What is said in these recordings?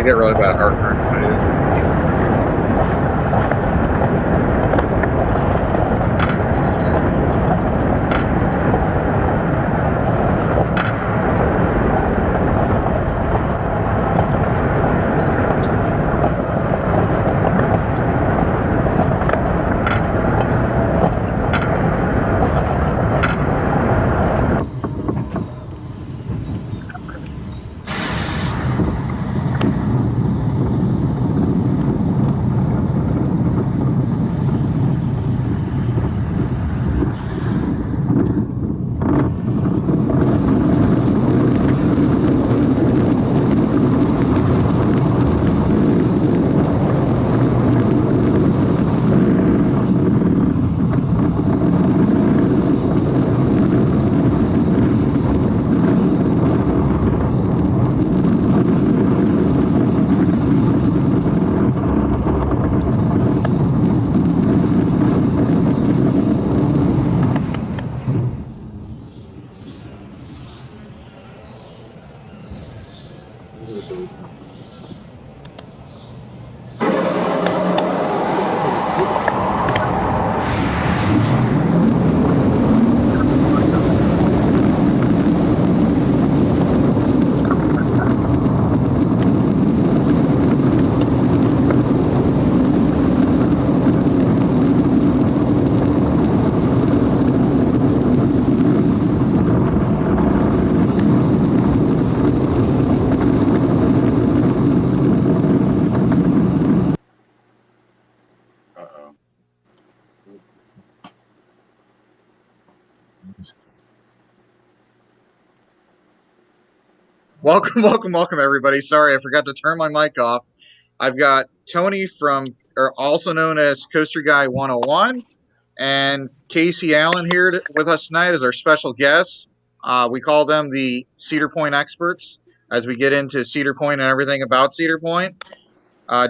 get really bad heartburn if I do. Welcome, everybody. Sorry, I forgot to turn my mic off. I've got Tony from, or also known as Coasterguy 101, and Casey Allen here with us tonight as our special guests. We call them the Cedar Point experts as we get into Cedar Point and everything about Cedar Point.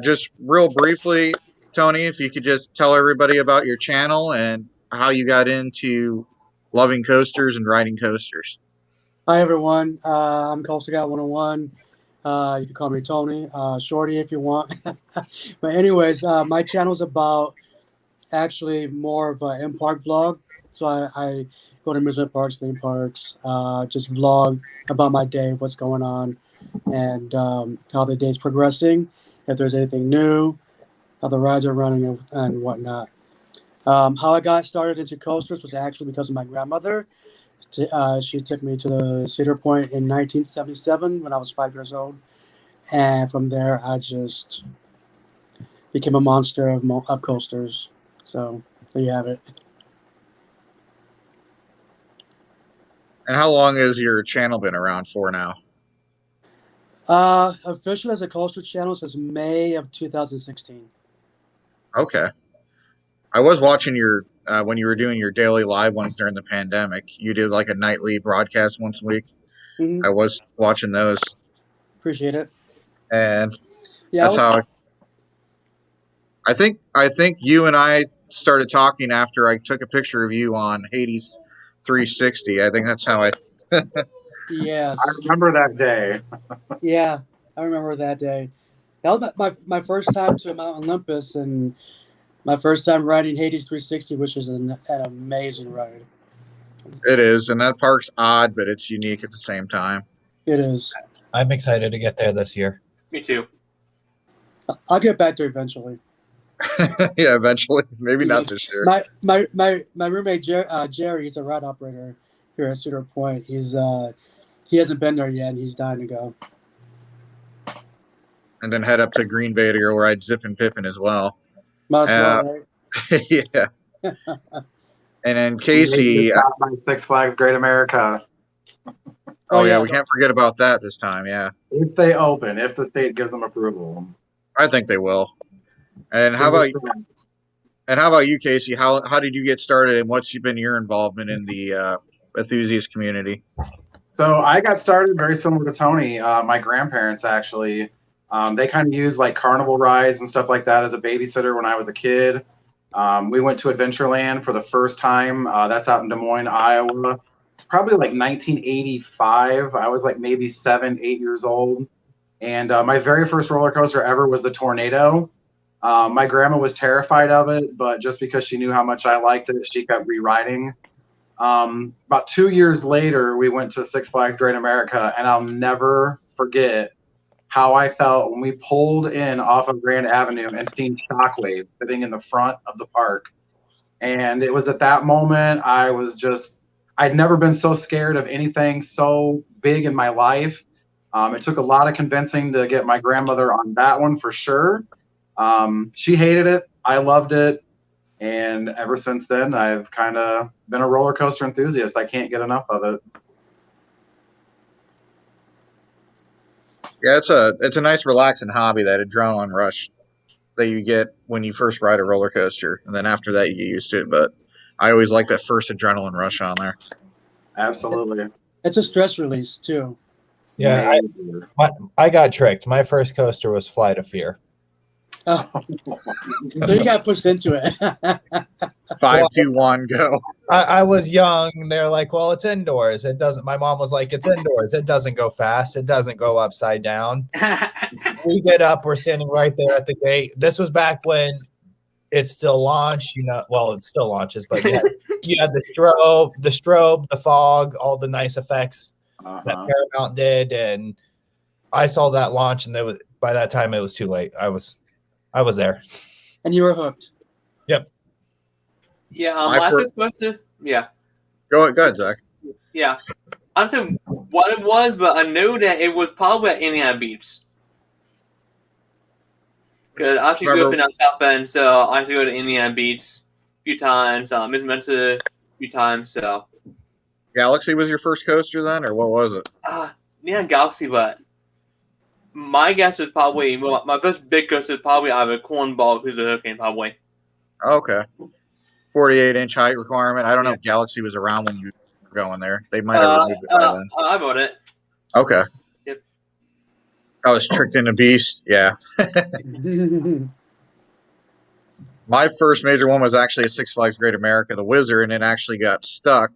Just real briefly, Tony, if you could just tell everybody about your channel and how you got into loving coasters and riding coasters. Hi, everyone. I'm Coasterguy 101. You can call me Tony, Shorty if you want. But anyways, my channel is about actually more of an in-park vlog. So I go to amusement parks, theme parks, just vlog about my day, what's going on, and how the day's progressing, if there's anything new, how the rides are running, and whatnot. How I got started into coasters was actually because of my grandmother. She took me to the Cedar Point in 1977 when I was 5 years old. And from there, I just became a monster of coasters. So there you have it. And how long has your channel been around for now? Officially as a coaster channel since May of 2016. Okay. I was watching your when you were doing your daily live ones during the pandemic. You did like a nightly broadcast once a week. Mm-hmm. I was watching those. Appreciate it. And yeah, that's how I think you and I started talking after I took a picture of you on Hades 360. I think that's how I Yes. I remember that day. Yeah, I remember that day. That was my first time to Mount Olympus and my first time riding Hades 360, which is an amazing ride. It is, and that park's odd, but it's unique at the same time. It is. I'm excited to get there this year. Me too. I'll get back there eventually. Yeah, eventually. Maybe not this year. My roommate Jerry, he's a ride operator here at Cedar Point. He hasn't been there yet, and he's dying to go. And then head up to Green Bay to go ride Zip and Pippin as well. Might as well, right? Yeah. And then Casey. Six Flags Great America. Oh yeah, we can't forget about that this time. Yeah. If they open, if the state gives them approval. I think they will. And how about you? And how about you, Casey? How did you get started, and what's been your involvement in the enthusiast community? So I got started very similar to Tony. My grandparents actually, they kind of used like carnival rides and stuff like that as a babysitter when I was a kid. We went to Adventureland for the first time. That's out in Des Moines, Iowa. Probably like 1985. I was like maybe 7, 8 years old. And my very first roller coaster ever was the Tornado. My grandma was terrified of it, but just because she knew how much I liked it, she kept re-riding. About 2 years later, we went to Six Flags Great America, and I'll never forget how I felt when we pulled in off of Grand Avenue and seen Shockwave sitting in the front of the park. And it was at that moment I'd never been so scared of anything so big in my life. It took a lot of convincing to get my grandmother on that one for sure. She hated it. I loved it. And ever since then, I've kind of been a roller coaster enthusiast. I can't get enough of it. Yeah, it's a nice relaxing hobby, that adrenaline rush that you get when you first ride a roller coaster, and then after that you get used to it. But I always like that first adrenaline rush on there. Absolutely. It's a stress release too. Yeah, I got tricked. My first coaster was Flight of Fear. Oh. So you got pushed into it. 5, 2, 1, go. I was young. They're like, well, it's indoors. It doesn't. My mom was like, it's indoors. It doesn't go fast. It doesn't go upside down. We get up. We're standing right there at the gate. This was back when it still launched. Well, it still launches, but you had the strobe, the fog, all the nice effects that Paramount did, and I saw that launch, and by that time it was too late. I was there, and you were hooked. Yep. Yeah, my first question. Yeah. Go ahead, Zach. Yeah, I don't know what it was, but I knew that it was probably at Indiana Beach. Because I actually grew up in South Bend, so I used to go to Indiana Beach a few times. Miss Mensa a few times. So. Galaxy was your first coaster then, or what was it? Yeah, Galaxy, but my guess is probably my first big coaster is probably either Cornball because of the hurricane, probably. Okay. 48-inch height requirement. I don't know if Galaxy was around when you were going there. They might have removed it by then. I bought it. Okay. Yep. I was tricked into Beast. Yeah. My first major one was actually at Six Flags Great America, the Wizard, and it actually got stuck,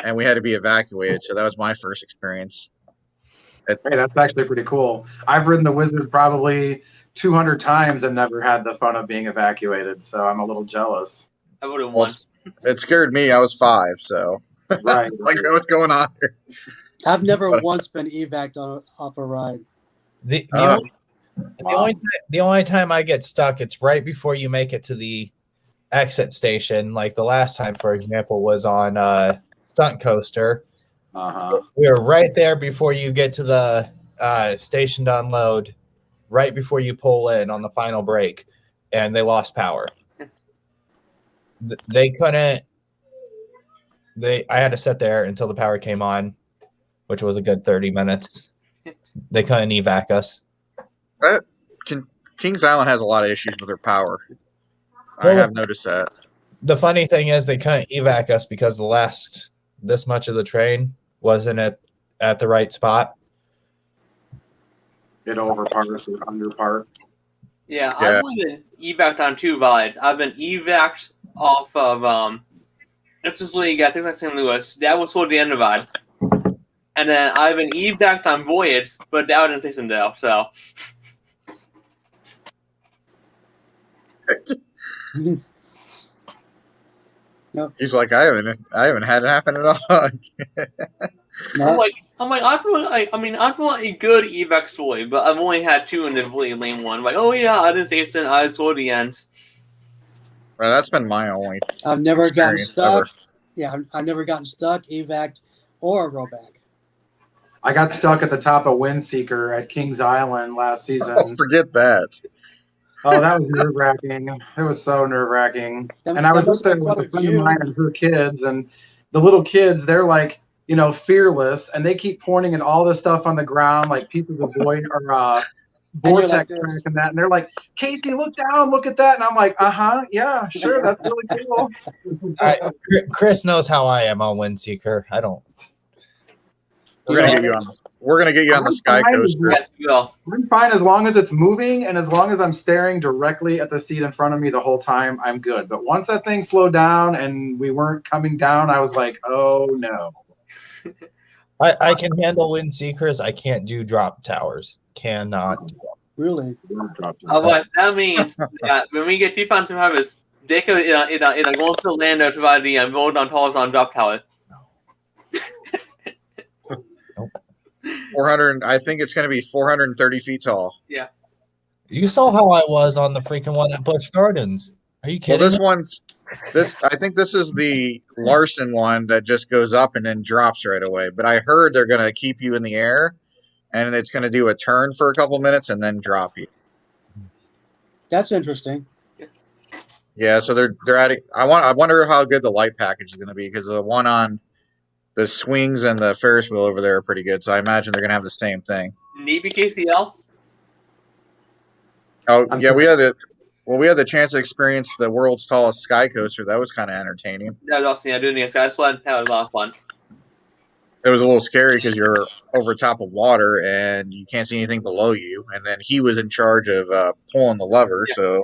and we had to be evacuated. So that was my first experience. Hey, that's actually pretty cool. I've ridden the Wizard probably 200 times and never had the fun of being evacuated, so I'm a little jealous. I would have once. It scared me. I was 5, so right. Like, what's going on here? I've never once been evac'd off a ride. The only time I get stuck, it's right before you make it to the exit station. Like the last time, for example, was on Stunt Coaster. We were right there before you get to the station to unload, right before you pull in on the final break, and they lost power. They couldn't. I had to sit there until the power came on, which was a good 30 minutes. They couldn't evac us. Kings Island has a lot of issues with their power. I have noticed that. The funny thing is they couldn't evac us because this much of the train wasn't at the right spot. It overparked or underparked. Yeah, I've only been evac'd on 2 rides. I've been evac'd off of Justice League at Six Flags St. Louis. That was toward the end of the ride. And then I've been evac'd on Voyage, but that was in Sixendale, so. No. He's like, I haven't had it happen at all. I'm like, I've got a good evac story, but I've only had 2 in the really lame one. Like, oh yeah, I didn't taste it, I saw the end. Well, that's been my only. I've never gotten stuck. Ever. Yeah, I've never gotten stuck, evac'd, or rollback. I got stuck at the top of Windseeker at Kings Island last season. Oh, forget that. Oh, that was nerve-wracking. It was so nerve-wracking. And I was up there with a friend of mine and her kids, and the little kids, they're like, fearless, and they keep pointing at all this stuff on the ground, like pieces of void or vortex like track and that, and they're like, Casey, look down, look at that, and I'm like, yeah, sure, that's really cool. Chris knows how I am on Windseeker. I don't. We're gonna get you on the Sky Coaster. Yes, we will. I'm fine as long as it's moving and as long as I'm staring directly at the seat in front of me the whole time. I'm good. But once that thing slowed down and we weren't coming down, I was like, oh no. I can handle Windseekers. I can't do drop towers. Cannot do them. Really? Otherwise, that means that when we get deep onto harvest, they could go to Orlando to ride the road on towers on drop tower. 400. I think it's going to be 430 feet tall. Yeah. You saw how I was on the freaking one at Busch Gardens. Are you kidding? Well, I think this is the Larson one that just goes up and then drops right away. But I heard they're going to keep you in the air, and it's going to do a turn for a couple minutes and then drop you. That's interesting. Yeah, so they're adding. I wonder how good the light package is going to be, because the one on the swings and the Ferris wheel over there are pretty good. So I imagine they're going to have the same thing. Need KCL? Oh yeah, we had the chance to experience the world's tallest sky coaster. That was kind of entertaining. That was awesome. Yeah, doing the sky sled. That was a lot of fun. It was a little scary because you're over top of water and you can't see anything below you. And then he was in charge of pulling the lever, so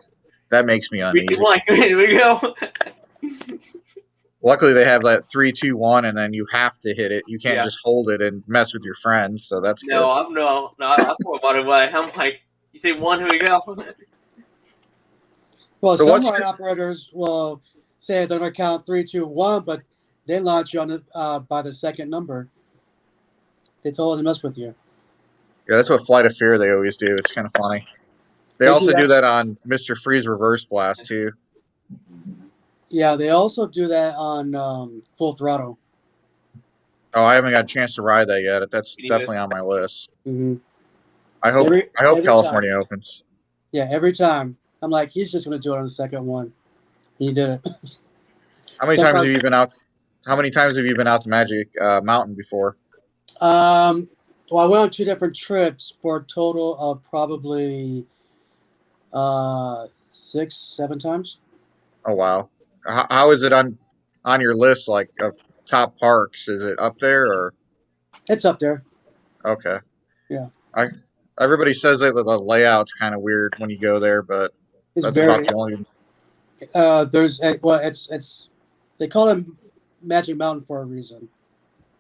that makes me uneasy. Here we go. Luckily, they have that 3, 2, 1, and then you have to hit it. You can't just hold it and mess with your friends. So that's good. I pulled one away. I'm like, you say one, here we go. Well, so some ride operators will say they're going to count 3, 2, 1, but they launch you on the, by the second number. They totally mess with you. Yeah, that's what Flight of Fear they always do. It's kind of funny. They also do that on Mr. Freeze Reverse Blast, too. Yeah, they also do that on Full Throttle. Oh, I haven't got a chance to ride that yet. That's definitely on my list. Mm-hmm. I hope California opens. Yeah, every time. I'm like, he's just going to do it on the second one. He did it. How many times have you been out? How many times have you been out to Magic Mountain before? Well, I went on 2 different trips for a total of probably 6, 7 times. Oh wow! How is it on your list, like, of top parks? Is it up there or? It's up there. Okay. Yeah. Everybody says that the layout's kind of weird when you go there, but that's about the only. It's they call it Magic Mountain for a reason.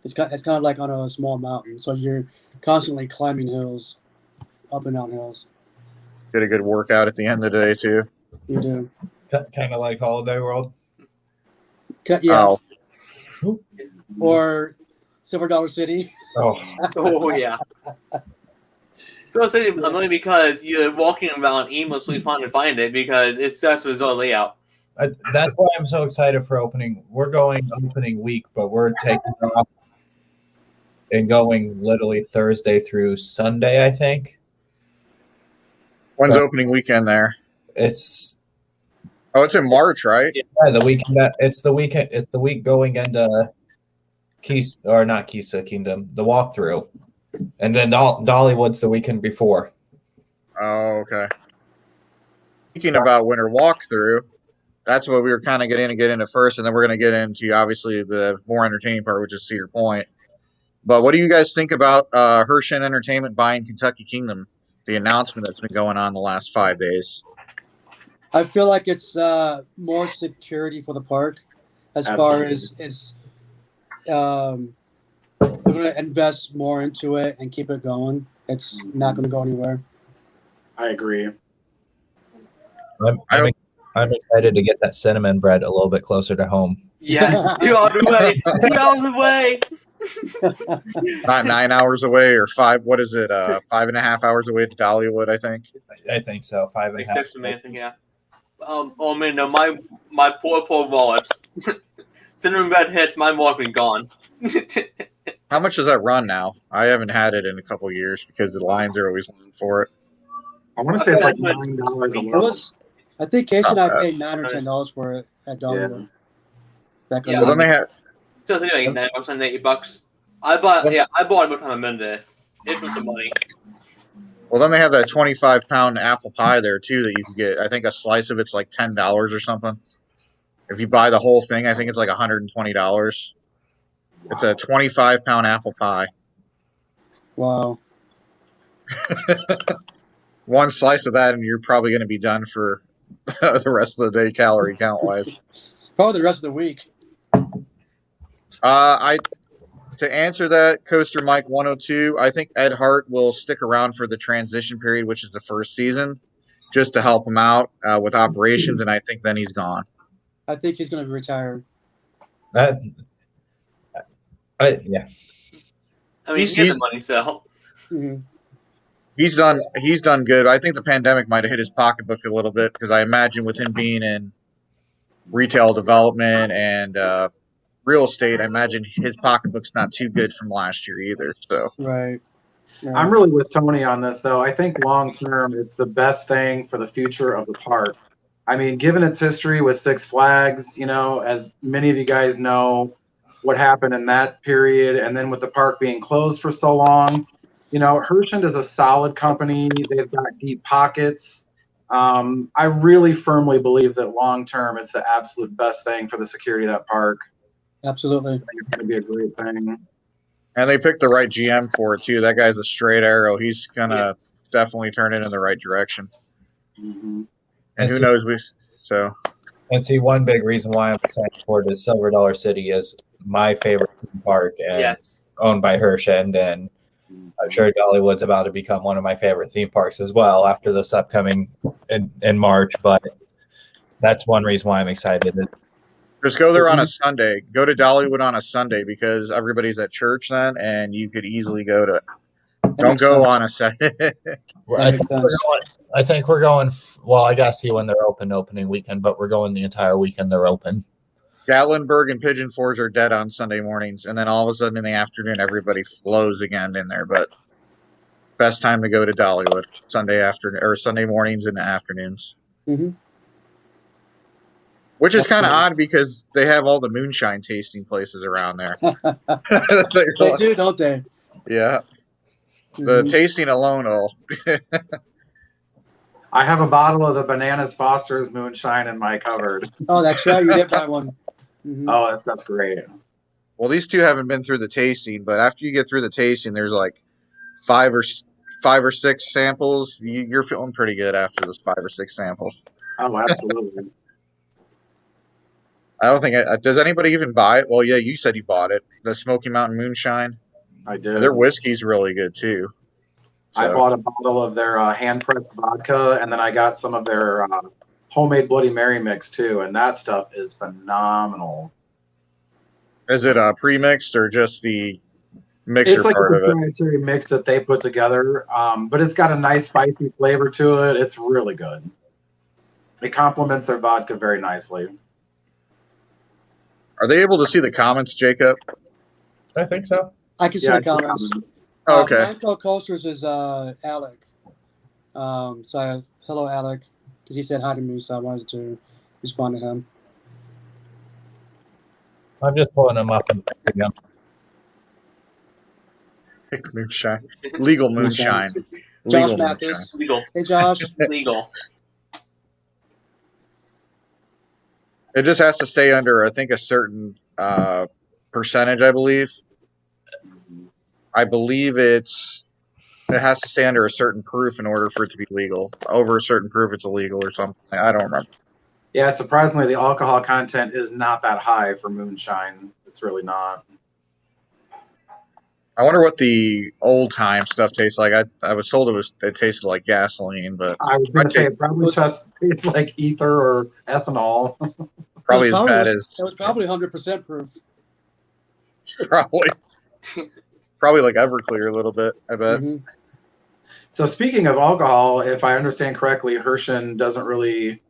It's kind of like on a small mountain, so you're constantly climbing hills, up and down hills. Get a good workout at the end of the day too. You do. Kind of like Holiday World. Yeah. Oh. Or Silver Dollar City. Oh yeah. So I say only because you're walking around aimlessly trying to find it because it sucks with our layout. That's why I'm so excited for opening. We're going opening week, but we're taking off and going literally Thursday through Sunday, I think. When's opening weekend there? It's in March, right? Yeah, the weekend. It's the weekend. It's the week going into not Kisa Kingdom, the walkthrough, and then Dollywood's the weekend before. Oh, okay. Speaking about winter walkthrough, that's what we were kind of getting to get into first, and then we're going to get into obviously the more entertaining part, which is Cedar Point. But what do you guys think about Herschend Entertainment buying Kentucky Kingdom? The announcement that's been going on the last 5 days. I feel like it's more security for the park, as far as we're going to invest more into it and keep it going. It's not going to go anywhere. I agree. I'm excited to get that cinnamon bread a little bit closer to home. Yes, 2 hours away. 2 hours away. Not 9 hours away or 5. What is it? 5.5 hours away to Dollywood, I think. I think so. 5.5. 6 to me, yeah. Oh man, no, my poor wallet. Cinnamon bread hits, my wallet been gone. How much does that run now? I haven't had it in a couple of years because the lines are always looking for it. I want to say it's like $9 a month. I think Casey and I paid $9 or $10 for it at Dollywood. Yeah. Well, then they have. So they like $9 I bought it about time I remember it. It was the money. Well, then they have that 25-pound apple pie there too that you can get. I think a slice of it's like $10 or something. If you buy the whole thing, I think it's like $120. It's a 25-pound apple pie. Wow. One slice of that, and you're probably going to be done for the rest of the day, calorie count wise. Probably the rest of the week. to answer that, Coaster Mike 102, I think Ed Hart will stick around for the transition period, which is the first season, just to help him out with operations, and I think then he's gone. I think he's going to be retired. Yeah. I mean, he has the money, so. Mm-hmm. He's done good. I think the pandemic might have hit his pocketbook a little bit because I imagine with him being in retail development and real estate, I imagine his pocketbook's not too good from last year either. So Right. I'm really with Tony on this, though. I think long term, it's the best thing for the future of the park. I mean, given its history with Six Flags, as many of you guys know, what happened in that period, and then with the park being closed for so long, Herschend is a solid company. They've got deep pockets. I really firmly believe that long term, it's the absolute best thing for the security of that park. Absolutely. I think it's going to be a great thing. And they picked the right GM for it too. That guy's a straight arrow. He's gonna definitely turn it in the right direction. Mm-hmm. And who knows? And see, one big reason why I'm excited for it is Silver Dollar City is my favorite theme park, and owned by Herschend, and I'm sure Dollywood's about to become one of my favorite theme parks as well after this upcoming in March. But that's one reason why I'm excited. Just go there on a Sunday. Go to Dollywood on a Sunday because everybody's at church then, and you could easily go to. Don't go on a Saturday. I think we're going. Well, I gotta see when they're opening weekend, but we're going the entire weekend they're open. Gatlinburg and Pigeon Forge are dead on Sunday mornings, and then all of a sudden in the afternoon, everybody flows again in there. But best time to go to Dollywood Sunday afternoon or Sunday mornings and the afternoons. Mm-hmm. Which is kind of odd because they have all the moonshine tasting places around there. They do, don't they? Yeah. The tasting alone will. I have a bottle of the Bananas Foster's moonshine in my cupboard. Oh, that's right. You did buy one. Mm-hmm. Oh, that's great. Well, these two haven't been through the tasting, but after you get through the tasting, there's like five or six samples. You're feeling pretty good after those 5 or 6 samples. Oh, absolutely. I don't think does anybody even buy it? Well, yeah, you said you bought it. The Smoky Mountain Moonshine. I did. Their whiskey's really good too. So. I bought a bottle of their hand-pressed vodka, and then I got some of their homemade Bloody Mary mix too, and that stuff is phenomenal. Is it pre-mixed or just the mixer it's like part a of it? proprietary mix that they put together, but it's got a nice spicy flavor to it. It's really good. It complements their vodka very nicely. Are they able to see the comments, Jacob? I think so. I can see the comments. Oh, okay. Manco Coasters is Alec. So hello, Alec, because he said hi to me, so I wanted to respond to him. I'm just pulling him up. Moonshine. Legal moonshine. Josh Mathis. Legal. Hey, Josh. Legal. It just has to stay under, I think, a certain percentage, I believe. I believe it has to stay under a certain proof in order for it to be legal. Over a certain proof, it's illegal or something. I don't remember. Yeah, surprisingly, the alcohol content is not that high for moonshine. It's really not. I wonder what the old time stuff tastes like. I was told it tasted like gasoline, but I was going to say it probably tastes like ether or ethanol. Probably as bad as it was probably 100% proof. Probably like Everclear a little bit, I bet. Mm-hmm. So speaking of alcohol, if I understand correctly, Herschend doesn't really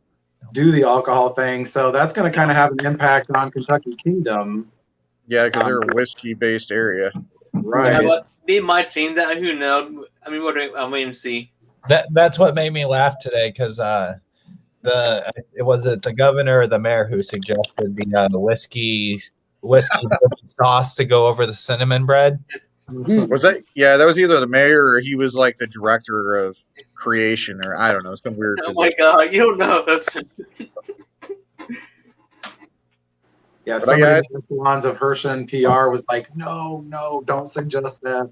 do the alcohol thing, so that's going to kind of have an impact on Kentucky Kingdom. Yeah, because they're a whiskey-based area. Right. You know what? They might change that. Who knows? I mean, I'll wait and see. That's what made me laugh today, because the governor or the mayor who suggested the whiskey sauce to go over the cinnamon bread. Was that? Yeah, that was either the mayor or he was like the director of creation, or I don't know, some weird. Oh my god, you don't know this. Yeah, somebody in the salons of Herschend PR was like, no, don't suggest that.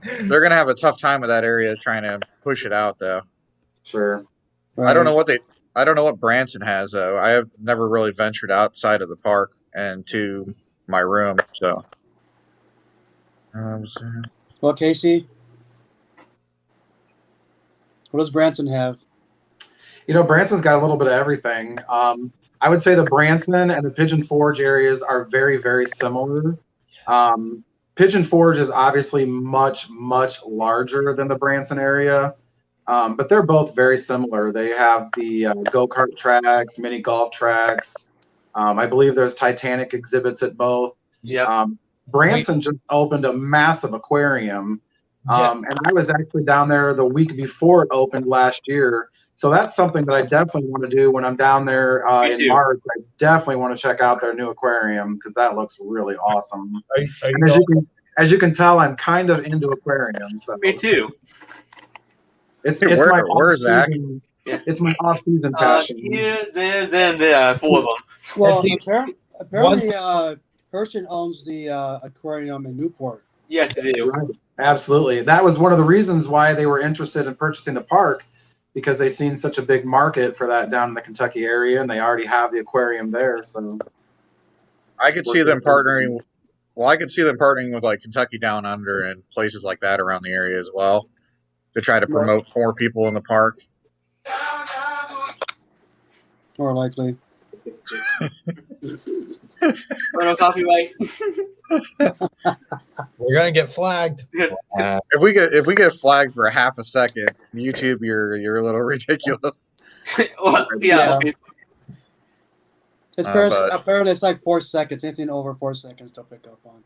They're gonna have a tough time with that area trying to push it out, though. Sure. Right. I don't know what Branson has though. I have never really ventured outside of the park and to my room, so. Well, Casey, what does Branson have? Branson's got a little bit of everything. I would say the Branson and the Pigeon Forge areas are very, very similar. Pigeon Forge is obviously much, much larger than the Branson area, but they're both very similar. They have the go-kart tracks, mini golf tracks. I believe there's Titanic exhibits at both. Yep. Branson just opened a massive aquarium, and I was actually down there the week before it opened last year. So that's something that I definitely want to do when I'm down there in March. I definitely want to check out their new aquarium because that looks really awesome. And as you can tell, I'm kind of into aquariums. So. Me too. It's my where's Zach? It's my off-season passion. Here, there, 4 of them. Well, apparently Herschend owns the aquarium in Newport. Yes, they do. Right. Absolutely. That was one of the reasons why they were interested in purchasing the park, because they've seen such a big market for that down in the Kentucky area, and they already have the aquarium there. So I could see them partnering. Well, I could see them partnering with like Kentucky Down Under and places like that around the area as well to try to promote more people in the park. More likely. No copyright. We're gonna get flagged. If we get flagged for a half a second, YouTube, you're a little ridiculous. Well, yeah. Apparently, it's like 4 seconds. Anything over 4 seconds, they'll pick up on.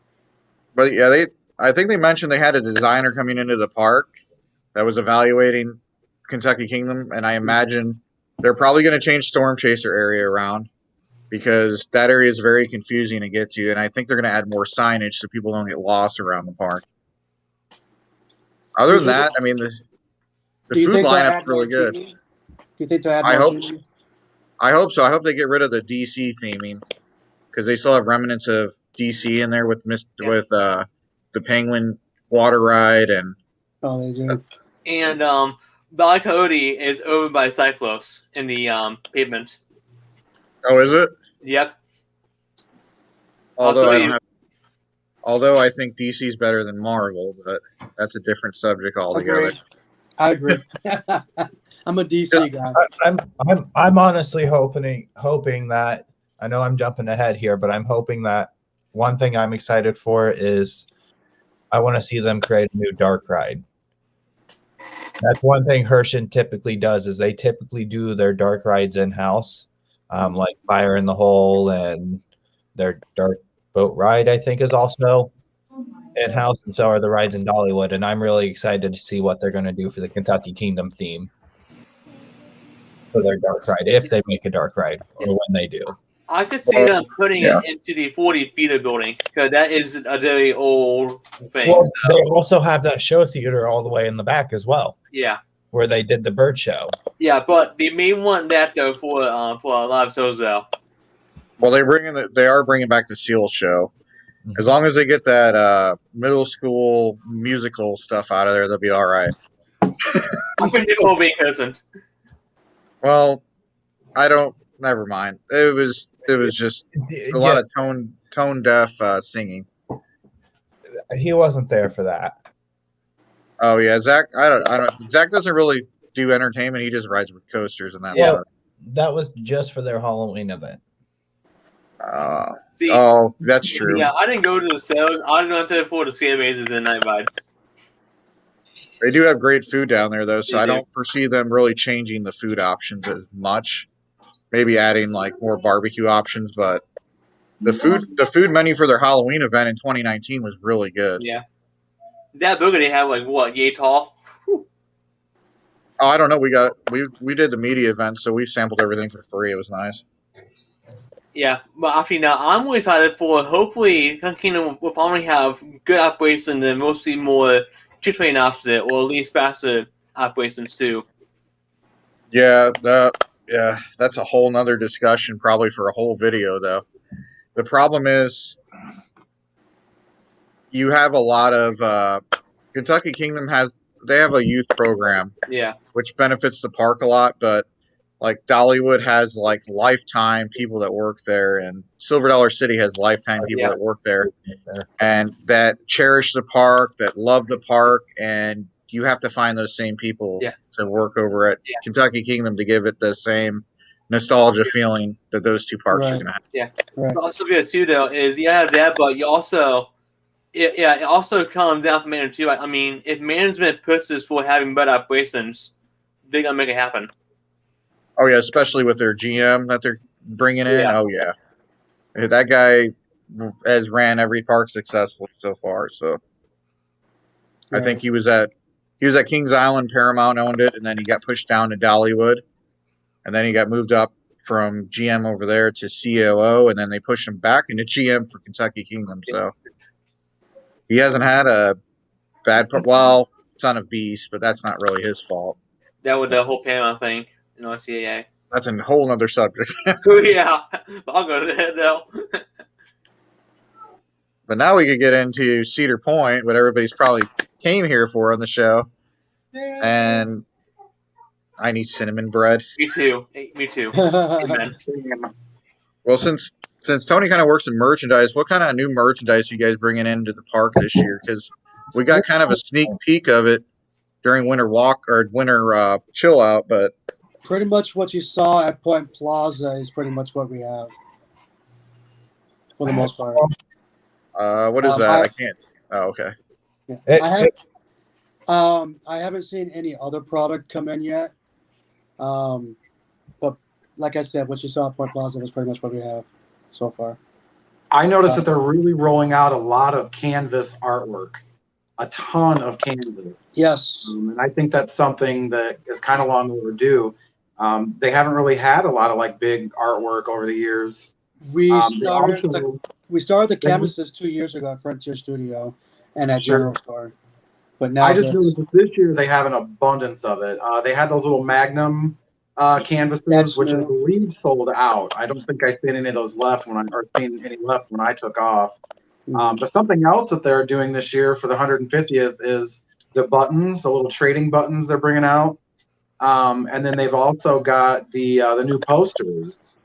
But yeah, I think they mentioned they had a designer coming into the park that was evaluating Kentucky Kingdom, and I imagine they're probably going to change Storm Chaser area around because that area is very confusing to get to, and I think they're going to add more signage so people don't get lost around the park. Other than that, I mean, the food lineup's really good. Do you think they'll add I hope so. I hope they get rid of the DC theming because they still have remnants of DC in there with the Penguin water ride and. Oh, they do. And Valley Coyote is over by Cyclos in the pavement. Oh, is it? Yep. Although I think DC's better than Marvel, but that's a different subject altogether. I agree. I'm a DC guy. I'm honestly hoping that, I know I'm jumping ahead here, but I'm hoping that one thing I'm excited for is I want to see them create a new dark ride. That's one thing Herschend typically does is they typically do their dark rides in-house, like Fire in the Hole, and their dark boat ride, I think, is also in-house, and so are the rides in Dollywood, and I'm really excited to see what they're going to do for the Kentucky Kingdom theme for their dark ride, if they make a dark ride, or when they do. I could see them putting it into the 40 feeder building, because that is a very old thing. Well, they also have that show theater all the way in the back as well. Yeah. Where they did the bird show. Yeah, but they may want that, though, for a live shows, though. Well, they are bringing back the Seal show. As long as they get that middle school musical stuff out of there, they'll be all right. I think it will be innocent. Well, I don't. Never mind. It was just a lot of tone deaf singing. He wasn't there for that. Oh yeah, Zach. I don't. Zach doesn't really do entertainment. He just rides with coasters and that's about it. That was just for their Halloween event. That's true. Yeah, I didn't go to the sales. I went there for the scare mazes and night rides. They do have great food down there, though, so I don't foresee them really changing the food options as much. Maybe adding like more barbecue options, but the food menu for their Halloween event in 2019 was really good. Yeah, that burger they have like what, yay tall? Whew. Oh, I don't know. We did the media event, so we sampled everything for free. It was nice. Yeah, but actually now I'm really excited for hopefully Kingdom will probably have good operations and mostly more train after it, or at least faster operations too. Yeah, that's a whole nother discussion, probably for a whole video, though. The problem is you have a lot of Kentucky Kingdom have a youth program, yeah, which benefits the park a lot, but like Dollywood has like lifetime people that work there, and Silver Dollar City has lifetime people that work there, and that cherish the park, that love the park, and you have to find those same people to work over at Kentucky Kingdom to give it the same nostalgia feeling that those two parks are going to have. Yeah. But also be a pseudo is that, but you also it also comes down from management too. I mean, if management pushes for having better operations, they're gonna make it happen. Oh yeah, especially with their GM that they're bringing in. Oh yeah, that guy has ran every park successfully so far. So I think he was at Kings Island. Paramount owned it, and then he got pushed down to Dollywood, and then he got moved up from GM over there to COO, and then they pushed him back into GM for Kentucky Kingdom. So he hasn't had a bad part. Well, Son of Beast, but that's not really his fault. That was the whole Paramount thing in RCAA. That's a whole other subject. Yeah, I'll go to that though. But now we could get into Cedar Point, what everybody's probably came here for on the show. And I need cinnamon bread. Me too. Me too. Amen. Well, since Tony kind of works in merchandise, what kind of new merchandise are you guys bringing into the park this year? Because we got kind of a sneak peek of it during Winter Walk or Winter Chill Out, but pretty much what you saw at Point Plaza is pretty much what we have for the most part. What is that? I can't. Oh, okay. Yeah. I haven't seen any other product come in yet. But like I said, what you saw at Point Plaza was pretty much what we have so far. I noticed that they're really rolling out a lot of canvas artwork, a ton of canvas. Yes. And I think that's something that is kind of long overdue. They haven't really had a lot of like big artwork over the years. We started the canvases 2 years ago at Frontier Studio and at General Store. But now I just noticed that this year they have an abundance of it. They had those little Magnum canvases, which I believe sold out. I don't think I seen any of those left when I took off. But something else that they're doing this year for the 150th is the buttons, the little trading buttons they're bringing out. And then they've also got the new posters.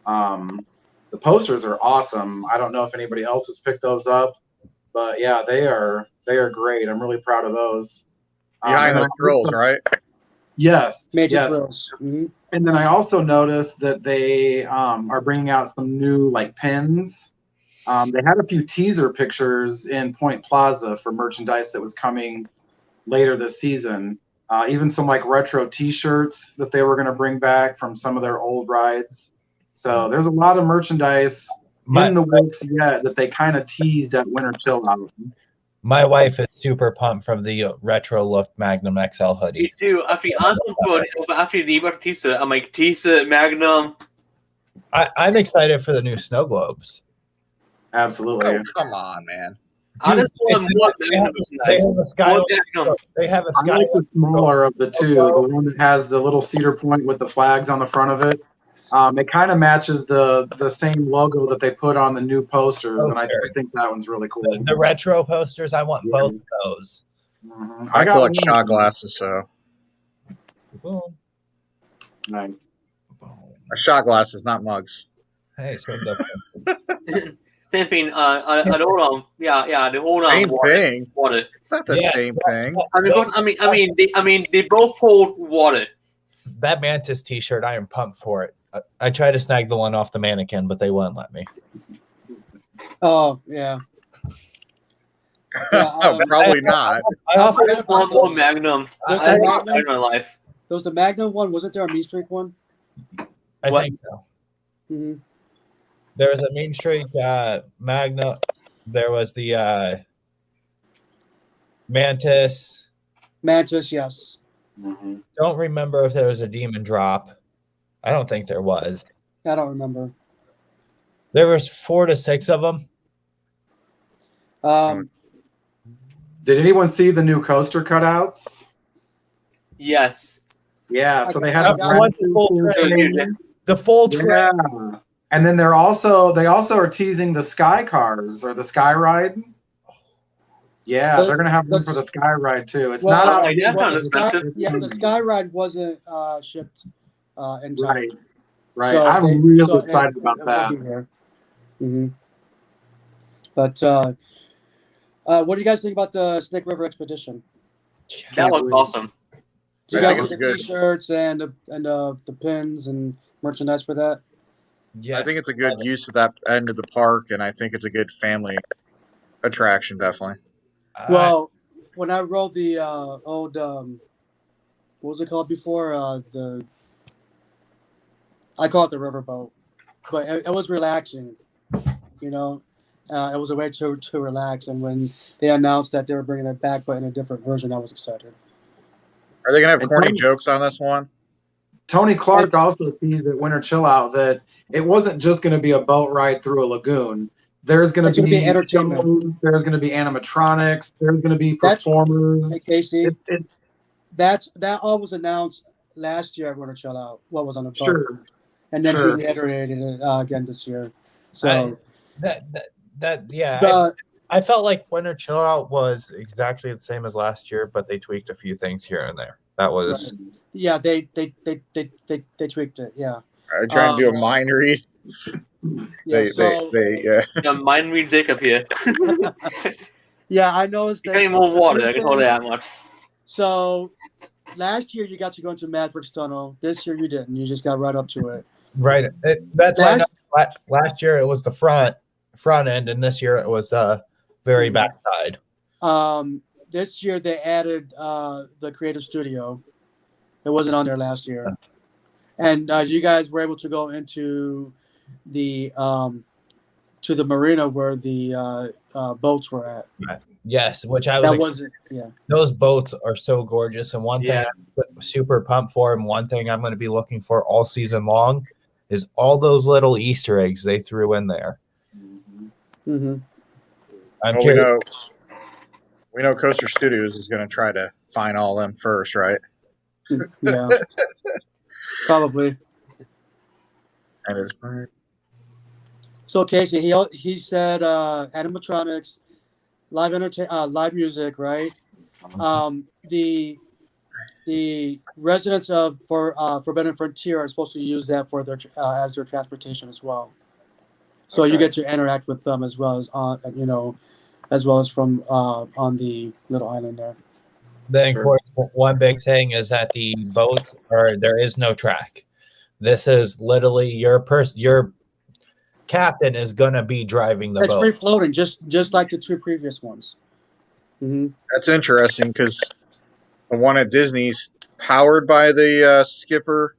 The posters are awesome. I don't know if anybody else has picked those up, but yeah, they are great. I'm really proud of those. Behind the thrills, right? Yes. Major thrills. Mm-hmm. And then I also noticed that they are bringing out some new like pins. They had a few teaser pictures in Point Plaza for merchandise that was coming later this season. Even some like retro T-shirts that they were going to bring back from some of their old rides. So there's a lot of merchandise in the works yet that they kind of teased at Winter Chill Out. My wife is super pumped from the retro look Magnum XL hoodie. Me too. Actually, the Batista, I'm like Tisa Magnum. I'm excited for the new snow globes. Absolutely. Oh, come on, man. I just want more Magnum. They have a sky. I like the smaller of the two, the one that has the little Cedar Point with the flags on the front of it. It kind of matches the same logo that they put on the new posters, and I think that one's really cool. The retro posters, I want both of those. Mm-hmm. I collect shot glasses, so. Boom. Nice. A shot glasses, not mugs. Hey, so different. Same thing. The whole same water, thing. Water. It's not the same thing. I mean, they both hold water. That Mantis T-shirt, I am pumped for it. I tried to snag the one off the mannequin, but they wouldn't let me. Oh yeah. Probably not. I offered this one Magnum. I in my life. There was the Magnum one. Wasn't there a Mean Streak one? I think so. Mm-hmm. There was a Mean Streak Magnum. There was the Mantis. Mantis, yes. Mm-hmm. Don't remember if there was a Demon Drop. I don't think there was. I don't remember. There was 4 to 6 of them. Did anyone see the new coaster cutouts? Yes. Yeah, so they had the full train. Yeah. And then they also are teasing the Sky Cars or the Sky Ride. Yeah, they're gonna have one for the Sky Ride too. It's not out. The Sky Ride wasn't shipped in time. Right. So I'm really excited about that. We'll be here. Mm-hmm. But what do you guys think about the Snake River Expedition? That looks awesome. Do you I guys think see it's the good. T-shirts and the pins and merchandise for that? Yes. I think it's a good use of that end of the park, and I think it's a good family attraction, definitely. Well, when I rode the old what was it called before? I call it the riverboat, but it was relaxing. You know, it was a way to relax. And when they announced that they were bringing it back, but in a different version, I was excited. Are they gonna have And corny Tony- jokes on this one? Tony Clark also teased at Winter Chill Out that it wasn't just going to be a boat ride through a lagoon. There's going to be entertainment. shows, there's going to be animatronics. There's going to be performers. Hey, Casey, It- that all was announced last year at Winter Chill Out. What was on the boat, sure. and then Sure. we reiterated it again this year. So I felt like Winter Chill Out was exactly the same as last year, but they tweaked a few things here and there. That was yeah, they tweaked it. Yeah, Trying to do a mind read. yeah. Yeah, mind read Jacob here. Yeah, I noticed He's that. getting more water. I can tell you that much. So last year you got to go into Mavericks Tunnel. This year you didn't. You just got right up to it. right. That's why last year it was the front end, and this year it was the very back side. This year they added the creative studio. It wasn't on there last year, and you guys were able to go into the to the marina where the boats were at. Yes, which I That was. wasn't. Yeah. Those boats are so gorgeous, and one thing I'm super pumped for, and one thing I'm going to be looking for all season long, is all those little Easter eggs they threw in there. Mm-hmm. I'm Well, curious. we know Coaster Studios is going to try to find all them first, right? Yeah. Probably. And it's So Casey, he said animatronics, live music, right? The residents of Forbidden Frontier are supposed to use that for their as their transportation as well. So you get to interact with them as well as as well as from on the little island there. Then, of course, one big thing is that the boats there is no track. This is literally your captain is gonna be driving the It's boat. free floating, just like the two previous ones. Mm-hmm. That's interesting because the one at Disney's powered by the skipper,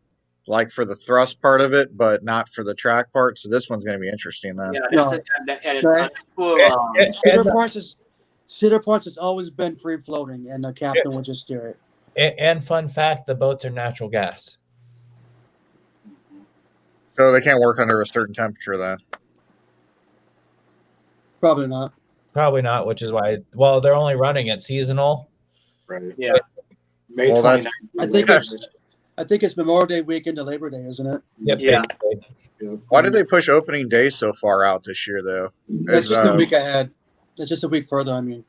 like for the thrust part of it, but not for the track part. So this one's going to be interesting then. Cedar Point has always been free floating, and the captain would just steer it. And fun fact, the boats are natural gas. So they can't work under a certain temperature then. Probably not. Probably not, which is why. Well, they're only running at seasonal. Right. Yeah. May Well, 29th. I think it's Memorial Day weekend to Labor Day, isn't it? Yep. Yeah. Why did they push opening day so far out this year, though? It's just a week ahead. It's just a week further. I mean,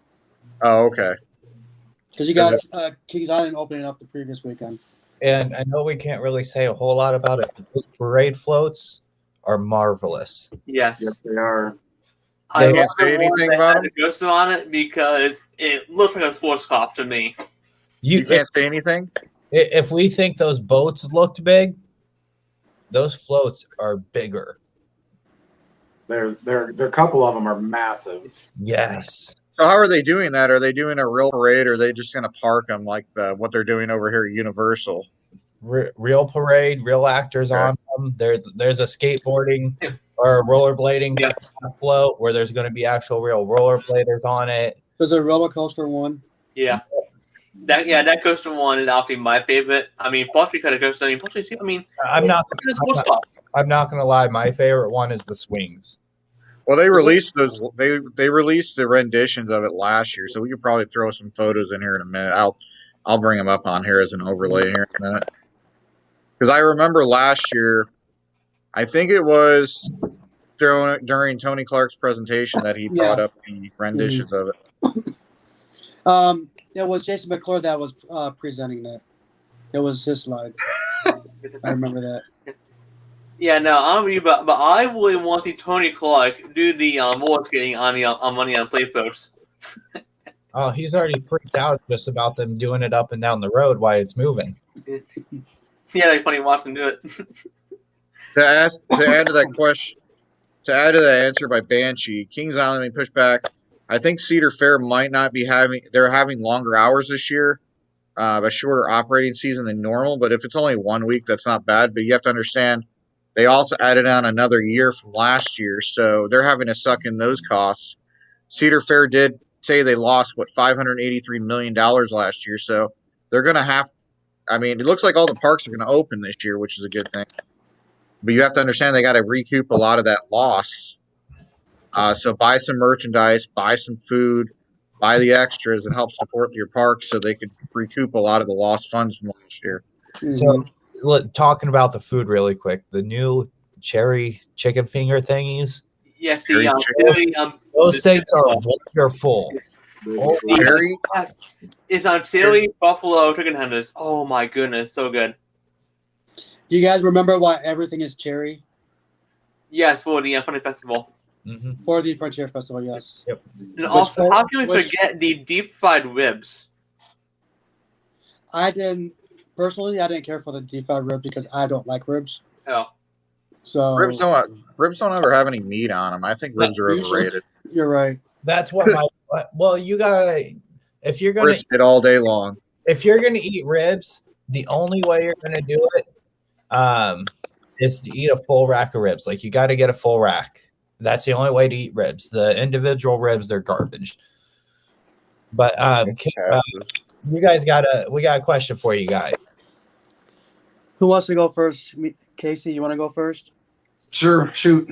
Oh, okay. because you guys Kings Island opening up the previous weekend. And I know we can't really say a whole lot about it, but those parade floats are marvelous. Yes. Yes, they are. I can't say anything about them. Ghost on it because it looks like a sports cop to me. You can't say anything? If we think those boats looked big, those floats are bigger. There a couple of them are massive. Yes. So how are they doing that? Are they doing a real parade, or are they just going to park them like what they're doing over here at Universal? Real parade, real actors on them. There's a skateboarding or rollerblading float where there's going to be actual real rollerbladers on it. There's a roller coaster one. Yeah. That coaster one is obviously my favorite. I mean, plus we could have coaster. I'm not going to lie. My favorite one is the swings. Well, they released those. They released the renditions of it last year, so we could probably throw some photos in here in a minute. I'll bring them up on here as an overlay here in a minute. Because I remember last year, I think it was during Tony Clark's presentation that he brought up the renditions of it. It was Jason McClure that was presenting that. It was his slide. I remember that. Yeah, no, I'm with you, but I really want to see Tony Clark do the roller skating on the on Money on Play, folks. Oh, he's already freaked out just about them doing it up and down the road while it's moving. Yeah, like funny watching do it. To add to that question, to add to that answer by Banshee, Kings Island being pushed back. I think Cedar Fair might not be having. They're having longer hours this year, a shorter operating season than normal. But if it's only 1 week, that's not bad. But you have to understand, they also added on another year from last year, so they're having to suck in those costs. Cedar Fair did say they lost $583 million last year, so they're going to have. I mean, it looks like all the parks are going to open this year, which is a good thing. But you have to understand they got to recoup a lot of that loss. So buy some merchandise, buy some food, buy the extras, and help support your parks so they could recoup a lot of the lost funds from last year. So, talking about the food really quick, the new cherry chicken finger thingies. Yes, those things are wonderful. Cherry? Yes, it's on chili buffalo chicken tenders. Oh my goodness, so good. Do you guys remember why everything is cherry? Yes, for the Funny Festival. Mm-hmm. For the Frontier Festival, yes. Yep. And also, how can we forget the deep fried ribs? I didn't care for the deep fried ribs because I don't like ribs. Oh. So Ribs don't ever have any meat on them. I think ribs are overrated. You're right. That's what you gotta, if you're gonna brisket all day long. If you're gonna eat ribs, the only way you're gonna do it is to eat a full rack of ribs. Like, you got to get a full rack. That's the only way to eat ribs. The individual ribs, they're garbage. But you guys we got a question for you guys. Who wants to go first? Casey, you want to go first? Sure, shoot.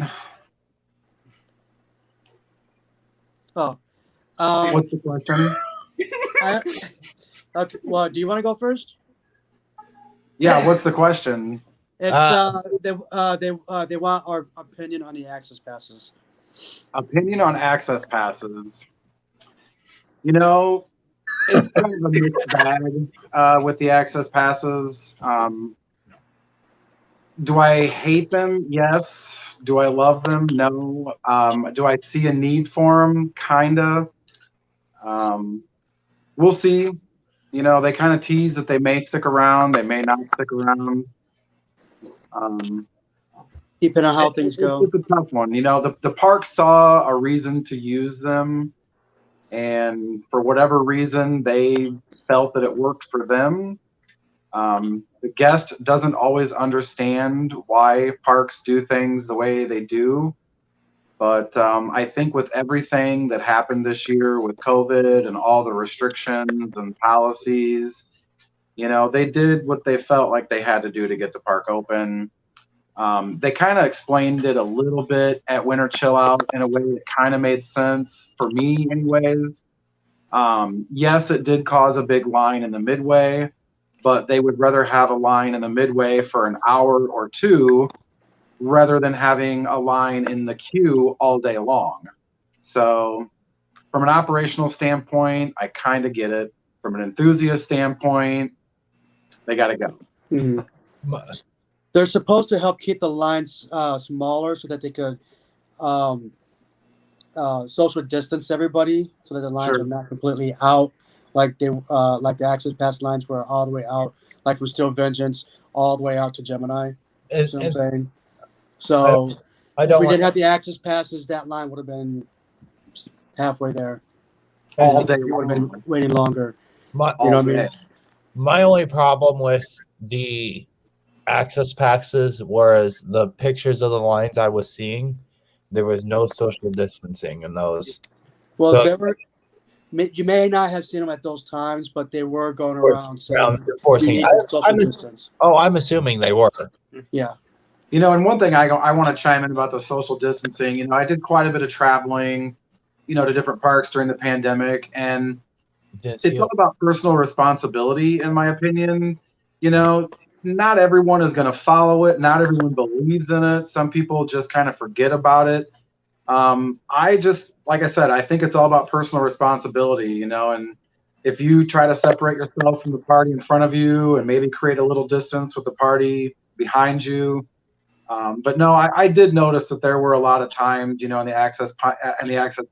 Oh. What's the question? Okay, well, do you want to go first? Yeah, what's the question? It's they want our opinion on the access passes. Opinion on access passes. You know, it's kind of a mixed bag with the access passes. Do I hate them? Yes. Do I love them? No. Do I see a need for them? Kinda. We'll see. You know, they kind of tease that they may stick around. They may not stick around. Depending on how things go. It's a tough one. You know, the park saw a reason to use them, and for whatever reason, they felt that it worked for them. The guest doesn't always understand why parks do things the way they do. But I think with everything that happened this year with COVID and all the restrictions and policies, you know, they did what they felt like they had to do to get the park open. They kind of explained it a little bit at Winter Chill Out in a way that kind of made sense for me anyways. Yes, it did cause a big line in the midway, but they would rather have a line in the midway for an hour or two rather than having a line in the queue all day long. So from an operational standpoint, I kind of get it. From an enthusiast standpoint, they got to go. Mm-hmm. They're supposed to help keep the lines smaller so that they could social distance everybody, so that the lines are not completely out, like the access pass lines were all the way out, like from Still Vengeance all the way out to Gemini. You know what I'm saying? So if we didn't have the access passes, that line would have been halfway there. All day. We would have been waiting longer. You know what I mean? My only problem with the access passes was the pictures of the lines I was seeing. There was no social distancing in those. Well, you may not have seen them at those times, but they were going around saying forcing social distance. Oh, I'm assuming they were. Yeah. You know, and one thing I want to chime in about the social distancing, you know, I did quite a bit of traveling, you know, to different parks during the pandemic, and it's all about personal responsibility, in my opinion. You know, not everyone is going to follow it. Not everyone believes in it. Some people just kind of forget about it. Like I said, I think it's all about personal responsibility, you know, and if you try to separate yourself from the party in front of you and maybe create a little distance with the party behind you. But no, I did notice that there were a lot of times, in the access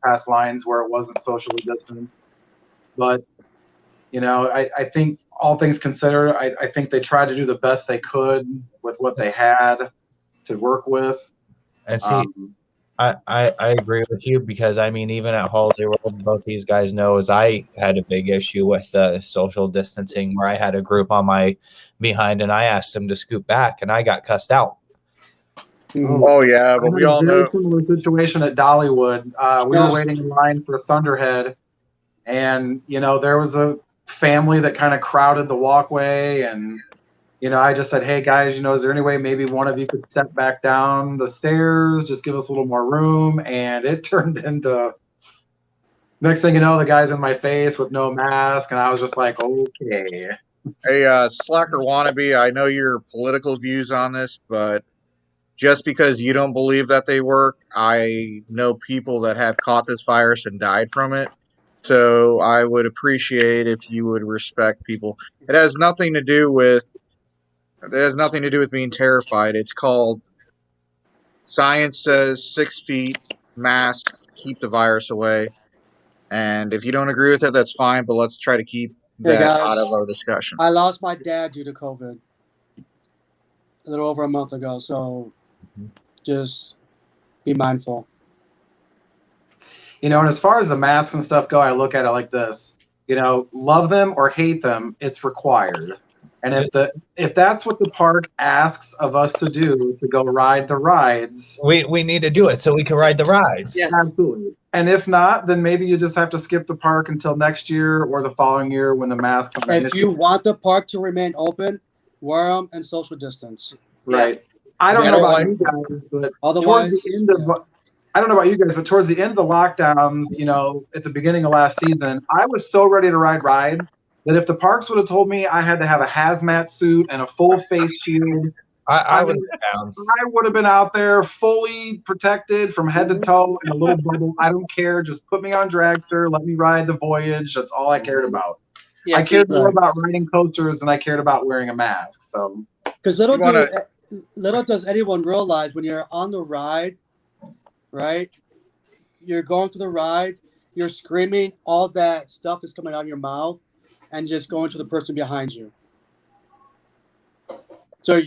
pass lines where it wasn't socially distant. But I think all things considered, I think they tried to do the best they could with what they had to work with. And see, I agree with you, because I mean, even at Holiday World, both these guys know is I had a big issue with the social distancing, where I had a group on my behind and I asked them to scoot back and I got cussed out. Oh yeah, but we all know. Similar situation at Dollywood. We were waiting in line for Thunderhead, and there was a family that kind of crowded the walkway, and I just said, hey guys, is there any way maybe one of you could step back down the stairs, just give us a little more room? And it turned into, next thing you know, the guy's in my face with no mask, and I was just like, okay. Hey, Slacker Wannabe, I know your political views on this, but just because you don't believe that they work, I know people that have caught this virus and died from it. So I would appreciate if you would respect people. It has nothing to do with being terrified. It's called science says 6 feet, mask, keep the virus away. And if you don't agree with it, that's fine, but let's try to keep that out of our discussion. I lost my dad due to COVID a little over a month ago, so just be mindful. And as far as the masks and stuff go, I look at it like this. Love them or hate them, it's required. And if that's what the park asks of us to do, to go ride the rides, we need to do it so we can ride the rides. Yes, absolutely. And if not, then maybe you just have to skip the park until next year or the following year when the masks. If you want the park to remain open, wear them and social distance. Right. I don't know about you guys, but otherwise, I don't know about you guys, but towards the end of the lockdowns, at the beginning of last season, I was so ready to ride that if the parks would have told me I had to have a hazmat suit and a full face shield, I would have been down. I would have been out there fully protected from head to toe in a little bubble. I don't care. Just put me on Dragster. Let me ride the voyage. That's all I cared about. I cared more about riding coasters than I cared about wearing a mask. So, because little does anyone realize when you're on the ride, right? You're going through the ride, you're screaming, all that stuff is coming out of your mouth, and just going to the person behind you. So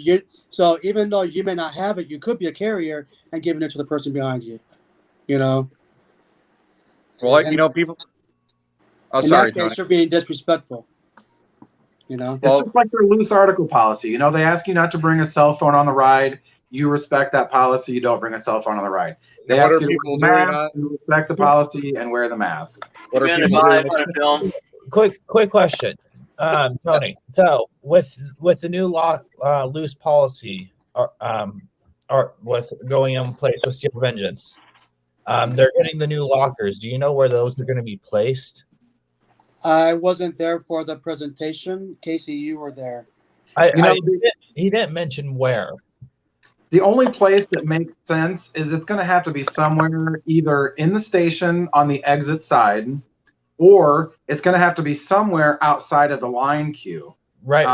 even though you may not have it, you could be a carrier and giving it to the person behind you. Well, people. Oh, in sorry, that case, Tony. you're being disrespectful. It's just like their loose article policy. They ask you not to bring a cell phone on the ride. You respect that policy. You don't bring a cell phone on the ride. They ask you to wear the mask, you respect the policy and wear the mask. What are people doing? Quick question, Tony. So with the new loose policy, or with going in place with Steel Vengeance, they're getting the new lockers. Do you know where those are going to be placed? I wasn't there for the presentation. Casey, you were there. He didn't mention where. The only place that makes sense is it's going to have to be somewhere either in the station on the exit side, or it's going to have to be somewhere outside of the line queue. Right.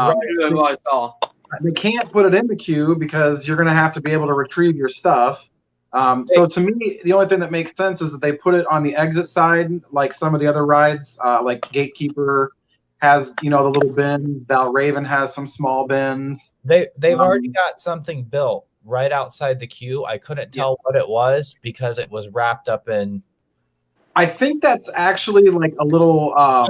They can't put it in the queue because you're going to have to be able to retrieve your stuff. So to me, the only thing that makes sense is that they put it on the exit side, like some of the other rides, like Gatekeeper has, the little bins. Valraven has some small bins. They've already got something built right outside the queue. I couldn't tell what it was because it was wrapped up in. I think that's actually like a little. I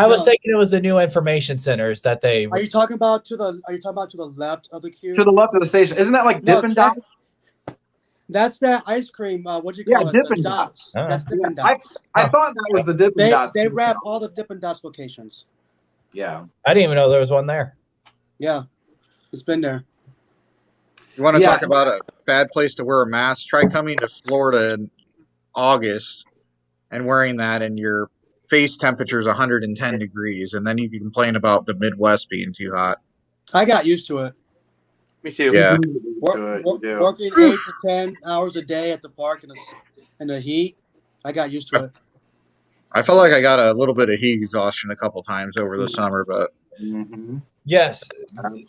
was thinking it was the new information centers that they. Are you talking about to the left of the queue? To the left of the station, isn't that like Dippin' Dots? That's that ice cream. What do you call it? Dippin' Dots. That's Dippin' Dots. I thought that was the Dippin' Dots. They wrap all the Dippin' Dots locations. Yeah. I didn't even know there was one there. Yeah, it's been there. You want to talk about a bad place to wear a mask? Try coming to Florida in August and wearing that, and your face temperature is 110 degrees, and then you can complain about the Midwest being too hot. I got used to it. Me too. Yeah. Working 8 to 10 hours a day at the park in the heat, I got used to it. I felt like I got a little bit of heat exhaustion a couple times over the summer, but Yes,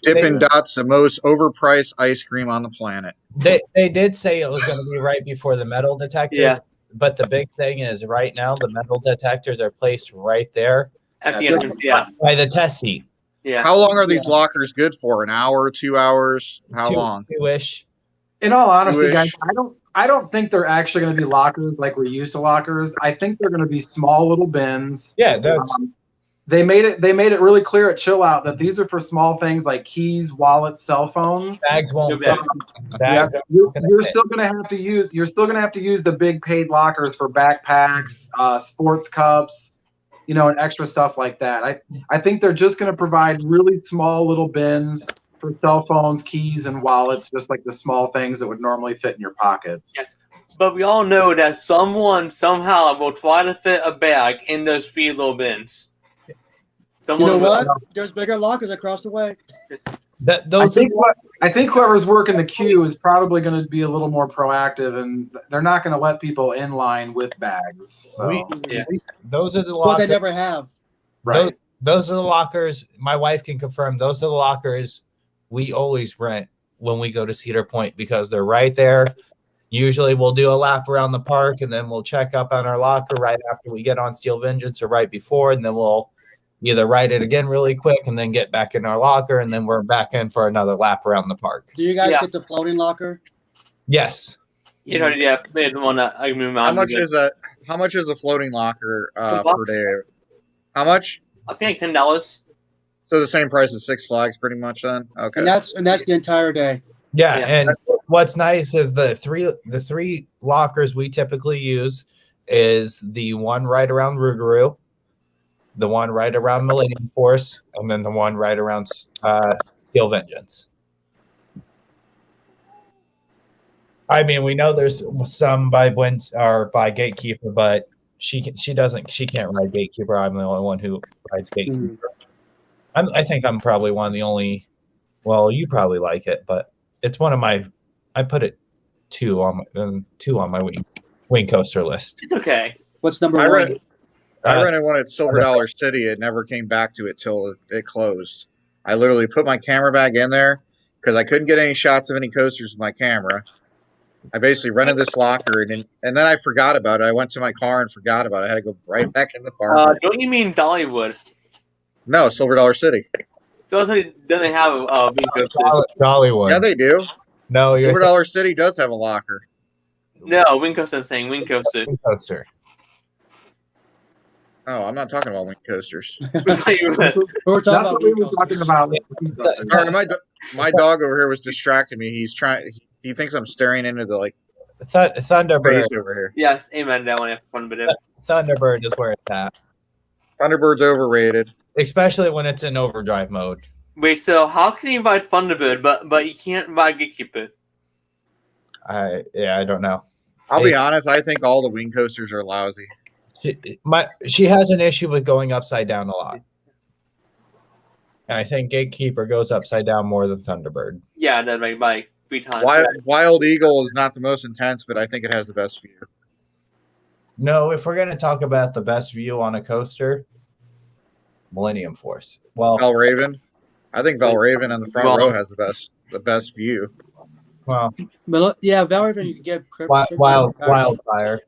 Dippin' Dots, the most overpriced ice cream on the planet. they did say it was going to be right before the metal detectors. Yeah. But the big thing is right now the metal detectors are placed right there At the entrance, yeah. by the test seat. Yeah. How long are these lockers good for? An hour, 2 hours? How long? Two-ish. In all honesty, Two-ish. guys, I don't think they're actually going to be lockers like we're used to lockers. I think they're going to be small little bins. Yeah, that's They made it really clear at Chill Out that these are for small things like keys, wallets, cell phones. bags won't No fit. bags. Bags aren't You're gonna still going to have to use the big paid lockers for backpacks, sports cups, and extra stuff like that. I think they're just going to provide really small little bins for cell phones, keys, and wallets, just like the small things that would normally fit in your pockets. Yes. But we all know that someone somehow will try to fit a bag in those 3 little bins. You know what? There's bigger lockers across the way. I think whoever's working the queue is probably going to be a little more proactive, and they're not going to let people in line with bags. So. Those are the But lockers. they never have. Right. Those are the lockers. My wife can confirm those are the lockers we always rent when we go to Cedar Point because they're right there. Usually we'll do a lap around the park and then we'll check up on our locker right after we get on Steel Vengeance or right before, and then we'll either write it again really quick and then get back in our locker, and then we're back in for another lap around the park. Do you guys get the floating locker? Yes. You know, yeah, the one that I move on. How much is a floating locker per day? How much? I think like $10. So the same price as Six Flags, pretty much. Then okay. And that's the entire day. Yeah, and what's nice is the three lockers we typically use is the one right around Rougarou, the one right around Millennium Force, and then the one right around Steel Vengeance. I mean, we know there's some by Gatekeeper, but she can't ride Gatekeeper. I'm the only one who rides Gatekeeper. I think I'm probably one of the only. Well, you probably like it, but it's one of my. I put it two on my wing coaster list. It's okay. What's number one? I rented one at Silver Dollar City. It never came back to it till it closed. I literally put my camera bag in there because I couldn't get any shots of any coasters with my camera. I basically rented this locker, and then I forgot about it. I went to my car and forgot about it. I had to go right back in the park. Don't you mean Dollywood? No, Silver Dollar City. So it doesn't have a wing coaster. Dollywood. Yeah, they do. No, Silver Dollar City does have a locker. No, wing coaster. I'm saying wing coaster. Wing coaster. Oh, I'm not talking about wing coasters. We're talking about Sorry, my dog over here was distracting me. He thinks I'm staring into the Thunderbird space over here. Yes, amen. That one. Fun bit. Thunderbird is where it's at. Thunderbird's overrated, especially when it's in overdrive mode. Wait, so how can you ride Thunderbird, but you can't ride Gatekeeper? I don't know. I'll be honest. I think all the wing coasters are lousy. She has an issue with going upside down a lot. And I think Gatekeeper goes upside down more than Thunderbird. Yeah, that might by 3 times. Wild Eagle is not the most intense, but I think it has the best view. No, if we're going to talk about the best view on a coaster, Millennium Force. Well, Valraven. I think Valraven on the front row has the best view. Well, yeah, Valraven you can get Wildfire.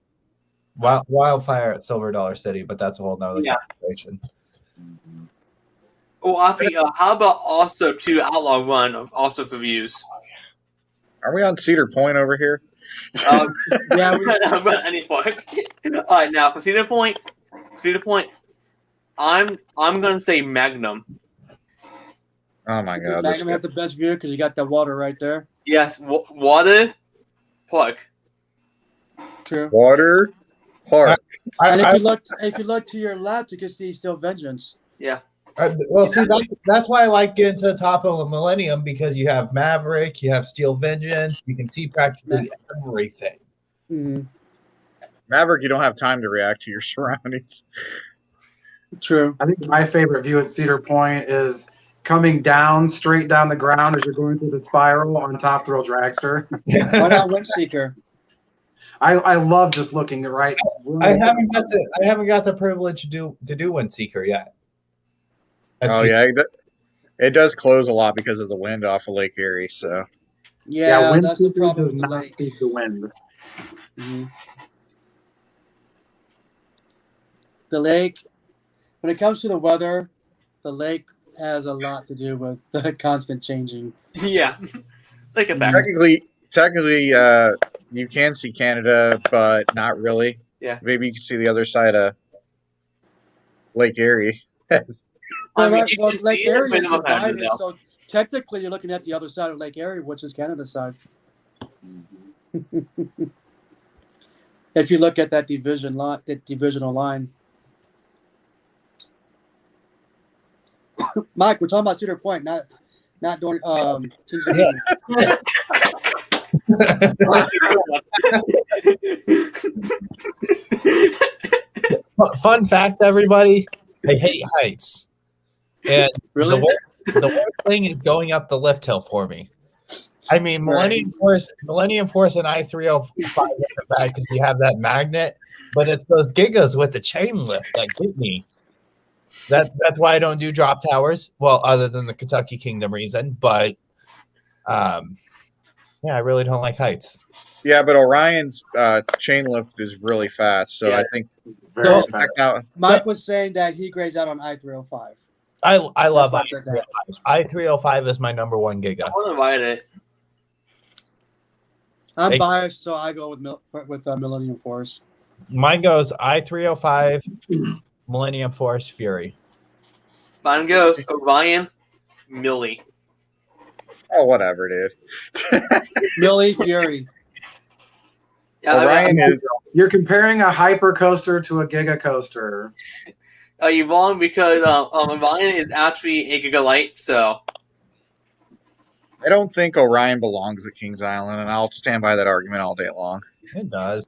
Wildfire at Silver Dollar City, but that's a whole nother conversation. Oh, Afi, how about also to Outlaw Run, also for views? Are we on Cedar Point over here? Yeah, at any point. All right, now for Cedar Point, I'm gonna say Magnum. Oh my God! Magnum have the best view because you got the water right there. Yes, water park. True. Water park. And if you look to your left, you can see Steel Vengeance. Yeah. Well, see, that's why I like getting to the top of the Millennium, because you have Maverick, you have Steel Vengeance, you can see practically everything. Mm-hmm. Maverick, you don't have time to react to your surroundings. True. I think my favorite view at Cedar Point is coming down straight down the ground as you're going through the spiral on Top Thrill Dragster. Why not Windseeker? I love just looking right. I haven't got the privilege to do Windseeker yet. Oh yeah, it does close a lot because of the wind off of Lake Erie. So Yeah, that's the Windseeker problem does with the not lake. keep the wind. Mm-hmm. The lake, when it comes to the weather, the lake has a lot to do with the constant changing. Yeah. Like a fact. technically, you can see Canada, but not really. Yeah. Maybe you can see the other side of Lake Erie. I mean, Well, you well, can Lake see it, Erie but is not Canada, divided, though. so technically you're looking at the other side of Lake Erie, which is Canada's side. If you look at that divisional line. Mike, we're talking about Cedar Point, not doing Kings of Eden. Fun fact, everybody, I hate heights. And Really? the worst thing is going up the lift hill for me. I mean, Millennium Force and I-305 are bad because you have that magnet, but it's those gigas with the chain lift that get me. That's why I don't do drop towers. Well, other than the Kentucky Kingdom reason, but yeah, I really don't like heights. Yeah, but Orion's chain lift is really fast, so Yeah. I think Very fast. Mike was saying that he grades out on I-305. I love That's why I said that. I-305 is my number one giga. I want to invite it. I'm biased, so I go with Millennium Force. Mine goes I-305, Millennium Force, Fury. Mine goes Orion, Millie. Oh, whatever, dude. Millie, Fury. Yeah, Orion is. You're comparing a hyper coaster to a giga coaster. You're wrong because Orion is actually a gigalite, so. I don't think Orion belongs at Kings Island, and I'll stand by that argument all day long. It does.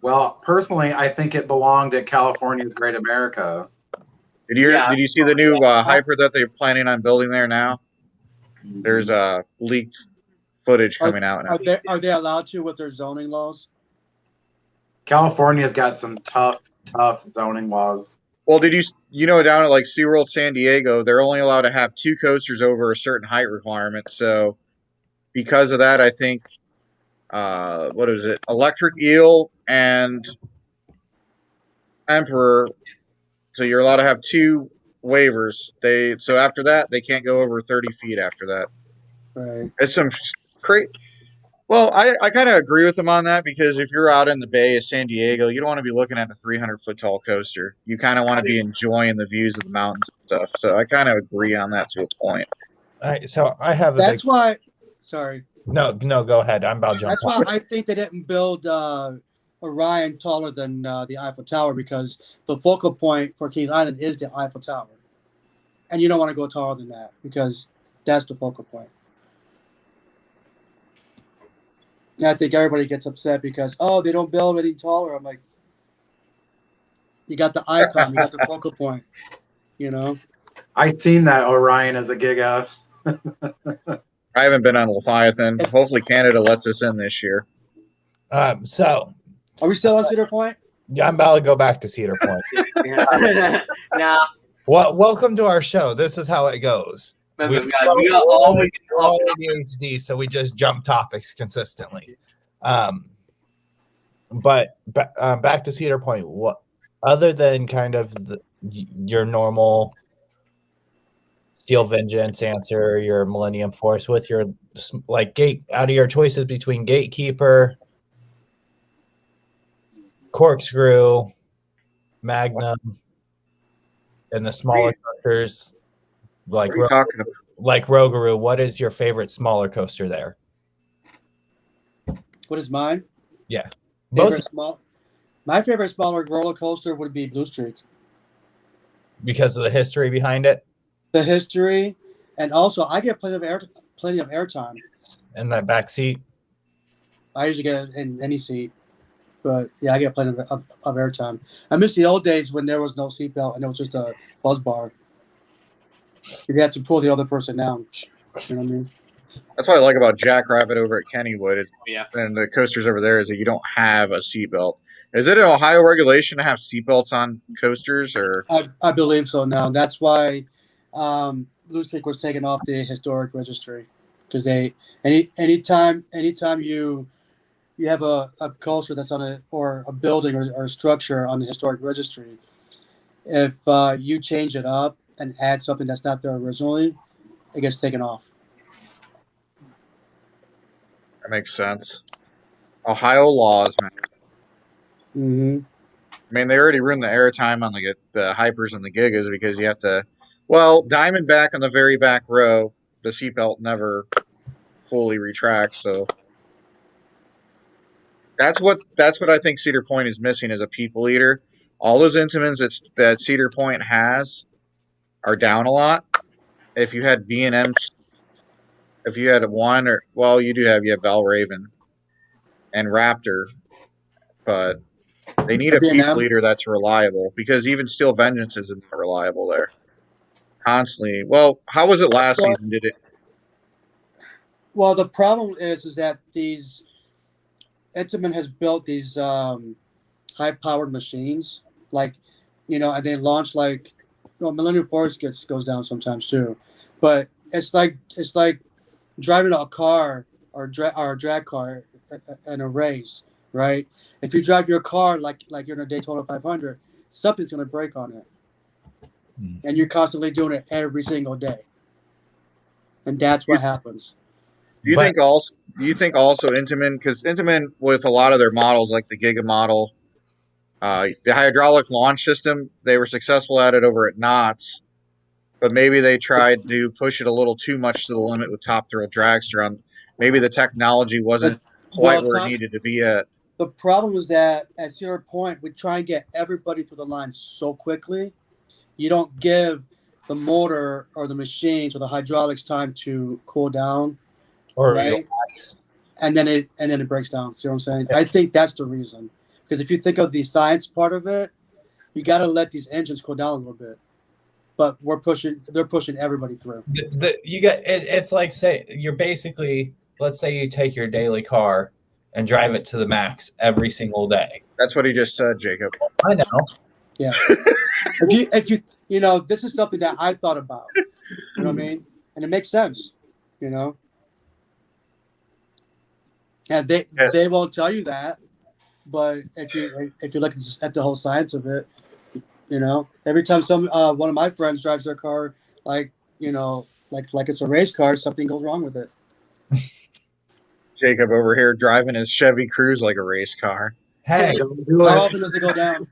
Well, personally, I think it belonged at California's Great America. Did you see the new hyper that they're planning on building there now? There's leaked footage coming out now. Are they allowed to with their zoning laws? California's got some tough zoning laws. Well, did you know down at like SeaWorld San Diego, they're only allowed to have 2 coasters over a certain height requirement. So because of that, I think what is it? Electric Eel and Emperor. So you're allowed to have 2 waivers. So after that, they can't go over 30 feet after that. Right. It's some great. Well, I kind of agree with them on that because if you're out in the Bay of San Diego, you don't want to be looking at a 300-foot tall coaster. You kind of want to be enjoying the views of the mountains and stuff. So I kind of agree on that to a point. All right, so I have That's why. Sorry. No, go ahead. I'm about to jump. That's why I think they didn't build Orion taller than the Eiffel Tower because the focal point for Kings Island is the Eiffel Tower, and you don't want to go taller than that because that's the focal point. And I think everybody gets upset because they don't build any taller. I'm like, you got the icon, you got the focal point, you know. I've seen that Orion as a giga. I haven't been on Leviathan. Hopefully Canada lets us in this year. So are we still on Cedar Point? Yeah, I'm about to go back to Cedar Point. Nah. Welcome to our show. This is how it goes. We got all ADHD, so we just jump topics consistently. But back to Cedar Point. What other than kind of your normal Steel Vengeance answer, your Millennium Force with your like gate out of your choices between Gatekeeper, Corkscrew, Magnum, and the smaller coasters like Rougarou, what is your favorite smaller coaster there? What is mine? Yeah. My favorite smaller roller coaster would be Blue Streak. Because of the history behind it? The history, and also I get plenty of airtime. In that back seat? I usually get it in any seat. But yeah, I get plenty of airtime. I miss the old days when there was no seatbelt and it was just a buzz bar. You had to pull the other person down. You know what I mean? That's what I like about Jackrabbit over at Kennywood Yeah. and the coasters over there is that you don't have a seatbelt. Is it an Ohio regulation to have seatbelts on coasters, or I believe so now. That's why Loose Creek was taken off the historic registry because anytime you have a culture that's on a building or a structure on the historic registry, if you change it up and add something that's not there originally, it gets taken off. that makes sense? Ohio laws, man. Mm-hmm. I mean, they already ruined the airtime on the hypers and the gigas because you have to. Well, Diamondback on the very back row, the seatbelt never fully retracts, so that's what I think Cedar Point is missing as a people eater. All those Intamins that Cedar Point has are down a lot. If you had B&M's, if you had one or well, you have Valraven and Raptor, but they need A a people B&M? eater that's reliable because even Steel Vengeance isn't reliable there. Constantly. Well, how was it last season? Did it? Well, the problem is that these Intamin has built these high-powered machines, like and they launch like Millennium Force goes down sometimes too, but it's like driving a car or a drag car in a race, right? If you drive your car like you're in a Daytona 500, something's going to break on it, and you're constantly doing it every single day, and that's what happens. Do you think also Intamin, because Intamin with a lot of their models like the Giga model, the hydraulic launch system, they were successful at it over at Knott's, but maybe they tried to push it a little too much to the limit with Top Thrill Dragster. Maybe the technology wasn't quite where it needed to be at. The problem is that at Cedar Point, we try and get everybody through the line so quickly. You don't give the motor or the machines or the hydraulics time to cool down, Or right? And then it breaks down. See what I'm saying? I think that's the reason. Because if you think of the science part of it, you got to let these engines cool down a little bit. But they're pushing everybody through. It's like, say you're basically, let's say you take your daily car and drive it to the max every single day. That's what he just said, Jacob. I know. Yeah. if you this is something that I thought about. You know what I mean? And it makes sense. And they won't tell you that, but if you look at the whole science of it, every time one of my friends drives their car like it's a race car, something goes wrong with it. Jacob over here driving his Chevy Cruze like a race car. Hey, how often does it go down?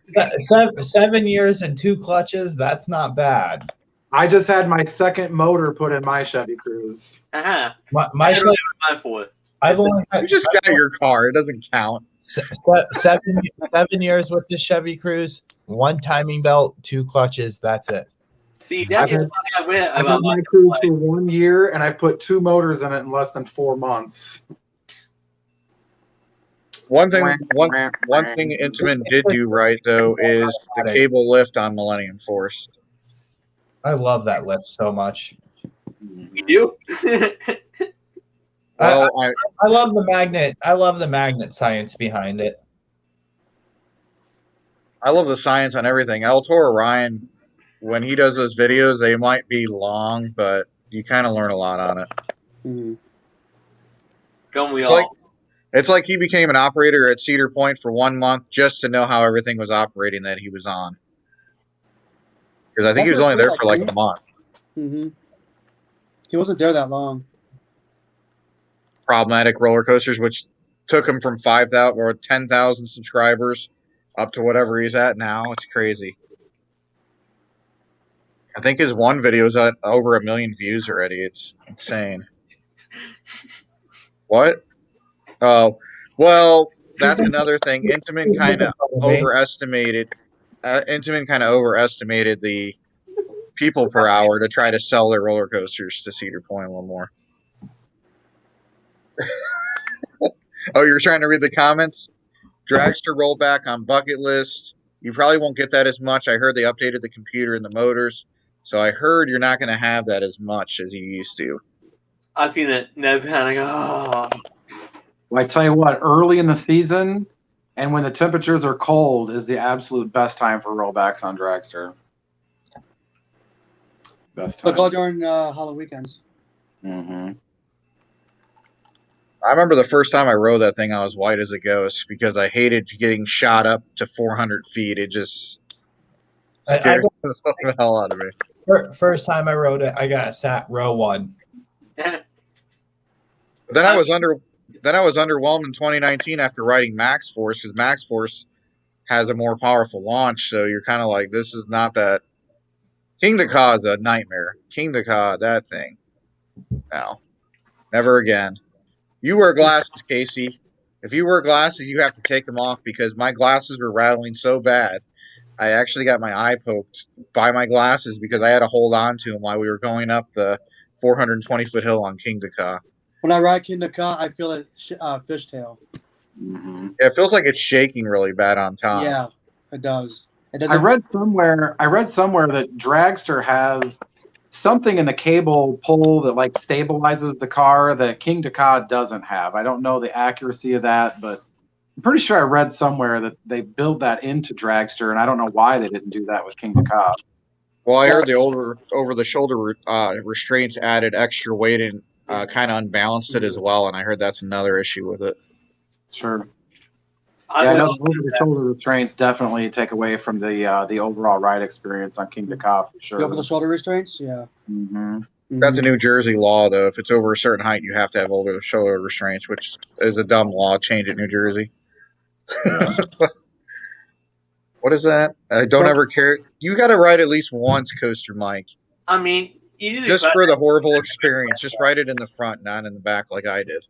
7 years and 2 clutches. That's not bad. I just had my second motor put in my Chevy Cruze. Uh-huh. My Chevy, for it. You just got your car. It doesn't count. 7 years with the Chevy Cruze, 1 timing belt, 2 clutches. That's it. See, that's I've had my Cruze for 1 year, and I put 2 motors in it in less than 4 months. One thing Intamin did do right though is the cable lift on Millennium Force. I love that lift so much. You do? Well, I love the magnet. I love the magnet science behind it. I love the science on everything. El Toro Ryan, when he does those videos, they might be long, but you kind of learn a lot on it. Mm-hmm. Don't we all? It's like he became an operator at Cedar Point for 1 month just to know how everything was operating that he was on. Because I think he was only there for like a month. Mm-hmm. He wasn't there that long. Problematic roller coasters, which took him from 5,000 or 10,000 subscribers up to whatever he's at now. It's crazy. I think his one video is at over 1 million views already. It's insane. What? Oh, well, that's another thing. Intamin kind of overestimated the people per hour to try to sell their roller coasters to Cedar Point a little more. Oh, you're trying to read the comments? Dragster rollback on bucket list. You probably won't get that as much. I heard they updated the computer and the motors, so I heard you're not going to have that as much as you used to. I've seen it. Ned panic. Oh. Well, I tell you what, early in the season and when the temperatures are cold is the absolute best time for rollbacks on Dragster. Best So time. go during Halloween weekends. Mm-hmm. I remember the first time I rode that thing, I was white as a ghost because I hated getting shot up to 400 feet. It just scared the hell out of me. First time I rode it, I got sat row 1. Then I was underwhelmed in 2019 after riding Max Force because Max Force has a more powerful launch. So you're kind of like, this is not that. King Dakar is a nightmare. King Dakar, that thing. No, never again. You wear glasses, Casey. If you wear glasses, you have to take them off because my glasses were rattling so bad. I actually got my eye poked by my glasses because I had to hold on to them while we were going up the 420-foot hill on King Dakar. When I ride King Dakar, I feel it fishtail. Mm-hmm. Yeah, it feels like it's shaking really bad on top. Yeah, it does. It doesn't. I read somewhere that Dragster has something in the cable pull that like stabilizes the car that King Dakar doesn't have. I don't know the accuracy of that, but I'm pretty sure I read somewhere that they built that into Dragster, and I don't know why they didn't do that with King Dakar. Well, I heard the over the shoulder restraints added extra weight and kind of unbalanced it as well, and I heard that's another issue with it. Sure. I Yeah, I would know love the over-the-shoulder restraints definitely take away from the overall ride experience on King Dakar for sure. The over the shoulder restraints, yeah. Mm-hmm. That's a New Jersey law, though. If it's over a certain height, you have to have over the shoulder restraints, which is a dumb law. Change it, New Jersey. What is that? I don't ever care. You got to ride at least once, Coaster Mike, I mean, easy just for the horrible experience. Just ride it in the front, not in the back, like I did.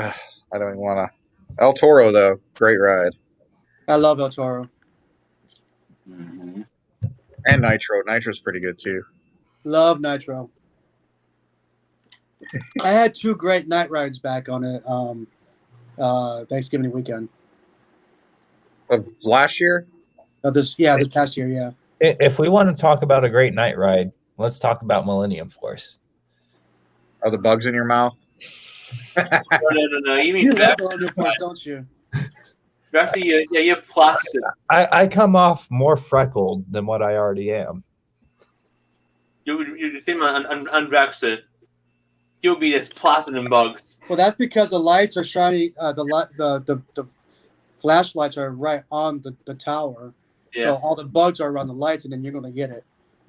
I don't even want to. El Toro, though, great ride. I love El Toro. Mm-hmm. And Nitro. Nitro's pretty good too. Love Nitro. I had 2 great night rides back on it Thanksgiving weekend. Of last year? This past year, yeah. If we want to talk about a great night ride, let's talk about Millennium Force. Are the bugs in your mouth? No. You mean You love Millennium Force, don't you? Actually, you're plastic. I come off more freckled than what I already am. You see my on Dragster. You'll be as plastic than bugs. Well, that's because the lights are shining. The flashlights are right on the tower. Yeah. So all the bugs are around the lights, and then you're gonna get it.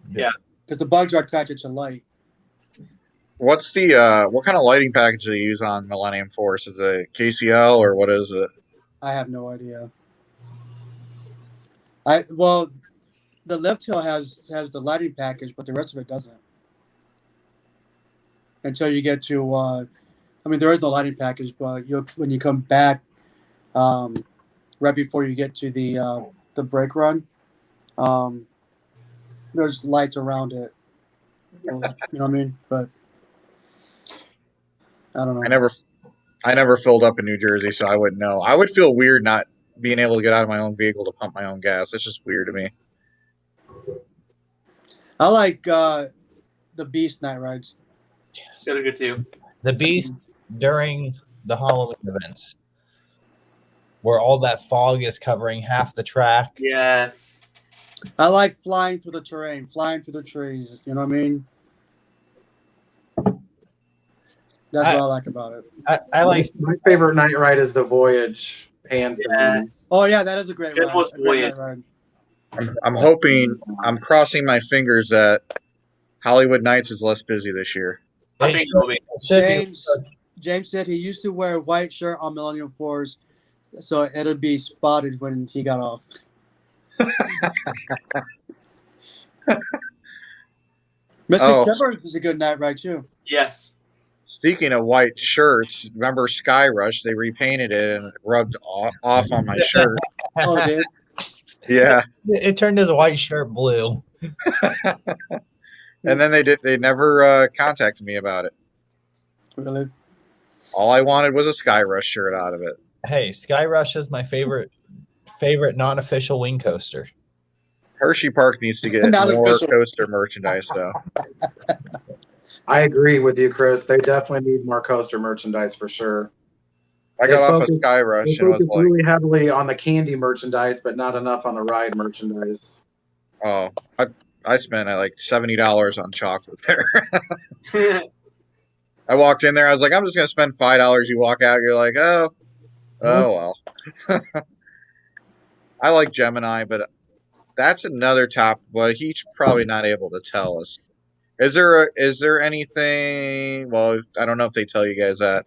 Yeah. Because the bugs are attracted to light. What's the what kind of lighting package do you use on Millennium Force? Is it KCL or what is it? I have no idea. The left tail has the lighting package, but the rest of it doesn't. Until you get to, there is no lighting package, but when you come back, right before you get to the brake run, there's lights around it. You know what I mean? But I don't know. I never filled up in New Jersey, so I wouldn't know. I would feel weird not being able to get out of my own vehicle to pump my own gas. It's just weird to me. I like the Beast night rides. They're good too. The Beast during the Halloween events, where all that fog is covering half the track. Yes. I like flying through the terrain, flying through the trees. You know what I mean? That's what I like about it. I like My favorite night ride is the Voyage. Hands down. Yes. Oh yeah, that is a great That ride. was A great Voyage. night ride. I'm hoping, I'm crossing my fingers that Hollywood Nights is less busy this year. I think it'll be. it should be- James said he used to wear a white shirt on Millennium Force, so it'll be spotted when he got off. Mystic Timbers is a good night ride too. Yes. Speaking of white shirts, remember Sky Rush? They repainted it and it rubbed off on my shirt. Oh, dude. Yeah. It turned his white shirt blue. And then they never contacted me about it. Really? All I wanted was a Sky Rush shirt out of it. Hey, Sky Rush is my favorite non-official wing coaster. Hershey Park needs to get Not more official. coaster merchandise, though. I agree with you, Chris. They definitely need more coaster merchandise for sure. I got off of Skyrush They and was focus like, really heavily on the candy merchandise, but not enough on the ride merchandise. oh, I spent like $70 on chocolate there. I walked in there. I was like, I'm just gonna spend $5. You walk out, you're like, oh well. I like Gemini, but that's another top. But he's probably not able to tell us. Is there anything? Well, I don't know if they tell you guys that.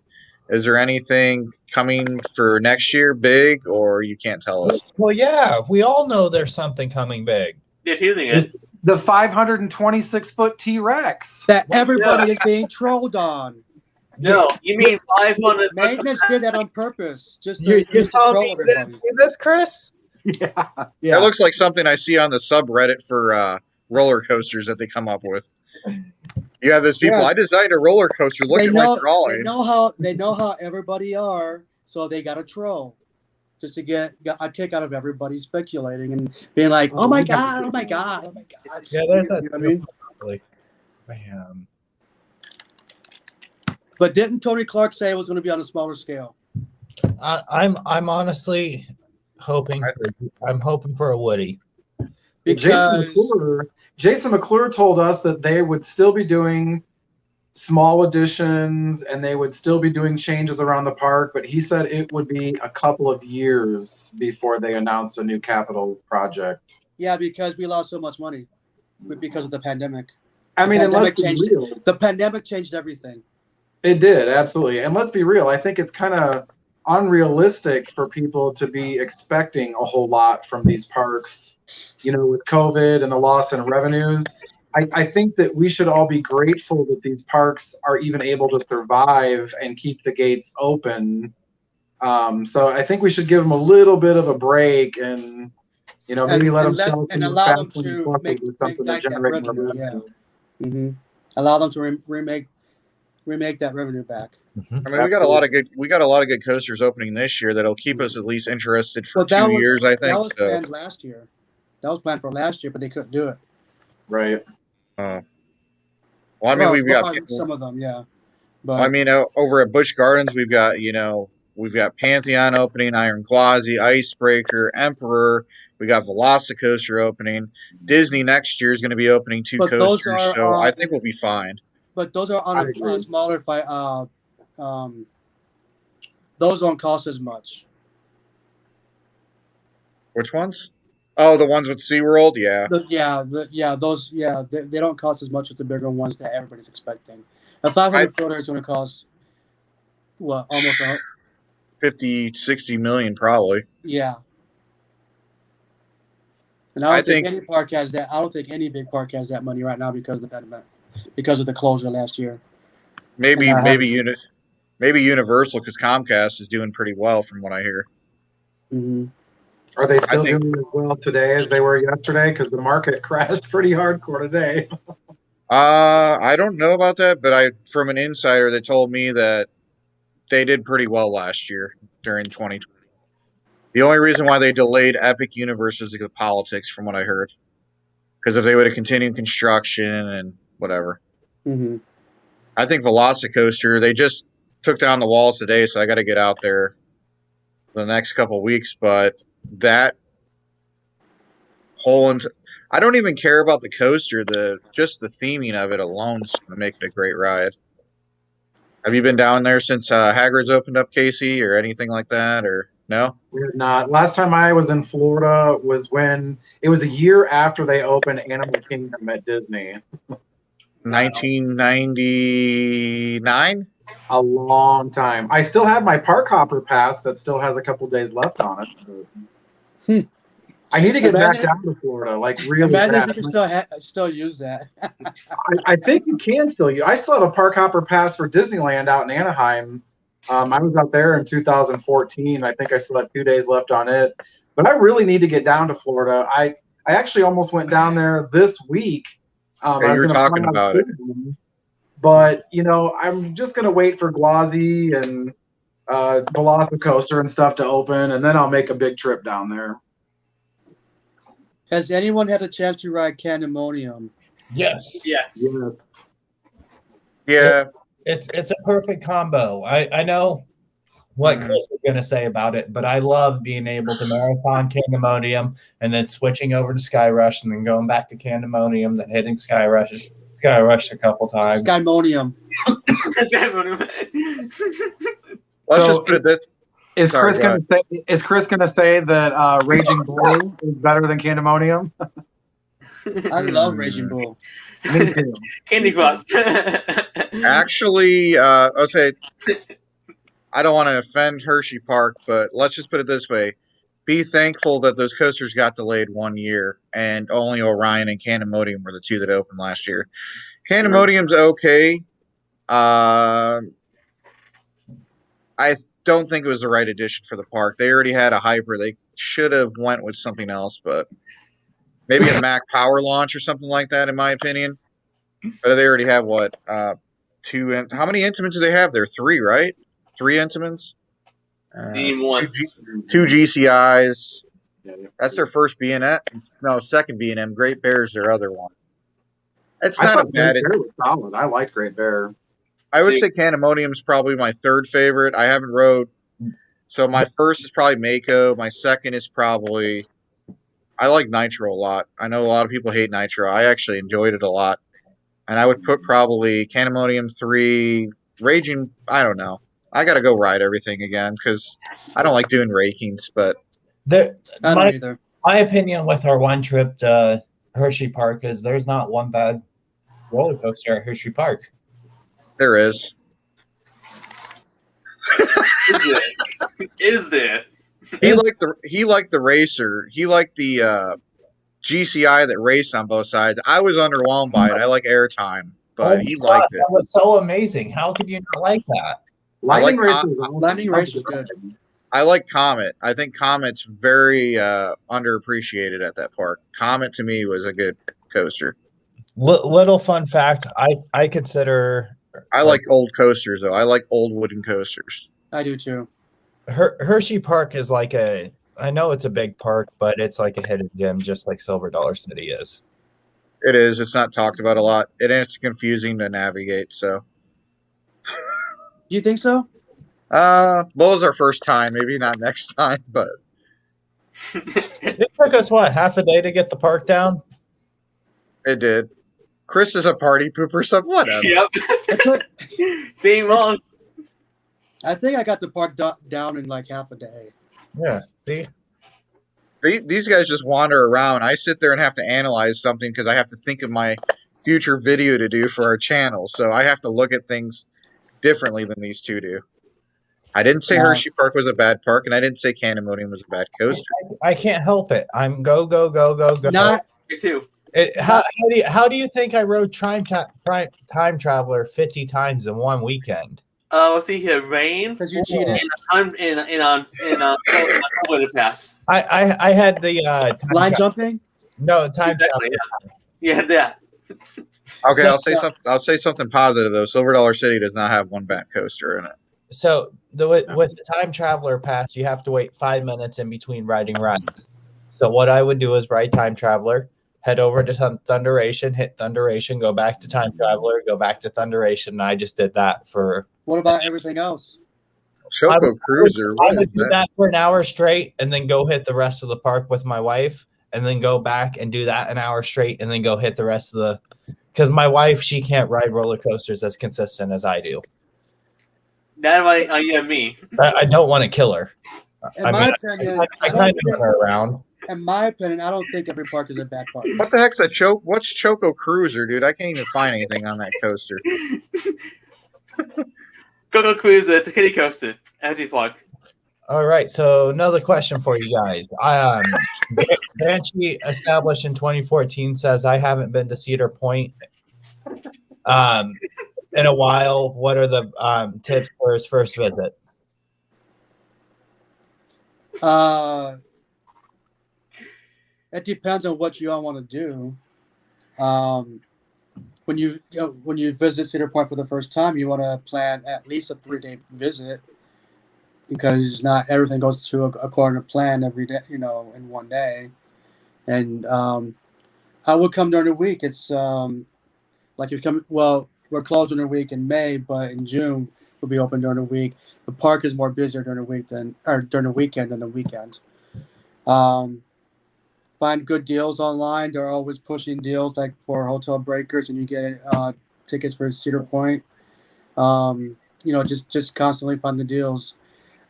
Is there anything coming for next year, big, or you can't tell us? Well, yeah, we all know there's something coming big. They're teasing it. The 526-foot T-Rex. That everybody is being trolled on. No, you mean 500. Maintenance did that on purpose, just You to saw troll everybody. this, Chris? Yeah. It looks like something I see on the subreddit for roller coasters that they come up with. You have those people. Yeah. I designed a roller coaster. Look at my drawing. They know how everybody are, so they got to troll, just to get a kick out of everybody speculating and being like, "Oh my god, oh my god, oh my god." Yeah, there's that. You know what I mean? Man. But didn't Tony Clark say it was going to be on a smaller scale? I'm honestly hoping. I'm hoping for a Woody. Because Jason McClure told us that they would still be doing small additions and they would still be doing changes around the park, but he said it would be a couple of years before they announced a new capital project. Yeah, because we lost so much money because of the pandemic. I mean, and let's be real. The pandemic changed everything. It did, absolutely. And let's be real. I think it's kind of unrealistic for people to be expecting a whole lot from these parks, with COVID and the loss in revenues. I think that we should all be grateful that these parks are even able to survive and keep the gates open. So I think we should give them a little bit of a break and, maybe let them sell and allow them to make something to generate more revenue. Yeah. Mm-hmm. Allow them to remake that revenue back. I mean, we got a lot of good coasters opening this year that'll keep us at least interested for 2 years. I think that was planned last year. That was planned for last year, but they couldn't do it. Right. Well, I mean, we've got some of them, yeah. But I mean, over at Busch Gardens, we've got Pantheon opening, Iron Quasi, Icebreaker, Emperor. We got Velocicoaster opening. Disney next year is going to be opening 2 coasters, so I think we'll be fine. But those are on a smaller fight. Those don't cost as much. Which ones? Oh, the ones with SeaWorld? Yeah. Those they don't cost as much as the bigger ones that everybody's expecting. A 500 footer is going to cost what, almost 50, 60 million probably. Yeah. And I don't think any park has that. I don't think any big park has that money right now because of the pandemic, because of the closure last year. Maybe Universal, because Comcast is doing pretty well from what I hear. Mm-hmm. Are they still doing as well today as they were yesterday? Because the market crashed pretty hardcore today. I don't know about that, but from an insider that told me that they did pretty well last year during 2020. The only reason why they delayed Epic Universe is because of politics, from what I heard. Because if they would have continued construction and whatever. Mm-hmm. I think Velocicoaster, they just took down the walls today, so I got to get out there the next couple of weeks. But that whole I don't even care about the coaster. Just the theming of it alone is going to make it a great ride. Have you been down there since Hagrid's opened up, Casey, or anything like that, or no? We're not. Last time I was in Florida was when it was a year after they opened Animal Kingdom at Disney. 1999? A long time. I still have my park hopper pass that still has a couple days left on it. I need to get back down to Florida, like really Imagine bad. if you can still use that. I think you can still use. I still have a park hopper pass for Disneyland out in Anaheim. I was out there in 2014. I think I still have 2 days left on it. But I really need to get down to Florida. I actually almost went down there this week. You were talking about it. But, I'm just going to wait for Gwazi and Velocicoaster and stuff to open, and then I'll make a big trip down there. Has anyone had a chance to ride Candemonium? Yes. Yes. Yeah. It's a perfect combo. I know what Chris is going to say about it, but I love being able to marathon Candemonium and then switching over to Sky Rush and then going back to Candemonium, then hitting Sky Rush a couple times. Skymonium. Let's just put it this. Is Sorry, Chris gonna say that Raging Bull is better than Candemonium? I love Raging Bull. Me too. Candy Cross. Actually, I'll say I don't want to offend Hershey Park, but let's just put it this way. Be thankful that those coasters got delayed 1 year, and only Orion and Candemonium were the two that opened last year. Candemonium's okay. I don't think it was the right addition for the park. They already had a hyper. They should have went with something else, but maybe a Mac Power launch or something like that, in my opinion. But they already have what? Two? How many Intaments do they have there? 3, right? 3 Intaments. One. Two GCIs. That's their first B&M. No, second B&M. Great Bear's their other one. It's not a bad. Great Bear was solid. I liked Great Bear. I would say Candemonium's probably my third favorite. I haven't rode. So my first is probably Mako. My second is probably. I like Nitro a lot. I know a lot of people hate Nitro. I actually enjoyed it a lot. And I would put probably Candemonium 3, Raging. I don't know. I got to go ride everything again because I don't like doing rakings. But I don't either. My opinion with our one trip to Hershey Park is there's not one bad roller coaster at Hershey Park. there is. Is there? He liked the racer. He liked the GCI that raced on both sides. I was underwhelmed by it. I like airtime, but he liked it. That was so amazing. How could you not like that? Lightning Race is good. I like Comet. I think Comet's very underappreciated at that park. Comet to me was a good coaster. Little fun fact: I consider I like old coasters though. I like old wooden coasters. I do too. Hershey Park is like I know it's a big park, but it's like a hidden gem, just like Silver Dollar City is. It is. It's not talked about a lot, and it's confusing to navigate. So, You think so? well, it was our first time. Maybe not next time, but It took us what, half a day to get the park down? it did. Chris is a party pooper, so whatever. Yep. Same on. I think I got the park down in like half a day. Yeah. See, These guys just wander around. I sit there and have to analyze something because I have to think of my future video to do for our channel. So I have to look at things differently than these two do. I didn't say Hershey Park was a bad park, and I didn't say Candemonium was a bad coaster. I can't help it. I'm go. Not Me too. How do you think I rode Time Traveler 50 times in one weekend? Let's see here. Rain. because you cheated. On pass. I had the Line jumping. No, Time Exactly, Traveler. Yeah, that. Okay, I'll say something positive though. Silver Dollar City does not have one bad coaster in it. So with the Time Traveler pass, you have to wait 5 minutes in between riding rides. So what I would do is ride Time Traveler, head over to Thunderation, hit Thunderation, go back to Time Traveler, go back to Thunderation. And I just did that for. What about everything else? Choco Cruiser. I What is would do that for an hour straight, and then go hit the rest of the park with my wife, and then go back and do that an hour straight, and then go hit the rest of the. Because my wife, she can't ride roller coasters as consistent as I do. That way, me. I don't want to kill her. In my opinion, I kind of know her around. in my opinion, I don't think every park is a bad park. What the heck's a What's Choco Cruiser, dude? I can't even find anything on that coaster. Coco Cruiser to Kitty Coaster. Empty plug. All right, so another question for you guys. Banshee, established in 2014, says I haven't been to Cedar Point in a while. What are the tips for his first visit? It depends on what you all want to do. When you visit Cedar Point for the first time, you want to plan at least a 3-day visit because not everything goes according to plan every day. In one day. And I would come during the week. It's like if come well, we're closed during the week in May, but in June we'll be open during the week. The park is more busier during the week than or during the weekend than the weekend. Find good deals online. They're always pushing deals like for hotel breakers, and you get tickets for Cedar Point. Just constantly find the deals.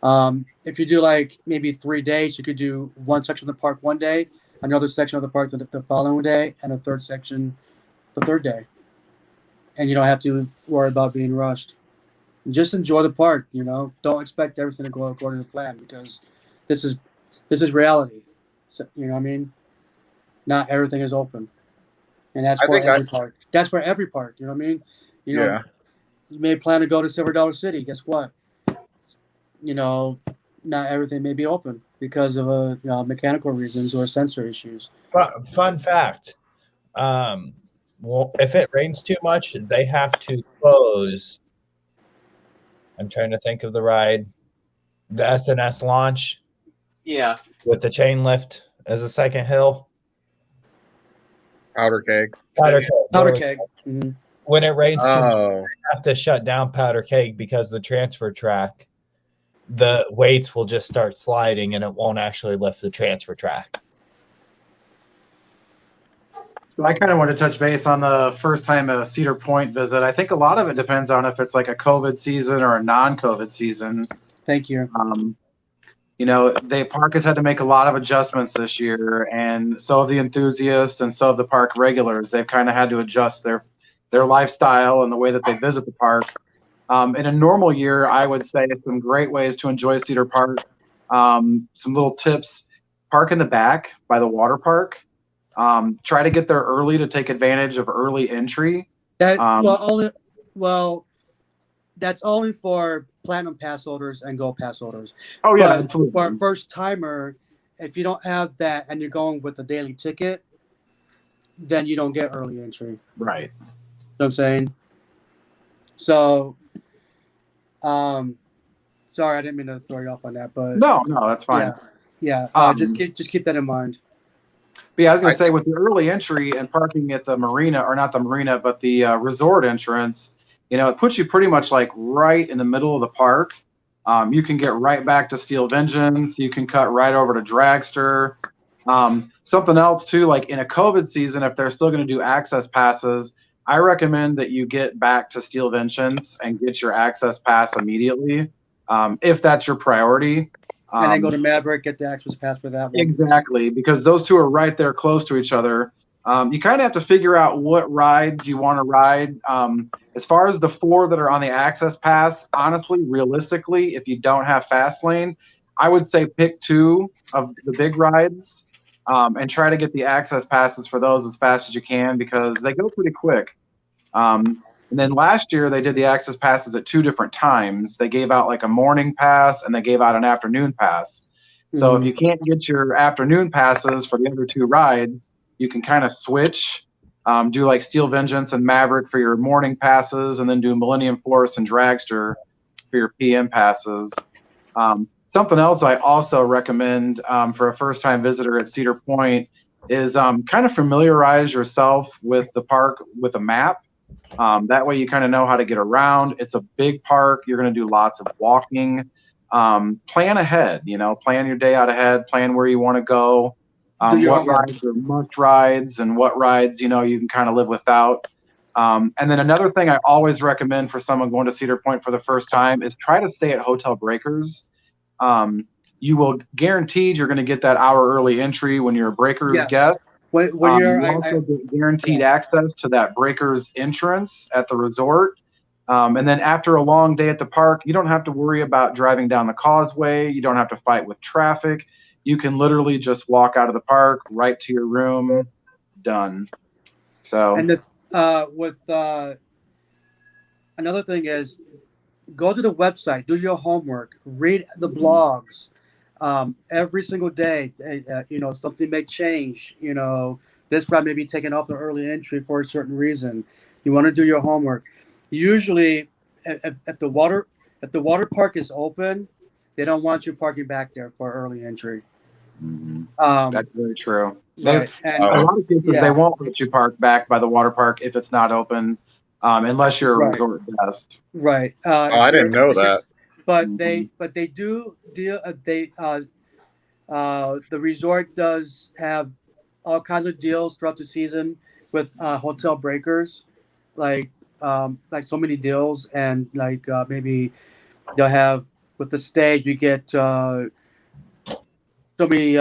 If you do like maybe 3 days, you could do one section of the park one day, another section of the park the following day, and a third section the third day. And you don't have to worry about being rushed. Just enjoy the park. Don't expect everything to go according to plan because this is reality. So, you know what I mean? Not everything is open, and that's for every park. That's for every park. You know what I mean? Yeah. You may plan to go to Silver Dollar City. Guess what? Not everything may be open because of mechanical reasons or sensor issues. Fun fact. Well, if it rains too much, they have to close. I'm trying to think of the ride. The SNS launch. Yeah. With the chain lift as a second hill. Powder keg. Powder keg. Mm-hmm. When it rains too much, they have to shut down powder keg because the transfer track, the weights will just start sliding and it won't actually lift the transfer track. So I kind of want to touch base on the first time a Cedar Point visit. I think a lot of it depends on if it's like a COVID season or a non-COVID season. Thank you. The park has had to make a lot of adjustments this year, and so have the enthusiasts and so have the park regulars. They've kind of had to adjust their lifestyle and the way that they visit the park. In a normal year, I would say some great ways to enjoy Cedar Park. Some little tips: park in the back by the water park. Try to get there early to take advantage of early entry. That's only for Platinum Pass holders and Gold Pass holders. Oh yeah, but absolutely. For a first timer, if you don't have that and you're going with the daily ticket, then you don't get early entry. Right. You know what I'm saying? So, sorry, I didn't mean to throw you off on that, but no, that's fine. Yeah. Just keep that in mind. But yeah, I was going to say with the early entry and parking at the marina, or not the marina, but the resort entrance, it puts you pretty much like right in the middle of the park. You can get right back to Steel Vengeance. You can cut right over to Dragster. Something else too, like in a COVID season, if they're still going to do access passes, I recommend that you get back to Steel Vengeance and get your access pass immediately, if that's your priority. And then go to Maverick, get the access pass for that one. Exactly, because those two are right there close to each other. You kind of have to figure out what rides you want to ride. As far as the 4 that are on the access pass, honestly, realistically, if you don't have fast lane, I would say pick 2 of the big rides and try to get the access passes for those as fast as you can because they go pretty quick. And then last year they did the access passes at 2 different times. They gave out like a morning pass and they gave out an afternoon pass. So if you can't get your afternoon passes for the other 2 rides, you can kind of switch, do like Steel Vengeance and Maverick for your morning passes, and then do Millennium Force and Dragster for your PM passes. Something else I also recommend for a first-time visitor at Cedar Point is kind of familiarize yourself with the park with a map. That way you kind of know how to get around. It's a big park. You're going to do lots of walking. Plan ahead, plan your day out ahead, plan where you want to go, what rides are must rides and what rides, you can kind of live without. And then another thing I always recommend for someone going to Cedar Point for the first time is try to stay at hotel breakers. You will guaranteed you're going to get that hour early entry when you're a breakers guest. When you also get guaranteed access to that breakers entrance at the resort. And then after a long day at the park, you don't have to worry about driving down the causeway. You don't have to fight with traffic. You can literally just walk out of the park right to your room. Done. So. And another thing is, go to the website, do your homework, read the blogs. Every single day, something may change. This ride may be taken off the early entry for a certain reason. You want to do your homework. Usually, if the water park is open, they don't want you parking back there for early entry. That's very true. Right. And A lot of cases yeah. they won't let you park back by the water park if it's not open, unless you're a Right. resort guest. Right. Oh, I didn't know that. But Mhm. they do deal. The resort does have all kinds of deals throughout the season with hotel breakers, like so many deals, and maybe they'll have with the stay you get so many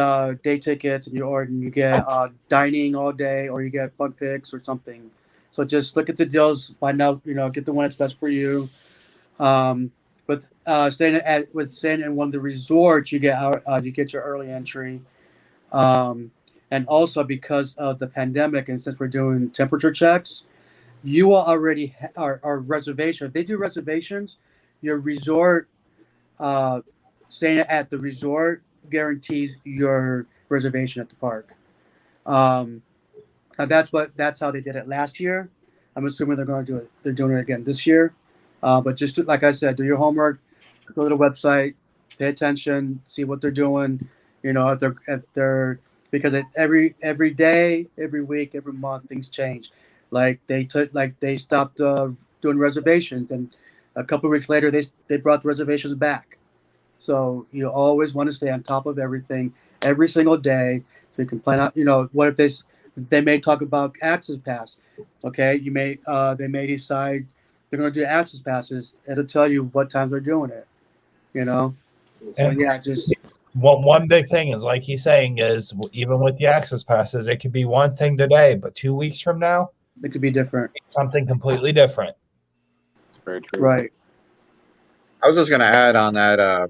day tickets, and you get dining all day, or you get fun picks or something. So just look at the deals, find out, get the one that's best for you. Um, staying in one of the resorts, you get your early entry, and also because of the pandemic, and since we're doing temperature checks, you will already our reservation. If they do reservations, your resort staying at the resort guarantees your reservation at the park. Um, and that's how they did it last year. I'm assuming they're going to do it. They're doing it again this year. But like I said, do your homework. Go to the website, pay attention, see what they're doing. If they're because every day, every week, every month, things change. They stopped doing reservations, and a couple of weeks later, they brought the reservations back. So you always want to stay on top of everything every single day, so you can plan out. What if they may talk about access pass? Okay, they may decide they're going to do access passes. It'll tell you what times they're doing it. So And yeah, just one big thing is, like he's saying, is even with the access passes, it could be one thing today, but 2 weeks from now, it could be different. something completely different. It's very true. Right. I was just going to add on that,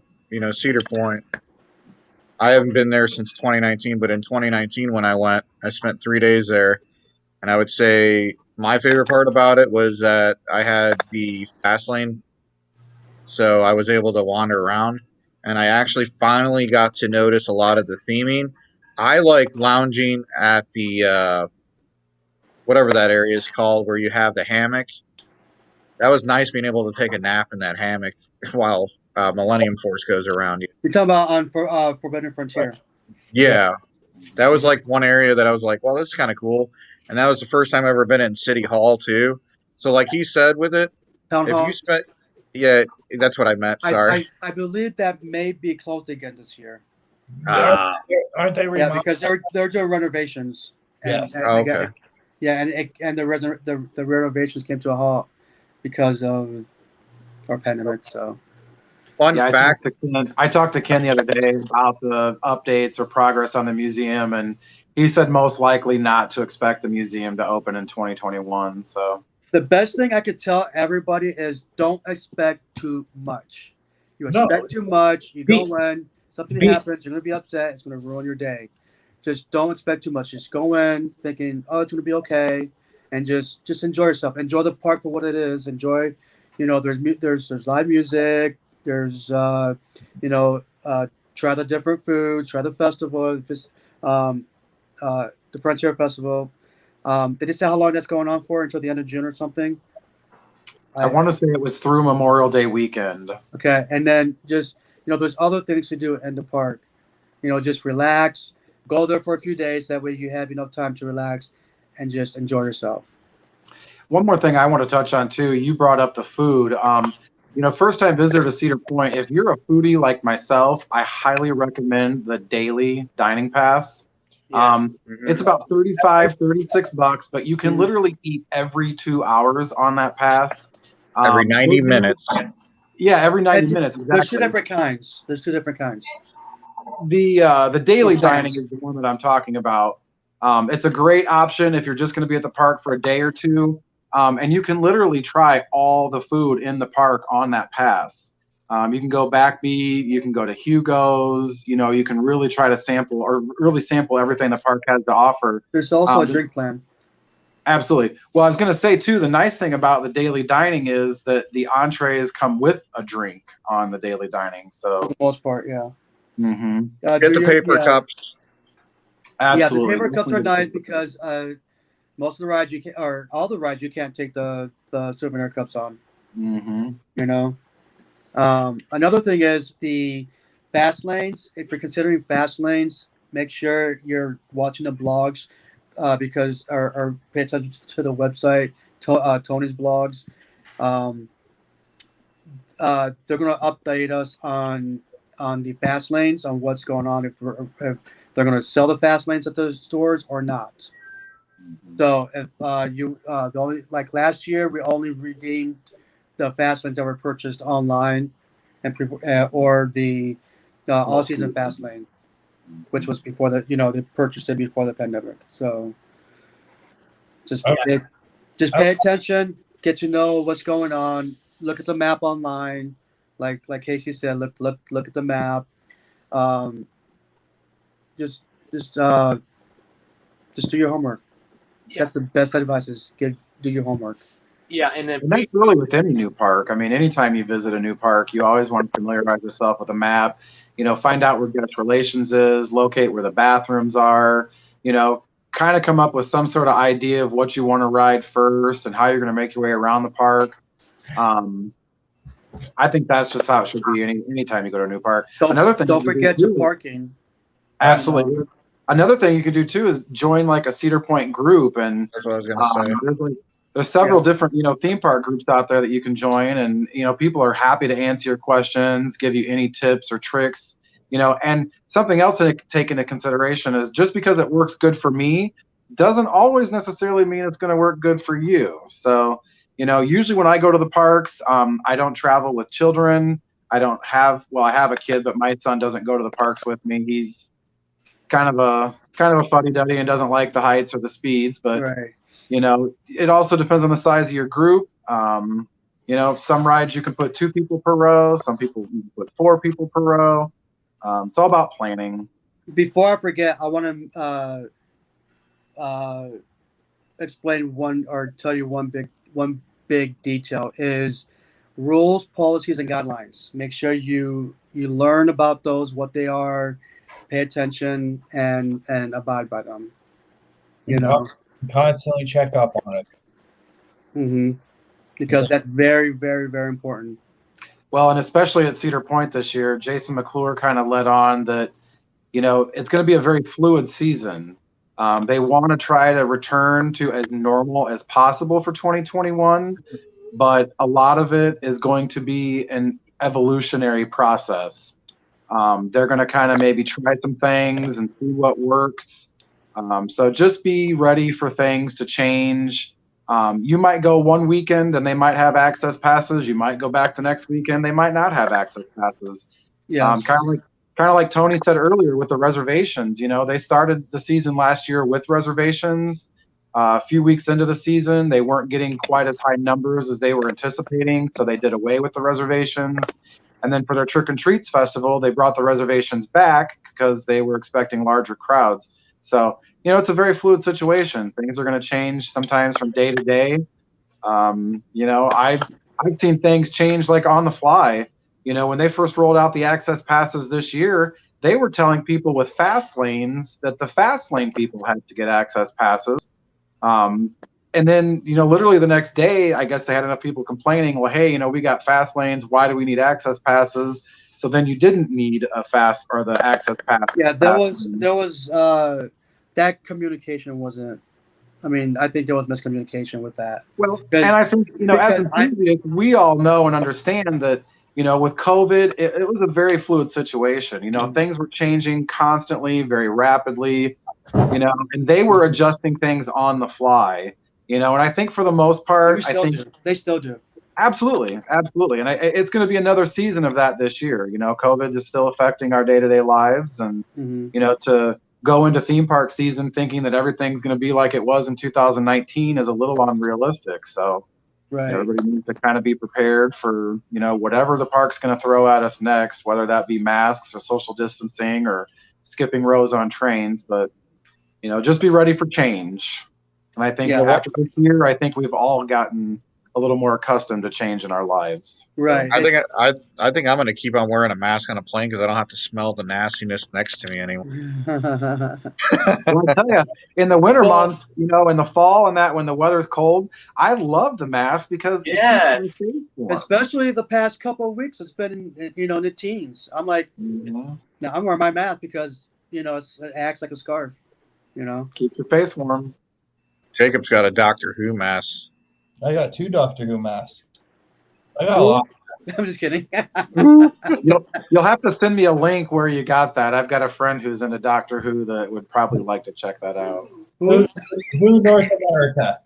Cedar Point. I haven't been there since 2019, but in 2019 when I went, I spent 3 days there, and I would say my favorite part about it was that I had the fast lane, so I was able to wander around, and I actually finally got to notice a lot of the theming. I like lounging at the whatever that area is called, where you have the hammock. That was nice being able to take a nap in that hammock while Millennium Force goes around you. You're talking about on Forbidden Frontier. Yeah, that was like one area that I was like, well, this is kind of cool. And that was the first time I've ever been in City Hall too. So like he said with it, Town if you Hall. spent, yeah, that's what I meant. Sorry. I believe that may be closed again this year. Ah, Aren't they Yeah, remodeling? because they're doing renovations. Yeah. And okay. the renovations came to a halt because of our pandemic. So Fun Yeah, fact. I talked to Ken the other day about the updates or progress on the museum, and he said most likely not to expect the museum to open in 2021. So the best thing I could tell everybody is don't expect too much. You No. expect too much, you go in, something be- happens, you're gonna be upset, it's gonna ruin your day. Just don't expect too much. Just go in thinking, oh, it's gonna be okay, and just enjoy yourself. Enjoy the park for what it is. Enjoy, there's live music. There's try the different foods, try the festival, um, the Frontier Festival. Did they say how long that's going on for? Until the end of June or something? I want to say it was through Memorial Day weekend. Okay, and then just there's other things to do in the park. Just relax, go there for a few days. That way you have enough time to relax and just enjoy yourself. One more thing I want to touch on too. You brought up the food. First time visitor to Cedar Point. If you're a foodie like myself, I highly recommend the daily dining pass. Yes. It's about $35-$36, but you can literally eat every 2 hours on that pass. Every 90 minutes. Yeah, every 90 minutes. Exactly. There's two different kinds. The daily With dining plans. is the one that I'm talking about. It's a great option if you're just going to be at the park for a day or two. And you can literally try all the food in the park on that pass. You can go Backbeat, you can go to Hugo's, you can really try to sample everything the park has to offer. There's also a drink plan. Absolutely. Well, I was going to say too, the nice thing about the daily dining is that the entrees come with a drink on the daily dining. So For the most part, yeah. Mm-hmm. Get the paper cups. Absolutely. Yeah, the paper cups are nice because most of the rides you can't, or all the rides you can't take the souvenir cups on. Mm-hmm. Another thing is the fast lanes. If you're considering fast lanes, make sure you're watching the blogs because or pay attention to the website, Tony's blogs. They're going to update us on the fast lanes, on what's going on, if they're going to sell the fast lanes at the stores or not. So if the only, like last year, we only redeemed the fast lanes that were purchased online, and or the all season fast lane, which was before they purchased it before the pandemic. So just pay attention, get to know what's going on. Look at the map online, like Casey said. Look at the map. Just do your homework. Yeah. That's the best advice: is do your homework. Yeah, and that's really with any new park. I mean, anytime you visit a new park, you always want to familiarize yourself with a map. Find out where guest relations is, locate where the bathrooms are. Kind of come up with some sort of idea of what you want to ride first and how you're going to make your way around the park. I think that's just how it should be anytime you go to a new park. Don't forget your parking. Absolutely. Another thing you could do too is join like a Cedar Point group, and that's what I was going to say. There's several different theme park groups out there that you can join, and people are happy to answer your questions, give you any tips or tricks. And something else to take into consideration is just because it works good for me doesn't always necessarily mean it's going to work good for you. So usually when I go to the parks, I don't travel with children. I have a kid, but my son doesn't go to the parks with me. He's kind of a fuddy-duddy and doesn't like the heights or the speeds, but right. It also depends on the size of your group. Some rides you can put 2 people per row. Some people you can put 4 people per row. It's all about planning. Before I forget, I want to explain tell you one big detail is rules, policies, and guidelines. Make sure you learn about those, what they are, pay attention, and abide by them. Constantly check up on it. Mm-hmm. Because that's very, very, very important. Well, and especially at Cedar Point this year, Jason McClure kind of led on that, it's going to be a very fluid season. They want to try to return to as normal as possible for 2021, but a lot of it is going to be an evolutionary process. They're going to kind of maybe try some things and see what works. So just be ready for things to change. You might go one weekend and they might have access passes. You might go back the next weekend. They might not have access passes. Yeah. Kind of like Tony said earlier with the reservations. They started the season last year with reservations. A few weeks into the season, they weren't getting quite as high numbers as they were anticipating, so they did away with the reservations. And then for their Trick and Treats festival, they brought the reservations back because they were expecting larger crowds. So, it's a very fluid situation. Things are going to change sometimes from day to day. I've seen things change like on the fly. When they first rolled out the access passes this year, they were telling people with fast lanes that the fast lane people had to get access passes. And then, literally the next day, I guess they had enough people complaining, well, hey, we got fast lanes. Why do we need access passes? So then you didn't need the access pass. Yeah, there was that communication wasn't. I mean, I think there was miscommunication with that. Well, and I think as enthusiasts, we all know and understand that with COVID, it was a very fluid situation. Things were changing constantly, very rapidly. And they were adjusting things on the fly. And I think for the most part, they still do. Absolutely. And it's going to be another season of that this year. COVID is still affecting our day-to-day lives, and to go into theme park season thinking that everything's going to be like it was in 2019 is a little unrealistic. So everybody needs to kind of be prepared for whatever the park's going to throw at us next, whether that be masks or social distancing or skipping rows on trains. But just be ready for change. And I think after this year, I think we've all gotten a little more accustomed to change in our lives. Right. So I think I'm going to keep on wearing a mask on a plane because I don't have to smell the nastiness next to me anymore. Well, I tell you, in the winter months, in the fall and that when the weather's cold, I love the mask because especially the past couple of weeks, it's been in the teens. I'm like, now I'm wearing my mask because it acts like a scarf. Keep your face warm. Jacob's got a Doctor Who mask. I got 2 Doctor Who masks. I got a lot. I'm just kidding. You'll have to send me a link where you got that. I've got a friend who's into Doctor Who that would probably like to check that out. Who North America?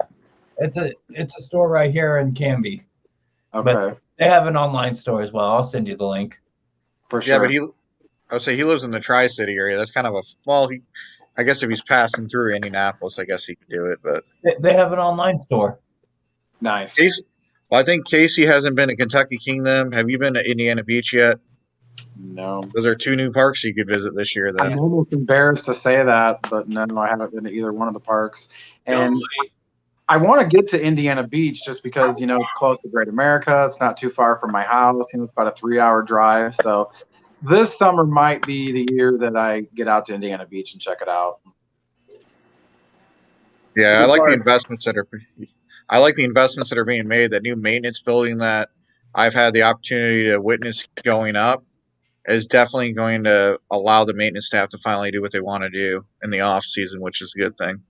It's a store right here in Canby. Okay. But they have an online store as well. I'll send you the link. For sure. Yeah, but I would say he lives in the Tri-City area. That's kind of I guess if he's passing through Indianapolis, I guess he could do it. But They have an online store. Nice. Well, I think Casey hasn't been to Kentucky Kingdom. Have you been to Indiana Beach yet? No. Those are 2 new parks you could visit this year. I'm Then almost embarrassed to say that, but no, I haven't been to either one of the parks. And I want to get to Indiana Beach just because, it's close to Great America. It's not too far from my house. It's about a 3-hour drive. So this summer might be the year that I get out to Indiana Beach and check it out. yeah, I like the investments that are being made. That new maintenance building that I've had the opportunity to witness going up is definitely going to allow the maintenance staff to finally do what they want to do in the off season, which is a good thing.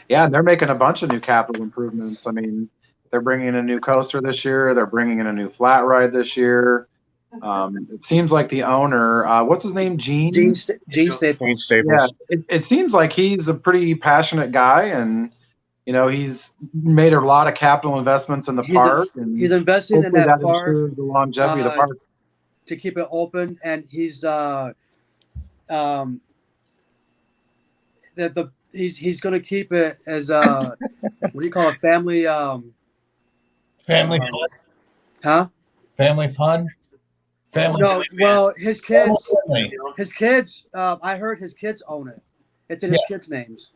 Yeah, and they're making a bunch of new capital improvements. I mean, they're bringing in a new coaster this year. They're bringing in a new flat ride this year. It seems like the owner, what's his name? Gene Staples. Gene Staples. Yeah, it seems like he's a pretty passionate guy, and he's made a lot of capital investments in the park. And he's investing in that park, ensures the longevity of the park to keep it open, and he's he's going to keep it as what do you call it? Family Family fun. Huh? Family fun. Family. No, well, his kids. Family. I heard his kids own it. It's in his kids' names.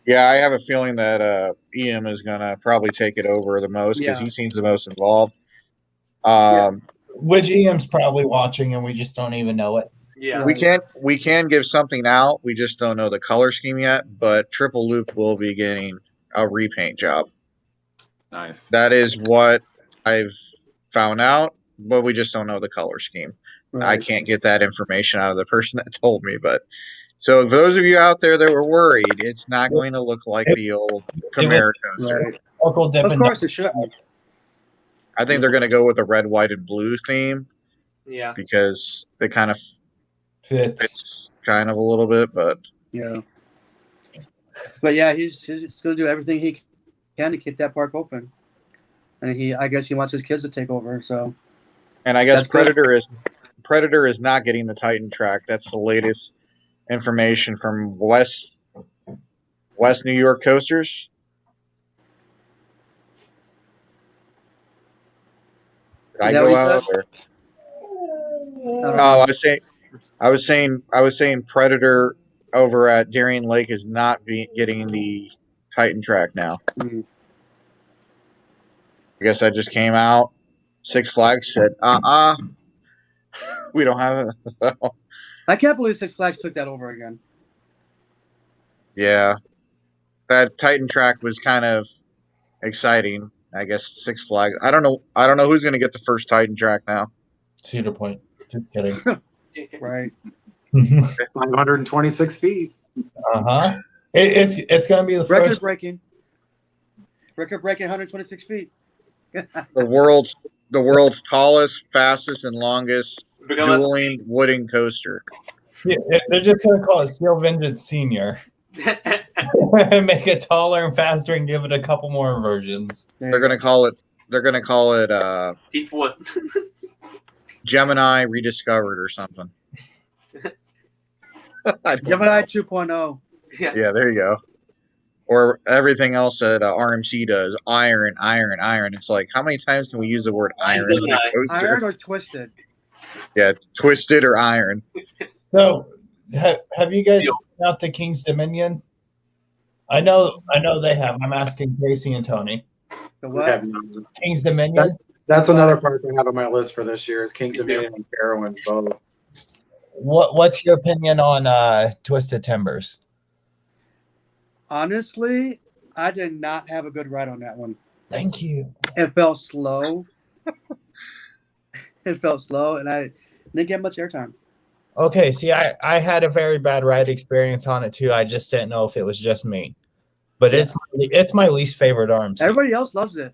Yeah, I have a feeling that Ian is going to probably take it over the most because he seems the most involved. Which Ian's probably watching, and we just don't even know it. Yeah, we can give something out. We just don't know the color scheme yet. But Triple Loop will be getting a repaint job. Nice. That is what I've found out, but we just don't know the color scheme. Right. I can't get that information out of the person that told me. But so for those of you out there that were worried, it's not going to look like the old Camaro coaster. Right. Of course it shouldn't. I think they're going to go with a red, white, and blue theme. Yeah, because it kind of fits kind of a little bit, but yeah, he's going to do everything he can to keep that park open, and I guess he wants his kids to take over. So, and I guess Predator is not getting the Titan track. That's the latest information from West New York Coasters. Did I go out? Oh, I was saying Predator over at Darien Lake is not getting the Titan track now. Mm-hmm. I guess that just came out. Six Flags said, we don't have it. I can't believe Six Flags took that over again. Yeah. That Titan track was kind of exciting. I guess Six Flags. I don't know who's going to get the first Titan track now. Cedar Point. Just kidding. Right. 526 feet. It's going to be the record first breaking 126 feet. the world's tallest, fastest, and longest dueling wooden coaster. Yeah, they're just going to call it Steel Vengeance Senior. Make it taller and faster and give it a couple more versions. They're going to call it Deepwood. Gemini Rediscovered or something. Gemini 2.0. Yeah, there you go. Or everything else that RMC does, iron. It's like, how many times can we use the word iron? Iron or twisted? Yeah, twisted or iron. So, have you guys been out to King's Dominion? I know they have. I'm asking Casey and Tony. The what? King's Dominion? That's another part I have on my list for this year is King's Dominion and Carowinds both. What's your opinion on Twisted Timbers? Honestly, I did not have a good ride on that one. Thank you. It felt slow. And I didn't get much airtime. Okay, see, I had a very bad ride experience on it too. I just didn't know if it was just me. But it's my least favorite arm seat. Everybody else loves it.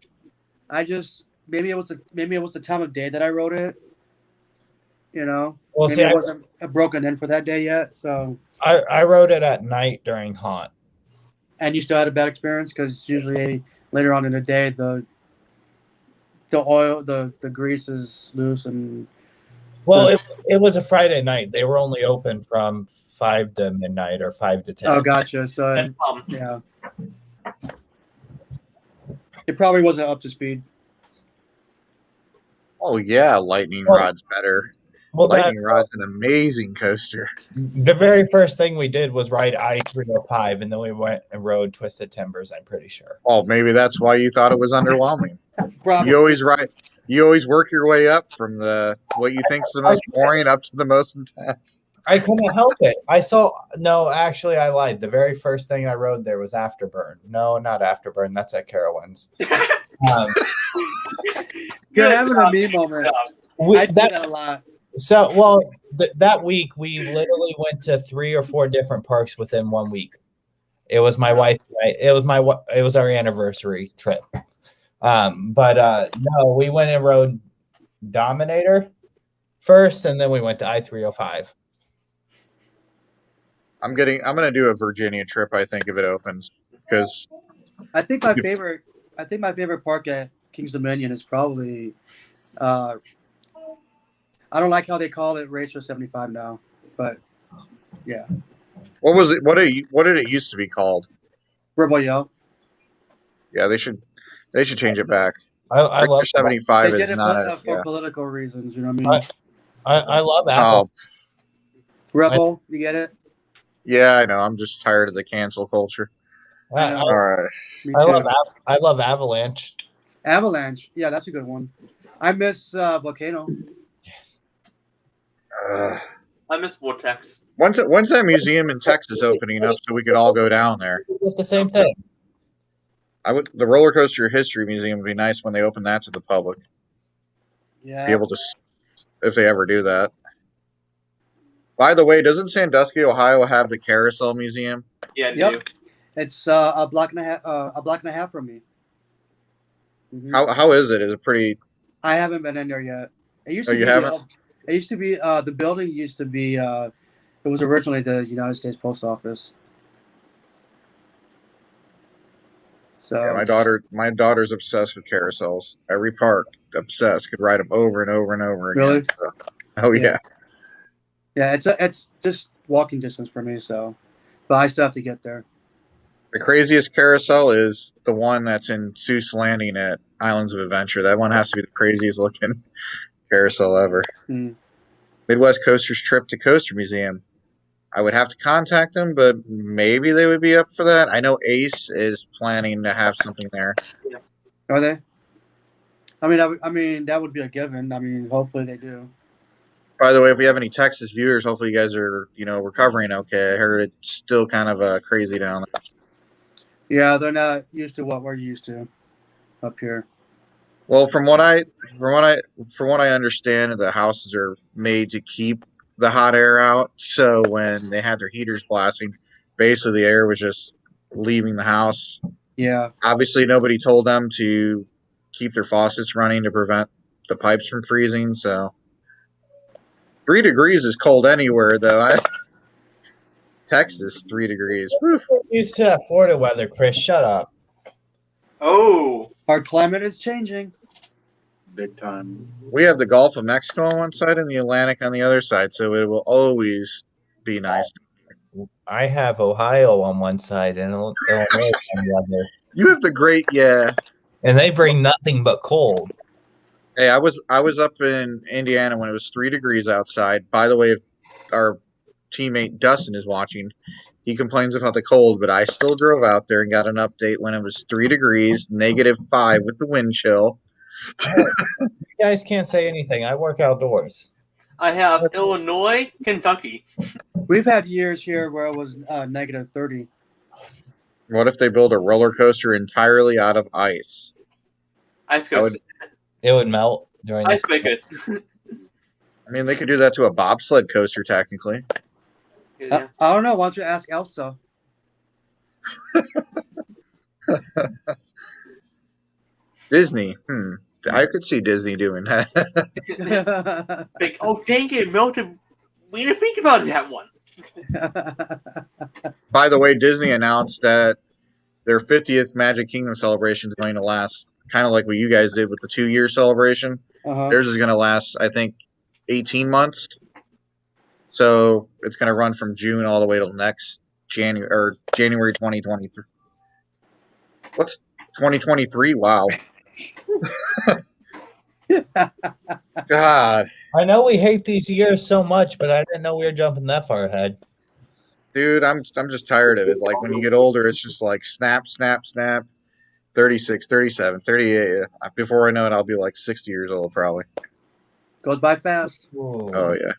I just maybe it was the time of day that I rode it. You know, Well, maybe see, it wasn't broken in for that day yet. So I rode it at night during haunt. and you still had a bad experience because usually later on in the day the oil the grease is loose and. Well, it was a Friday night. They were only open from 5 to midnight or 5 to 10. Oh, gotcha. So yeah, it probably wasn't up to speed. Oh yeah, Lightning Rod's better. Well, Lightning Rod's an amazing coaster. The very first thing we did was ride I-305, and then we went and rode Twisted Timbers, I'm pretty sure. Oh, maybe that's why you thought it was underwhelming. Probably. You always work your way up from what you think's the most boring up to the most intense. I couldn't help it. Actually, I lied. The very first thing I rode there was Afterburn. No, not Afterburn. That's at Carowinds. You're having a me moment. I do that a lot. So, well, that week we literally went to 3 or 4 different parks within 1 week. It was my wife. It was our anniversary trip. No, we went and rode Dominator first, and then we went to I-305. I'm gonna do a Virginia trip. I think if it opens, because I think my favorite park at King's Dominion is probably. I don't like how they call it Racer 75 now, but yeah. What was it? What did it used to be called? Rebel Yell. Yeah, they should change it back. I love 75 they is did it not for political reasons. You know what I mean? I love Apple. Rebel, you get it? Yeah, I know. I'm just tired of the cancel culture. All right. I love Avalanche. Avalanche, yeah, that's a good one. I miss Volcano. Yes. I miss Vortex. When's that museum in Texas opening up so we could all go down there? It's the same thing. The Roller Coaster History Museum would be nice when they open that to the public. Yeah. Be able to, if they ever do that. By the way, doesn't Sandusky, Ohio, have the Carousel Museum? Yeah, yep. It's a block and a half from me. Mm-hmm. How is it? Is it pretty? I haven't been in there yet. It used to you haven't? It used to be the building used to be. It was originally the United States Post Office. So yeah, my daughter's obsessed with carousels. Every park, obsessed. Could ride them over and over and over again. Really? So, oh yeah. Yeah, it's just walking distance for me. So, but I still have to get there. The craziest carousel is the one that's in Seuss Landing at Islands of Adventure. That one has to be the craziest looking carousel ever. Midwest Coasters Trip to Coaster Museum. I would have to contact them, but maybe they would be up for that. I know Ace is planning to have something there. Yeah. Are they? I mean, that would be a given. I mean, hopefully they do. By the way, if we have any Texas viewers, hopefully you guys are, recovering okay. I heard it's still kind of crazy down there. Yeah, they're not used to what we're used to up here. Well, from what I understand, the houses are made to keep the hot air out. So when they had their heaters blasting, basically the air was just leaving the house. Yeah. Obviously, nobody told them to keep their faucets running to prevent the pipes from freezing. So 3 degrees is cold anywhere, though. Texas, 3 degrees. Whew. Used to that Florida weather, Chris. Shut up. Oh. Our climate is changing. Big time. We have the Gulf of Mexico on one side and the Atlantic on the other side, so it will always be nice. I have Ohio on one side and Illinois on the other. You have the great, yeah. And they bring nothing but cold. Hey, I was up in Indiana when it was 3 degrees outside. By the way, if our teammate Dustin is watching, he complains about the cold, but I still drove out there and got an update when it was 3 degrees, -5 with the wind chill. You guys can't say anything. I work outdoors. I have Illinois, Kentucky. We've had years here where it was -30. What if they build a roller coaster entirely out of ice? Ice coaster. It would melt during Ice make it. I mean, they could do that to a bobsled coaster, technically. Yeah. I don't know. Why don't you ask Elsa? Disney. I could see Disney doing that. Like, oh, dang it, melted. We didn't think about that one. By the way, Disney announced that their 50th Magic Kingdom celebration is going to last kind of like what you guys did with the 2-year celebration. Theirs is going to last, I think, 18 months. So it's going to run from June all the way till next January 2023. What's 2023? Wow. God. I know we hate these years so much, but I didn't know we were jumping that far ahead. Dude, I'm just tired of it. Like when you get older, it's just like snap, snap, snap. 36, 37, 38. Before I know it, I'll be like 60 years old probably. Goes by fast. Whoa. Oh yeah.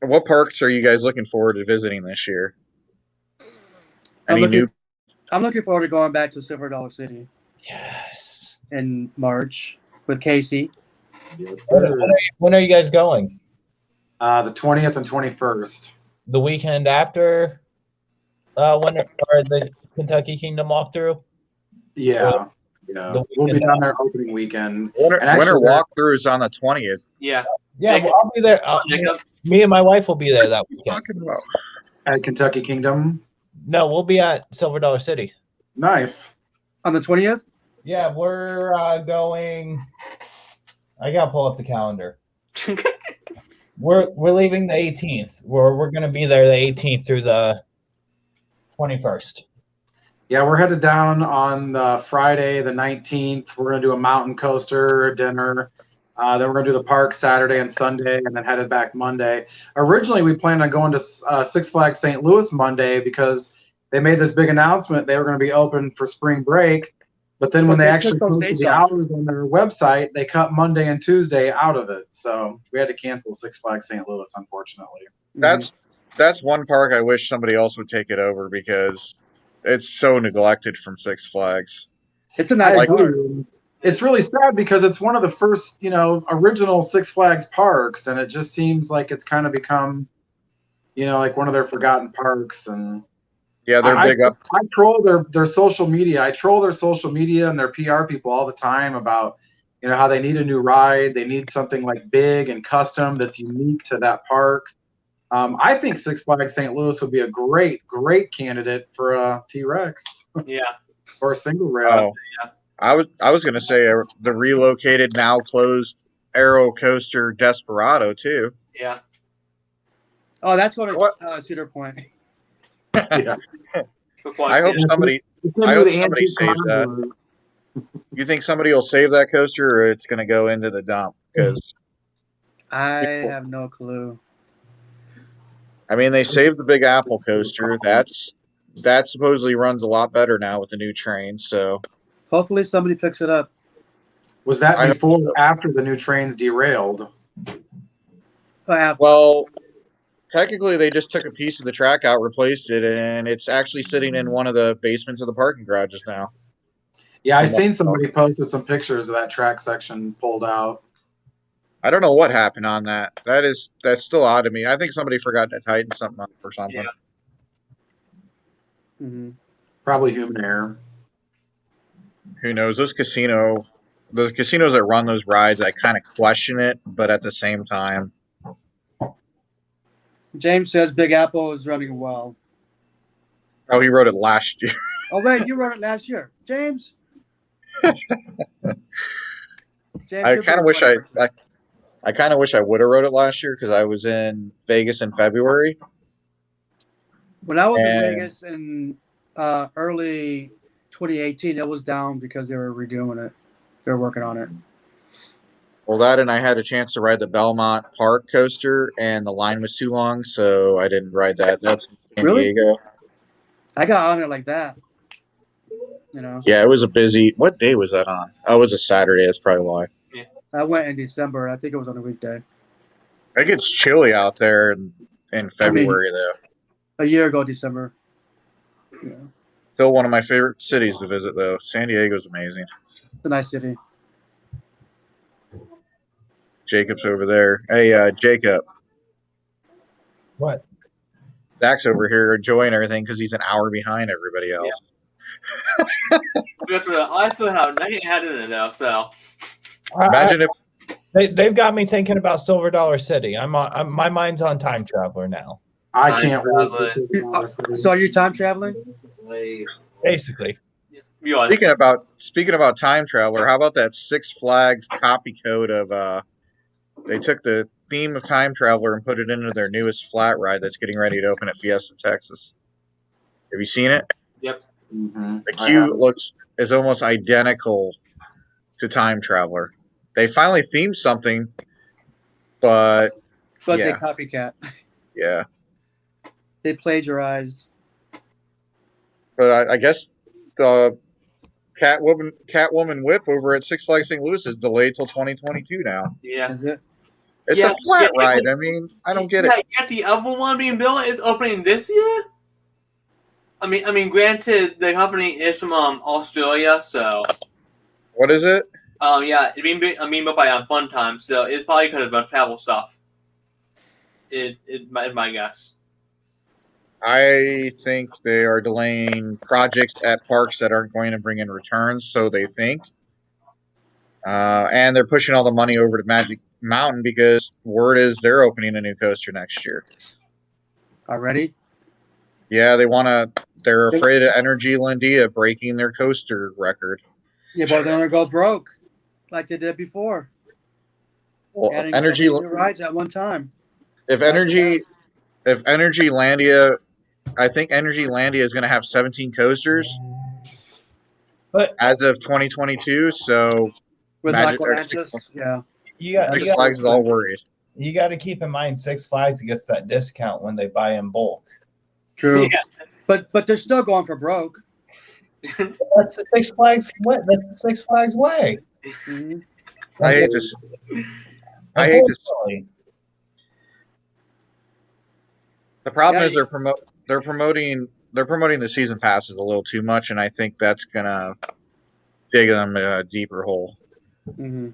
What parks are you guys looking forward to visiting this year? I'm Any new? looking forward to going back to Silver Dollar City Yes. in March with Casey. When are you guys going? The 20th and 21st. The weekend after when or the Kentucky Kingdom walkthrough? Yeah. The We'll be weekend down there opening weekend. Winter And actually, walkthrough is on the 20th. Yeah. Yeah, well, I'll be there. Me and my wife will be there that weekend. Talking about. at Kentucky Kingdom. No, we'll be at Silver Dollar City. Nice. On the 20th? Yeah, we're going. I gotta pull up the calendar. We're leaving the 18th. We're gonna be there the 18th through the 21st. Yeah, we're headed down on Friday the 19th. We're going to do a mountain coaster dinner. Then we're going to do the park Saturday and Sunday, and then headed back Monday. Originally, we planned on going to Six Flags St. Louis Monday because they made this big announcement they were going to be open for spring break. But then when they actually posted the hours on their website, they cut Monday and Tuesday out of it. So we had to cancel Six Flags St. Louis, unfortunately. That's one park I wish somebody else would take it over because it's so neglected from Six Flags. It's a nice park. It's really sad because it's one of the first, original Six Flags parks, and it just seems like it's kind of become, like one of their forgotten parks. And yeah, they're big up. I troll their social media. I troll their social media and their PR people all the time about, how they need a new ride. They need something like big and custom that's unique to that park. I think Six Flags St. Louis would be a great candidate for a T-Rex. Yeah. Or a single rail. Oh, yeah. I was going to say the relocated, now closed Aero Coaster Desperado too. Yeah. Oh, that's going to Cedar Point. Yeah. I hope somebody saves that. You think somebody will save that coaster, or it's going to go into the dump? Because I have no clue. I mean, they saved the Big Apple coaster. That supposedly runs a lot better now with the new train. So hopefully somebody picks it up. Was that before or after the new trains derailed? Well, technically, they just took a piece of the track out, replaced it, and it's actually sitting in one of the basements of the parking garages now. Yeah, I seen somebody posted some pictures of that track section pulled out. I don't know what happened on that. That's still odd to me. I think somebody forgot to tighten something up or something. Yeah. Mm-hmm. Probably human error. Who knows? The casinos that run those rides, I kind of question it, but at the same time. James says Big Apple is running well. Oh, he wrote it last year. Oh, wait, you wrote it last year. James? I kind of wish I kind of wish I would have wrote it last year because I was in Vegas in February. When I was in Vegas in early 2018, it was down because they were redoing it. They were working on it. Well, that and I had a chance to ride the Belmont Park coaster, and the line was too long, so I didn't ride that. That's in San Diego. I got on it like that. Yeah, it was a busy. What day was that on? Oh, it was a Saturday. That's probably why. Yeah. I went in December. I think it was on a weekday. It gets chilly out there in February, though. A year ago, December. Yeah. Still one of my favorite cities to visit, though. San Diego's amazing. It's a nice city. Jacob's over there. Hey, Jacob. What? Zach's over here enjoying everything because he's an hour behind everybody else. I still have nothing had in it though, so. Imagine if they've got me thinking about Silver Dollar City. My mind's on Time Traveler now. I can't wait. So are you time traveling? Basically. Speaking about Time Traveler, how about that Six Flags copy code of they took the theme of Time Traveler and put it into their newest flat ride that's getting ready to open at Fiesta, Texas. Have you seen it? Yep. Mm-hmm. The queue is almost identical to Time Traveler. They finally themed something, but they copycat. Yeah. They plagiarized. But I guess the Catwoman Whip over at Six Flags St. Louis is delayed till 2022 now. Yeah. Is it? It's a flat ride. I mean, I don't get it. Yet the other one being built is opening this year. I mean, granted, the company is from Australia, so. What is it? Yeah, it's being built by Fun Time, so it's probably because of travel stuff. Is my guess. I think they are delaying projects at parks that aren't going to bring in returns, so they think. And they're pushing all the money over to Magic Mountain because word is they're opening a new coaster next year. Already? Yeah, they're afraid of Energy Landia breaking their coaster record. Yeah, but they're going to go broke like they did before. Well, Energy rides at one time. If Energy Landia, I think Energy Landia is going to have 17 coasters, but as of 2022. So with Six Flags is all worried. You got to keep in mind Six Flags gets that discount when they buy in bulk. True, yeah. But they're still going for broke. That's the Six Flags way. That's the Six Flags way. Mm-hmm. I hate to. The problem is they're promoting the season passes a little too much, and I think that's gonna dig them a deeper hole. Mm-hmm.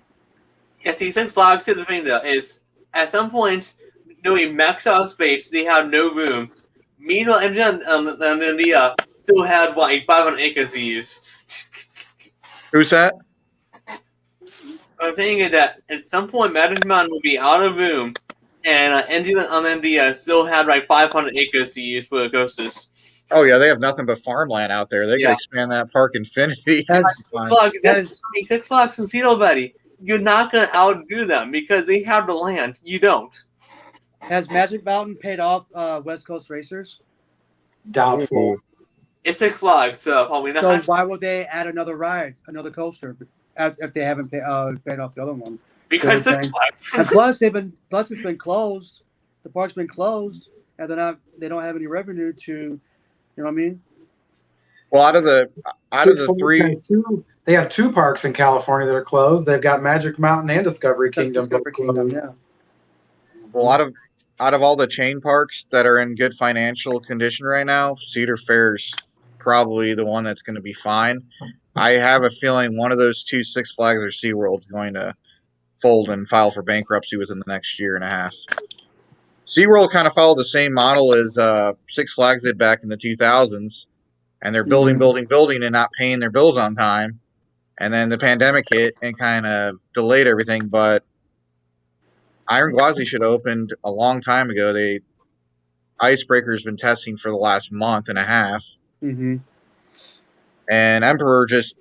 Yeah, see, Six Flags, the thing though is at some point doing max out space, they have no room. Meanwhile, MGM and India still have like 500 acres to use. Who's that? I'm thinking that at some point Magic Mountain will be out of room, and MGM and India still have like 500 acres to use for the coasters. Oh yeah, they have nothing but farmland out there. They could expand that park infinity. Six Flags and Cedar Buddy. You're not going to outdo them because they have the land. You don't. Has Magic Mountain paid off West Coast Racers? Doubtful. It's Six Flags, so probably not. So why would they add another ride, another coaster, if they haven't paid off the other one? Because Six Flags. And plus it's been closed. The park's been closed, and they don't have any revenue to, you know what I mean? Well, out of the three, they have two parks in California that are closed. They've got Magic Mountain and Discovery Kingdom. Yeah. Well, out of all the chain parks that are in good financial condition right now, Cedar Fair's probably the one that's going to be fine. I have a feeling one of those two, Six Flags or SeaWorld, is going to fold and file for bankruptcy within the next year and a half. SeaWorld kind of followed the same model as Six Flags did back in the 2000s, and they're building and not paying their bills on time. And then the pandemic hit and kind of delayed everything, but Iron Gwazi should have opened a long time ago. Icebreaker's been testing for the last month and a half. Mm-hmm. And Emperor just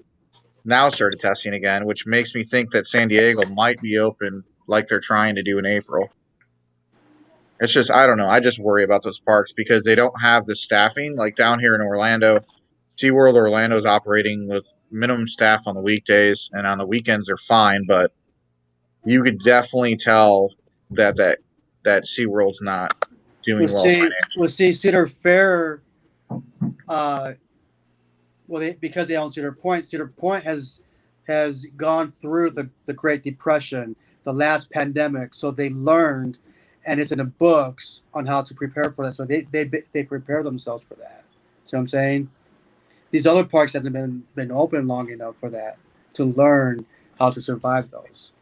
now started testing again, which makes me think that San Diego might be open like they're trying to do in April. It's just, I don't know. I just worry about those parks because they don't have the staffing. Like down here in Orlando, SeaWorld Orlando is operating with minimum staff on the weekdays, and on the weekends they're fine, but you could definitely tell that SeaWorld's not doing well financially. We'll see Cedar Fair, because they own Cedar Point has gone through the Great Depression, the last pandemic, so they learned, and it's in the books on how to prepare for that. So they prepare themselves for that. See what I'm saying? These other parks hasn't been open long enough for that to learn how to survive those.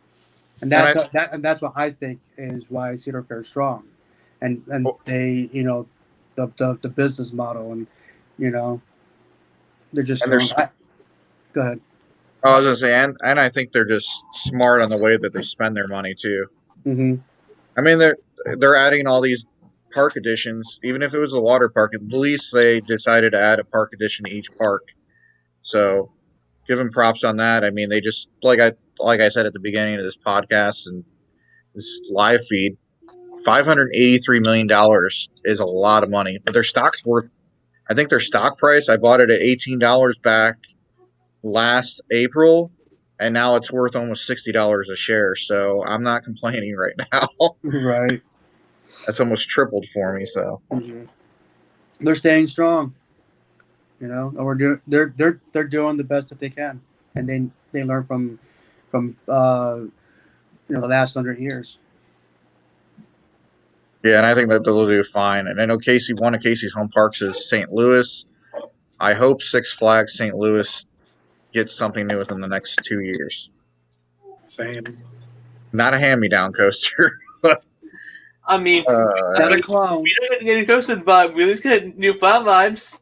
And that's what I think is why Cedar Fair is strong, and they, you know, the business model, and you know, they're just strong. Go ahead. I was gonna say, and I think they're just smart on the way that they spend their money too. Mm-hmm. I mean, they're adding all these park additions. Even if it was a water park, at least they decided to add a park addition to each park. So, give them props on that. I mean, they just like I said at the beginning of this podcast and this live feed, $583 million is a lot of money. But their stock's worth. I think their stock price. I bought it at $18 back last April, and now it's worth almost $60 a share. So I'm not complaining right now. Right. That's almost tripled for me. So they're staying strong, you know, and they're doing the best that they can, and they learn from you know, the last 100 years. Yeah, and I think that they'll do fine. And I know one of Casey's home parks is St. Louis. I hope Six Flags St. Louis gets something new within the next 2 years. Same. Not a hand-me-down coaster. But, I mean, not a clown. We don't get any coasters, but we at least get new flat vibes.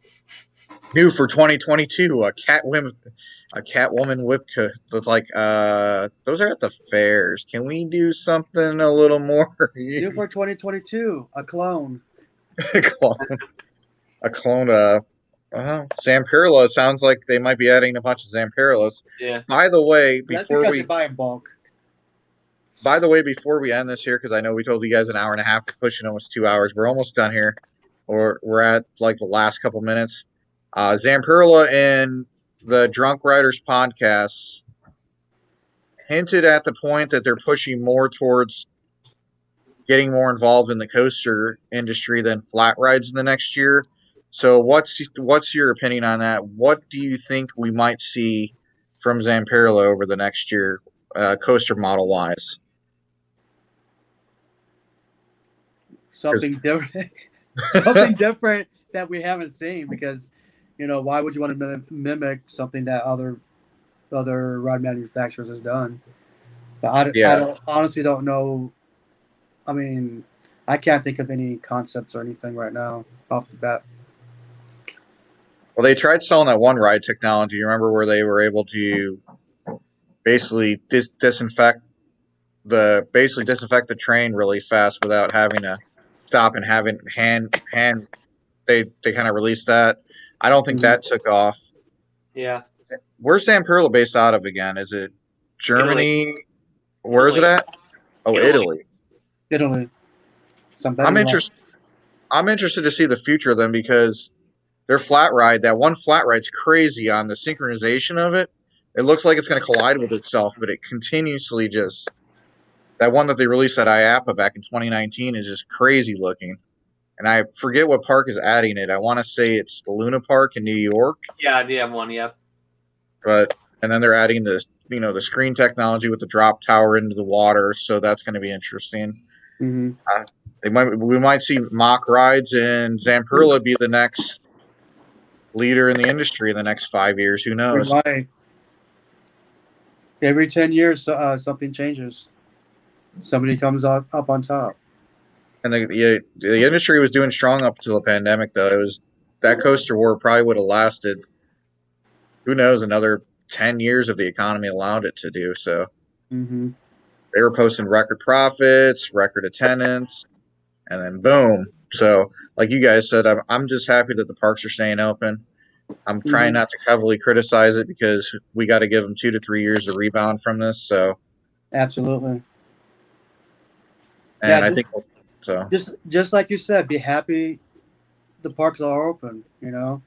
New for 2022, a Catwoman whip that's like those are at the fairs. Can we do something a little more? New for 2022, a clone. a clone. Zamperla. It sounds like they might be adding a bunch of Zamperlas. Yeah. By the way, That's because they buy in bulk. By the way, before we end this here, because I know we told you guys an hour and a half, we're pushing almost 2 hours. We're almost done here, or we're at like the last couple minutes. Zamperla in the Drunk Riders podcast hinted at the point that they're pushing more towards getting more involved in the coaster industry than flat rides in the next year. So what's your opinion on that? What do you think we might see from Zamperla over the next year, coaster model wise? Something different. Something different that we haven't seen, because, you know, why would you want to mimic something that other ride manufacturers has done? But I honestly don't know. I mean, I can't think of any concepts or anything right now off the bat. Well, they tried selling that one ride technology. You remember where they were able to basically disinfect the train really fast without having to stop and having hand. They kind of released that. I don't think that took off. Yeah. Where's Zamperla based out of again? Is it Germany? Italy. Where is it at? Oh, Italy. Italy. I'm interested to see the future of them, because their flat ride, that one flat ride's crazy on the synchronization of it. It looks like it's going to collide with itself, but it continuously just... That one that they released at IAAPA back in 2019 is just crazy looking. And I forget what park is adding it. I want to say it's the Luna Park in New York. Yeah, they have one, yep. And then they're adding the screen technology with the drop tower into the water, so that's going to be interesting. Mm-hmm. We might see mock rides in Zamperla be the next leader in the industry in the next 5 years. Who knows? Every 10 years, something changes. Somebody comes up on top. And the industry was doing strong up until the pandemic, though. That coaster war probably would have lasted, who knows, another 10 years if the economy allowed it to do so. Mm-hmm. They were posting record profits, record attendance, and then boom. So, like you guys said, I'm just happy that the parks are staying open. I'm trying not to heavily criticize it, because we got to give them 2 to 3 years to rebound from this. So, absolutely. And I think so. Just like you said, be happy the parks are open, you know.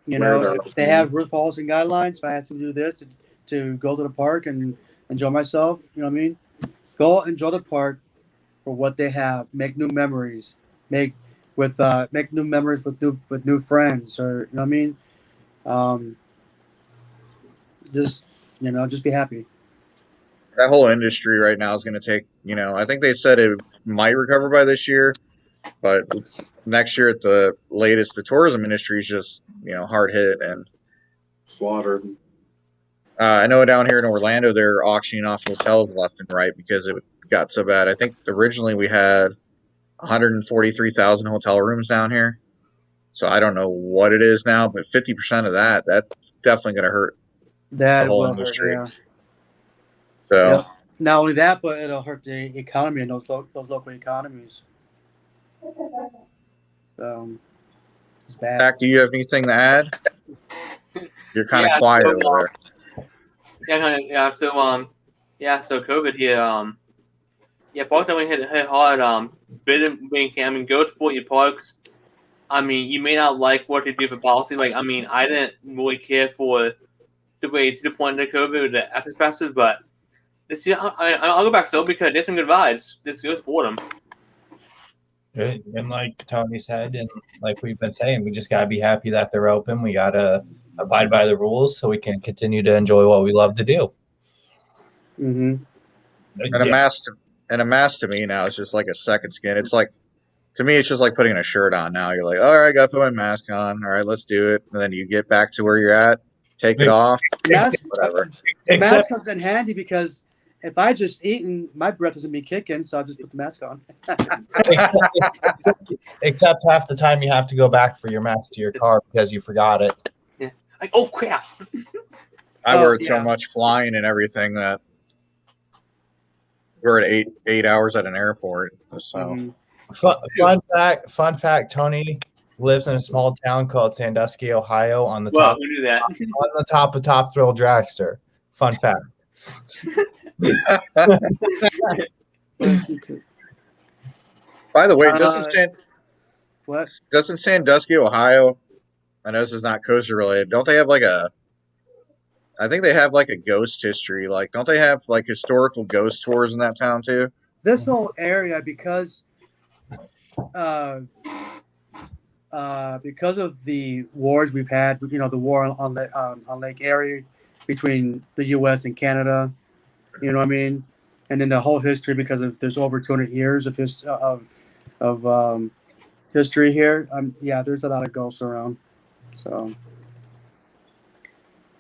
You know, if they have rules, policies, and guidelines, if I have to do this to go to the park and enjoy myself, you know what I mean? Go enjoy the park for what they have. Make new memories. Make new memories with new friends, or you know what I mean? Just be happy. That whole industry right now is going to take, I think they said it might recover by this year, but next year at the latest, the tourism industry is just, hard hit and slaughtered. I know down here in Orlando they're auctioning off hotels left and right because it got so bad. I think originally we had 143,000 hotel rooms down here. So I don't know what it is now, but 50% of that's definitely going to hurt the That whole will hurt. industry. Yeah. So Yep. Not only that, but it'll hurt the economy and those local economies. It's bad. Zach, do you have anything to add? You're kind of quiet over there. So COVID here, park definitely hit hard. Go support your parks. I mean, you may not like what they do for policy. Like, I mean, I didn't really care for the way Cedar Point did COVID with the access passes, but this year I'll go back to it because there's some good vibes. Let's go support them. Good. And like Tony said, and like we've been saying, we just gotta be happy that they're open. We gotta abide by the rules so we can continue to enjoy what we love to do. Mm-hmm. And a mask to me now is just like a second skin. It's like, to me, it's just like putting a shirt on now. You're like, all right, I got to put my mask on. All right, let's do it. And then you get back to where you're at, take it off, whatever. The mask comes in handy because if I just eaten, my breath doesn't be kicking, so I'll just put the mask on. Except half the time you have to go back for your mask to your car because you forgot it. Yeah. Like, oh crap. I wear it so much flying and everything that we're at 8 hours at an airport. So Fun fact, Tony lives in a small town called Sandusky, Ohio, on the top. We knew that. On the top of Top Thrill Dragster. Fun fact. By the way, doesn't Sandusky, Ohio, I know this is not coaster related, don't they have I think they have like a ghost history. Like, don't they have like historical ghost tours in that town too? This whole area, because of the wars we've had, the war on Lake Erie between the U.S. and Canada, you know what I mean, and then the whole history because there's over 200 years of history here. There's a lot of ghosts around. So,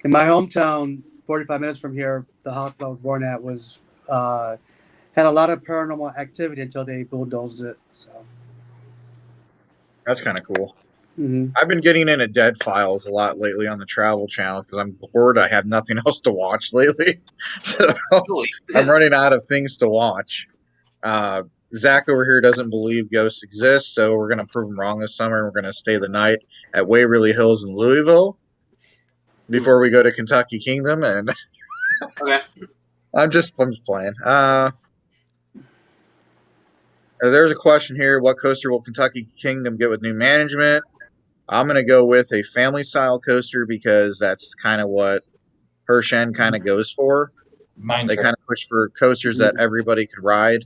in my hometown, 45 minutes from here, the hospital I was born at had a lot of paranormal activity until they bulldozed it. So that's kind of cool. Mm-hmm. I've been getting into Dead Files a lot lately on the Travel Channel because I'm bored. I have nothing else to watch lately, so I'm running out of things to watch. Zach over here doesn't believe ghosts exist, so we're going to prove him wrong this summer. We're going to stay the night at Waverly Hills in Louisville before we go to Kentucky Kingdom. And okay. I'm just playing. There's a question here. What coaster will Kentucky Kingdom get with new management? I'm going to go with a family-style coaster because that's kind of what Herschend kind of goes for. They kind of push for coasters that everybody could ride.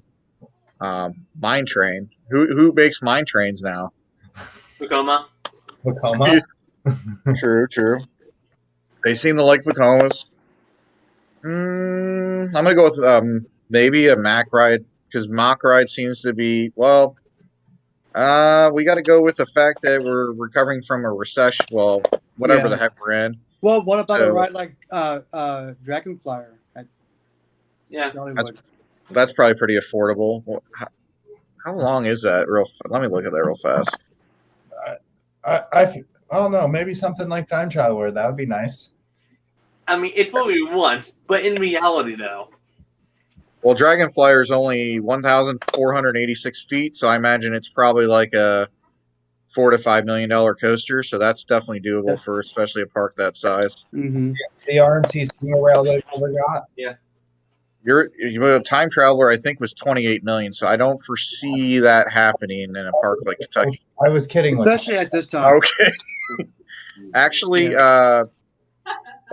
Mine Train. Who makes mine trains now? Vekoma. True. They seem to like Vekomas. I'm going to go with maybe a Mack ride because Mack ride seems to be, well, we got to go with the fact that we're recovering from a recession. Well, whatever the heck we're in. Well, what about a ride like Dragonflyer? That's probably pretty affordable. How long is that? Let me look at that real fast. I don't know. Maybe something like Time Traveler. That would be nice. I mean, it's what we want, but in reality, though. Well, Dragonflyer is only 1,486 feet, so I imagine it's probably like a $4 to $5 million coaster. So that's definitely doable for especially a park that size. Mm-hmm. The RMC single rail that we got. Yeah. Your Time Traveler, I think, was $28 million, so I don't foresee that happening in a park like Kentucky. I was kidding. Especially at this time. Okay. Actually,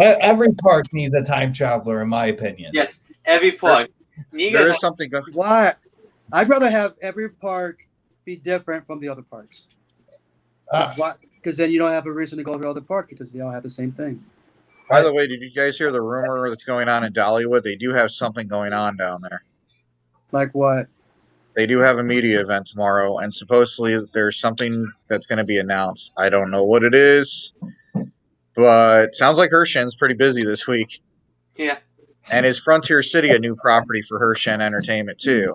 every park needs a Time Traveler, in my opinion. Yes, every park. There is something. Why? I'd rather have every park be different from the other parks. Because then you don't have a reason to go to the other park because they all have the same thing. By the way, did you guys hear the rumor that's going on in Dollywood? They do have something going on down there. Like what? They do have a media event tomorrow, and supposedly there's something that's going to be announced. I don't know what it is, but sounds like Hershend's pretty busy this week. Yeah. And is Frontier City a new property for Herschend Entertainment too?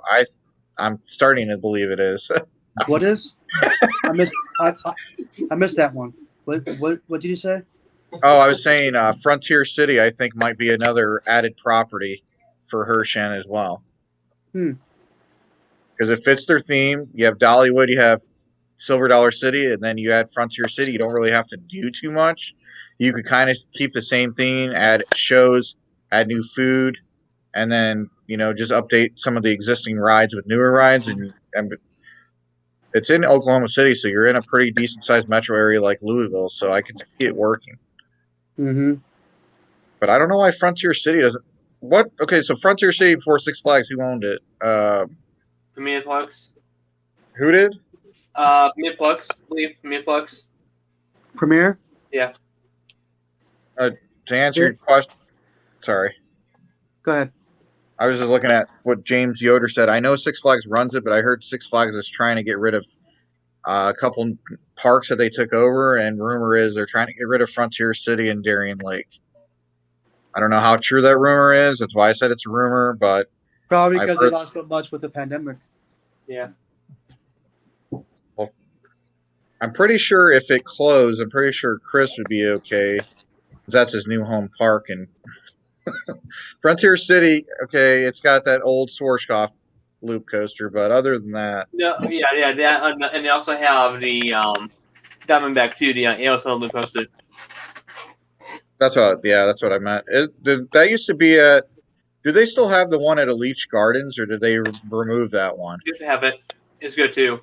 I'm starting to believe it is. What is? I missed. I missed that one. What did you say? Oh, I was saying Frontier City, I think, might be another added property for Herschend as well. Because it fits their theme. You have Dollywood, you have Silver Dollar City, and then you add Frontier City. You don't really have to do too much. You could kind of keep the same thing, add shows, add new food, and then just update some of the existing rides with newer rides. And it's in Oklahoma City, so you're in a pretty decent sized metro area like Louisville. So I could see it working. Mm-hmm. But I don't know why Frontier City doesn't. What? Okay, so Frontier City before Six Flags, who owned it? Midplex. Who did? Midplex, I believe. Midplex. Premiere. Yeah. To answer your question, sorry. Go ahead. I was just looking at what James Yoder said. I know Six Flags runs it, but I heard Six Flags is trying to get rid of a couple parks that they took over, and rumor is they're trying to get rid of Frontier City and Darien Lake. I don't know how true that rumor is. That's why I said it's a rumor, but Probably because they lost so much with the pandemic. Yeah. Well, I'm pretty sure if it closed, I'm pretty sure Chris would be okay. That's his new home park. And Frontier City, okay, it's got that old Schwarzkopf loop coaster, but other than that. No, yeah, that, and they also have the Diamondback too, the ASL loop coaster. That's what I meant. That used to be at. Do they still have the one at Elite Gardens, or did they remove that one? Used to have it. It's good too.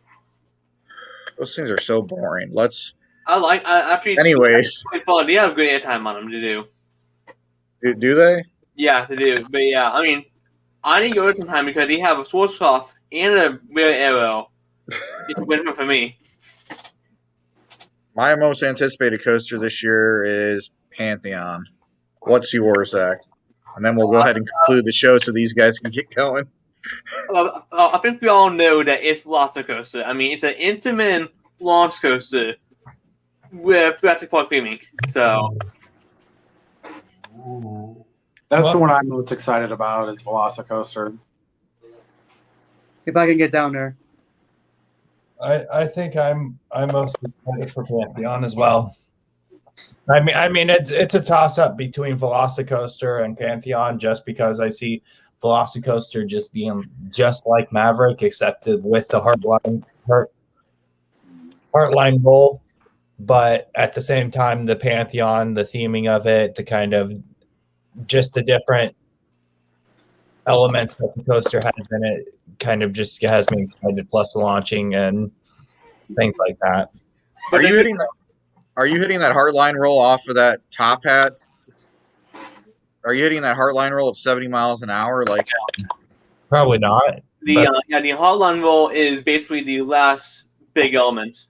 Those things are so boring. Actually. Anyways, It's fun. They have good airtime on them to do. Do they? Yeah, they do. But yeah, I mean, I need to go sometime because they have a Schwarzkopf and a real arrow. It's a win for me. My most anticipated coaster this year is Pantheon. What's yours, Zach? And then we'll go ahead and conclude the show so these guys can get going. I think we all know that it's Velocicoaster. I mean, it's an Intamin launch coaster with Jurassic Park theming. So that's the one I'm most excited about is Velocicoaster. If I can get down there. I think I'm most excited for Pantheon as well. I mean it's a toss up between Velocicoaster and Pantheon just because I see Velocicoaster just being just like Maverick except with the heartline roll, but at the same time the Pantheon, the theming of it, the kind of just the different elements that the coaster has in it kind of just has me excited, plus the launching and things like that. Are you hitting that heartline roll off of that top hat? Are you hitting that heartline roll at 70 miles an hour? Like, probably not. The heartline roll is basically the last big element.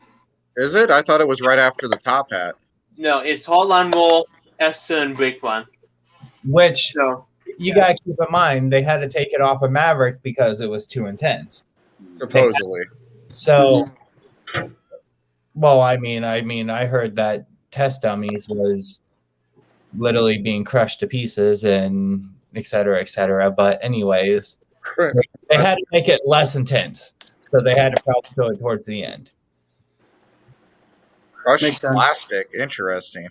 Is it? I thought it was right after the top hat. No, it's heartline roll, S-turn, brake run. Which you gotta keep in mind, they had to take it off of Maverick because it was too intense. Supposedly. So, well, I mean, I heard that Test Dummies was literally being crushed to pieces and et cetera, et cetera. But anyways, they had to make it less intense, so they had to probably go towards the end. Crushed plastic, interesting.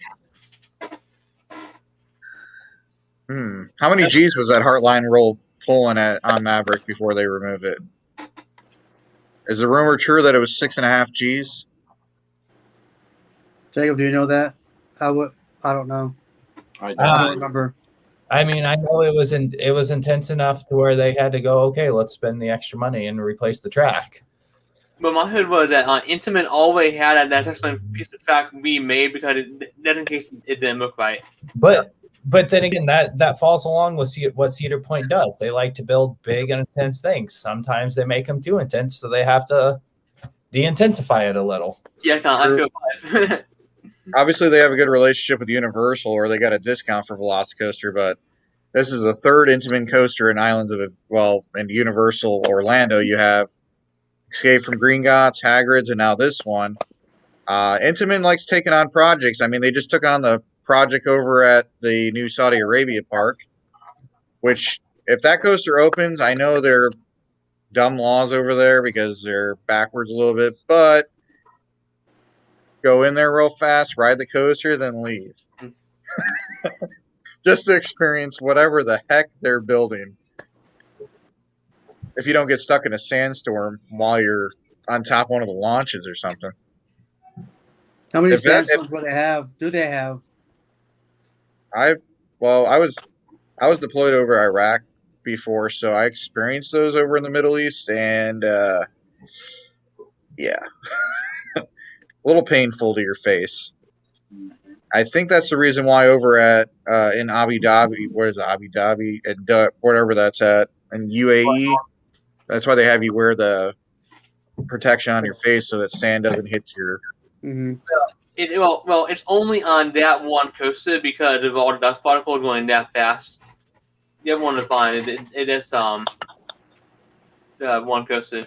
How many G's was that heartline roll pulling on Maverick before they removed it? Is the rumor true that it was 6.5 G's? Jacob, do you know that? I don't know. I don't remember. I mean, I know it was intense enough to where they had to go, okay, let's spend the extra money and replace the track. But my head was that Intamin always had that excellent piece of track remade because that in case it didn't look right. But then again, that falls along with what Cedar Point does. They like to build big and intense things. Sometimes they make them too intense, so they have to de-intensify it a little. Yeah, I feel bad. Obviously, they have a good relationship with Universal, or they got a discount for Velocicoaster, but this is the third Intamin coaster in Islands of, in Universal Orlando. You have Escape from Gringotts, Hagrid's, and now this one. Intamin likes taking on projects. I mean, they just took on the project over at the new Saudi Arabia park. which if that coaster opens, I know there are dumb laws over there because they're backwards a little bit, but go in there real fast, ride the coaster, then leave. Just to experience whatever the heck they're building. If you don't get stuck in a sandstorm while you're on top of one of the launches or something. How many sandstorms do they have? I was deployed over Iraq before, so I experienced those over in the Middle East, and yeah, a little painful to your face. I think that's the reason why over at in Abu Dhabi, what is it, Abu Dhabi, and whatever that's at, in UAE, that's why they have you wear the protection on your face so that sand doesn't hit your. Mm-hmm. Well, it's only on that one coaster because of all the dust particles going that fast. You have one to find it is the one coaster.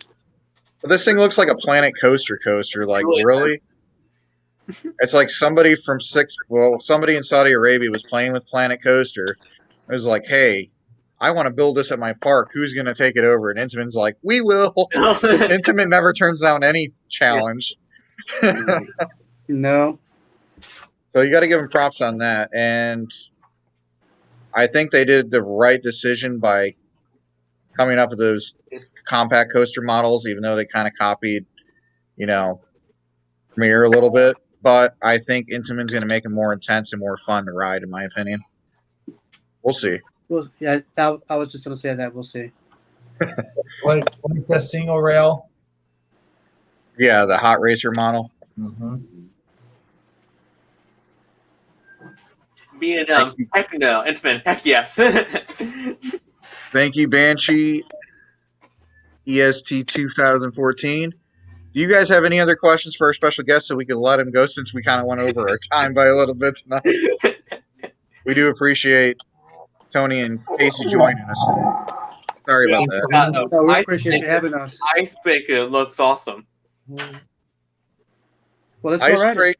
But this thing looks like a Planet Coaster coaster. Like, really? It's like somebody in Saudi Arabia was playing with Planet Coaster. It was like, hey, I want to build this at my park. Who's going to take it over? And Intamin's like, we will. Intamin never turns down any challenge. No. So you got to give them props on that. And I think they did the right decision by coming up with those compact coaster models, even though they kind of copied, Premier a little bit. But I think Intamin's going to make it more intense and more fun to ride, in my opinion. We'll see. Well, yeah, I was just going to say that. We'll see. Like the single rail? Yeah, the Hot Racer model. Mm-hmm. Being heck no, Intamin, heck yes. Thank you, Banshee EST 2014. Do you guys have any other questions for our special guest so we can let him go since we kind of went over our time by a little bit tonight? We do appreciate Tony and Casey joining us. Sorry about that. No, we appreciate you having us. Icebreaker looks awesome. Well, let's go right.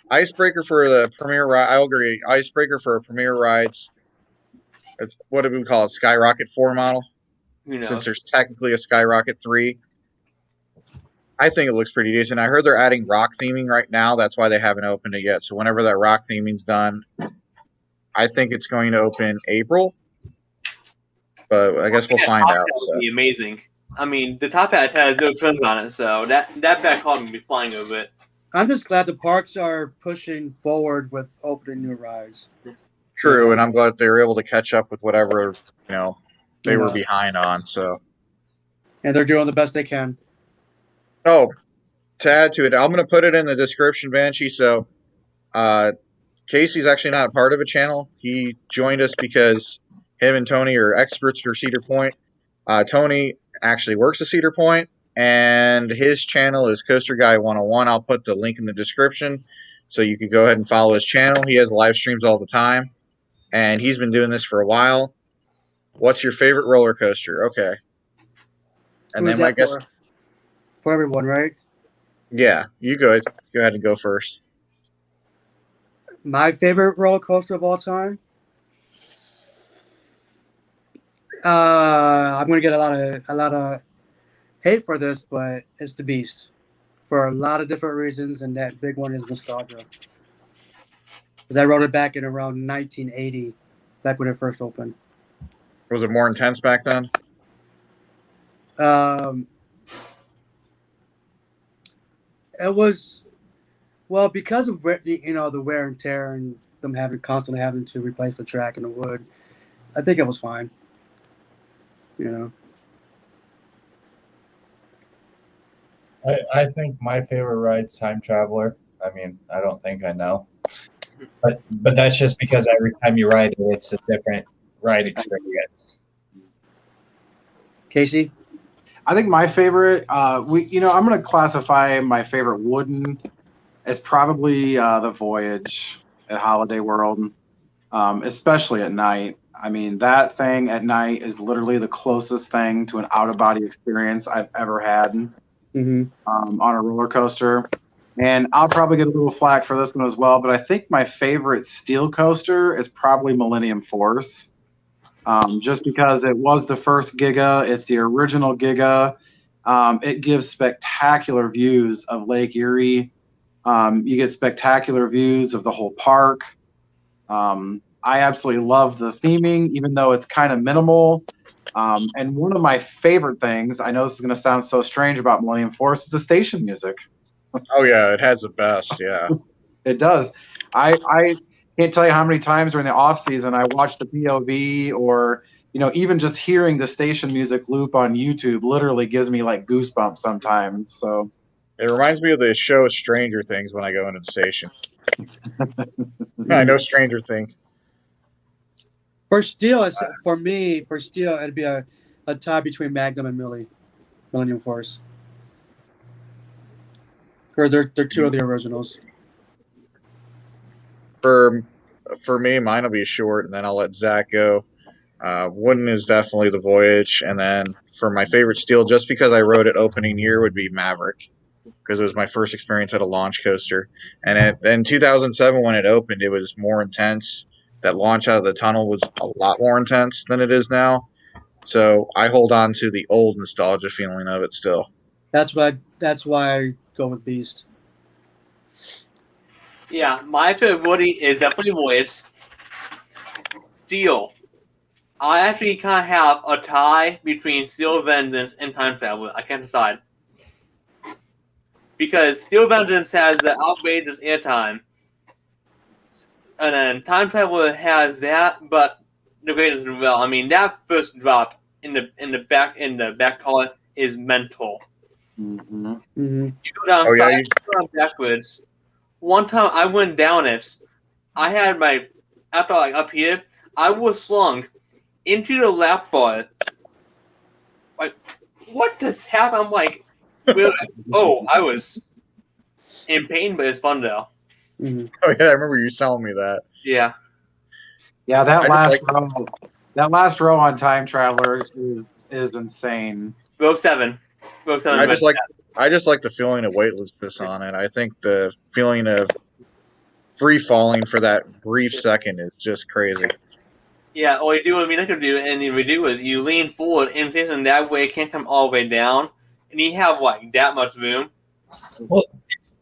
Icebreaker for the Premier ride. I'll agree. Icebreaker for a Premier rides. It's, what do we call it? Skyrocket 4 model. Since there's technically a Skyrocket 3. I think it looks pretty decent. I heard they're adding rock theming right now. That's why they haven't opened it yet. So whenever that rock theming's done, I think it's going to open April. But I guess we'll find out. Would be amazing. I mean, the top hat has no trims on it, so that back hog would be flying over it. I'm just glad the parks are pushing forward with opening new rides. True, and I'm glad they were able to catch up with whatever they were behind on. So, and they're doing the best they can. Oh, to add to it, I'm going to put it in the description, Banshee. So, Casey's actually not a part of a channel. He joined us because him and Tony are experts for Cedar Point. Tony actually works at Cedar Point, and his channel is Coasterguy 101. I'll put the link in the description so you can go ahead and follow his channel. He has live streams all the time, and he's been doing this for a while. What's your favorite roller coaster? Okay. And then I guess for everyone, right? Yeah, you go ahead and go first. My favorite roller coaster of all time. I'm gonna get a lot of hate for this, but it's the Beast for a lot of different reasons, and that big one is nostalgia. Because I rode it back in around 1980, back when it first opened. Was it more intense back then? It was, well, because of the wear and tear and them constantly having to replace the track and the wood. I think it was fine. I think my favorite ride's Time Traveler. I mean, I don't think I know, but that's just because every time you ride it, it's a different ride experience. Casey? I think my favorite, I'm going to classify my favorite wooden as probably the Voyage at Holiday World, especially at night. I mean, that thing at night is literally the closest thing to an out-of-body experience I've ever had on a roller coaster. And I'll probably get a little flack for this one as well, but I think my favorite steel coaster is probably Millennium Force. just because it was the first Giga. It's the original Giga. It gives spectacular views of Lake Erie. You get spectacular views of the whole park. I absolutely love the theming, even though it's kind of minimal. And one of my favorite things, I know this is going to sound so strange about Millennium Force, is the station music. Oh yeah, it has the best. Yeah. It does. I can't tell you how many times during the off season I watched the POV, or even just hearing the station music loop on YouTube literally gives me like goosebumps sometimes. So It reminds me of the show Stranger Things when I go into the station. I know Stranger Things. For steel, for steel, it'd be a tie between Magnum and Millennium Force. Or they're two of the originals. For me, mine will be short, and then I'll let Zach go. Wooden is definitely the Voyage, and then for my favorite steel, just because I rode it opening year, would be Maverick, because it was my first experience at a launch coaster. And in 2007, when it opened, it was more intense. That launch out of the tunnel was a lot more intense than it is now. So I hold on to the old nostalgia feeling of it still. That's why I go with Beast. Yeah, my favorite Woody is definitely Voyage. Steel. I actually kind of have a tie between Steel Vengeance and Time Traveler. I can't decide. Because Steel Vengeance has the outrageous airtime. And then Time Traveler has that, but the greatest as well. I mean, that first drop in the back collar is mental. Mm-hmm. Mm-hmm. You go down side, you go down backwards. One time I went down it, I had after up here, I was slung into the lap bar. Like, what just happened? I'm like, really? I was in pain, but it's fun though. Mm-hmm. Oh yeah, I remember you telling me that. Yeah. Yeah, that last row on Time Traveler is insane. Row 7. I just like the feeling of weightlessness on it. I think the feeling of free falling for that brief second is just crazy. Yeah, all you do, I can do, and you do is you lean forward and that way it can't come all the way down, and you have like that much room. Well,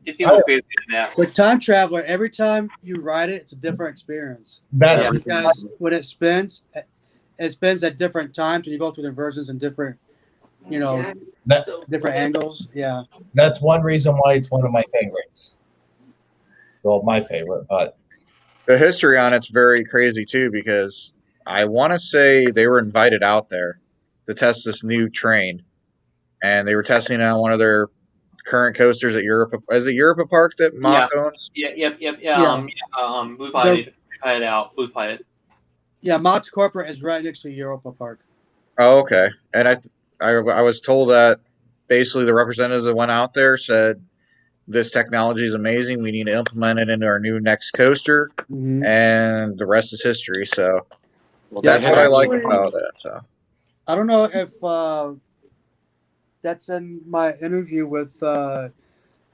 it's even crazier than that. With Time Traveler, every time you ride it, it's a different experience. That's Because when it spins at different times, and you go through the versions in different, different angles. Yeah. That's one reason why it's one of my favorites. Well, my favorite, but the history on it's very crazy too, because I want to say they were invited out there to test this new train, and they were testing it on one of their current coasters at Europa. Is it Europa Park that Mach owns? Yep. Blue Pilot. Yeah, Mach Corporate is right next to Europa Park. Oh, okay. And I was told that basically the representatives that went out there said this technology is amazing. We need to implement it into our new next coaster, and the rest is history. So that's what I like about that. So I don't know if that's in my interview with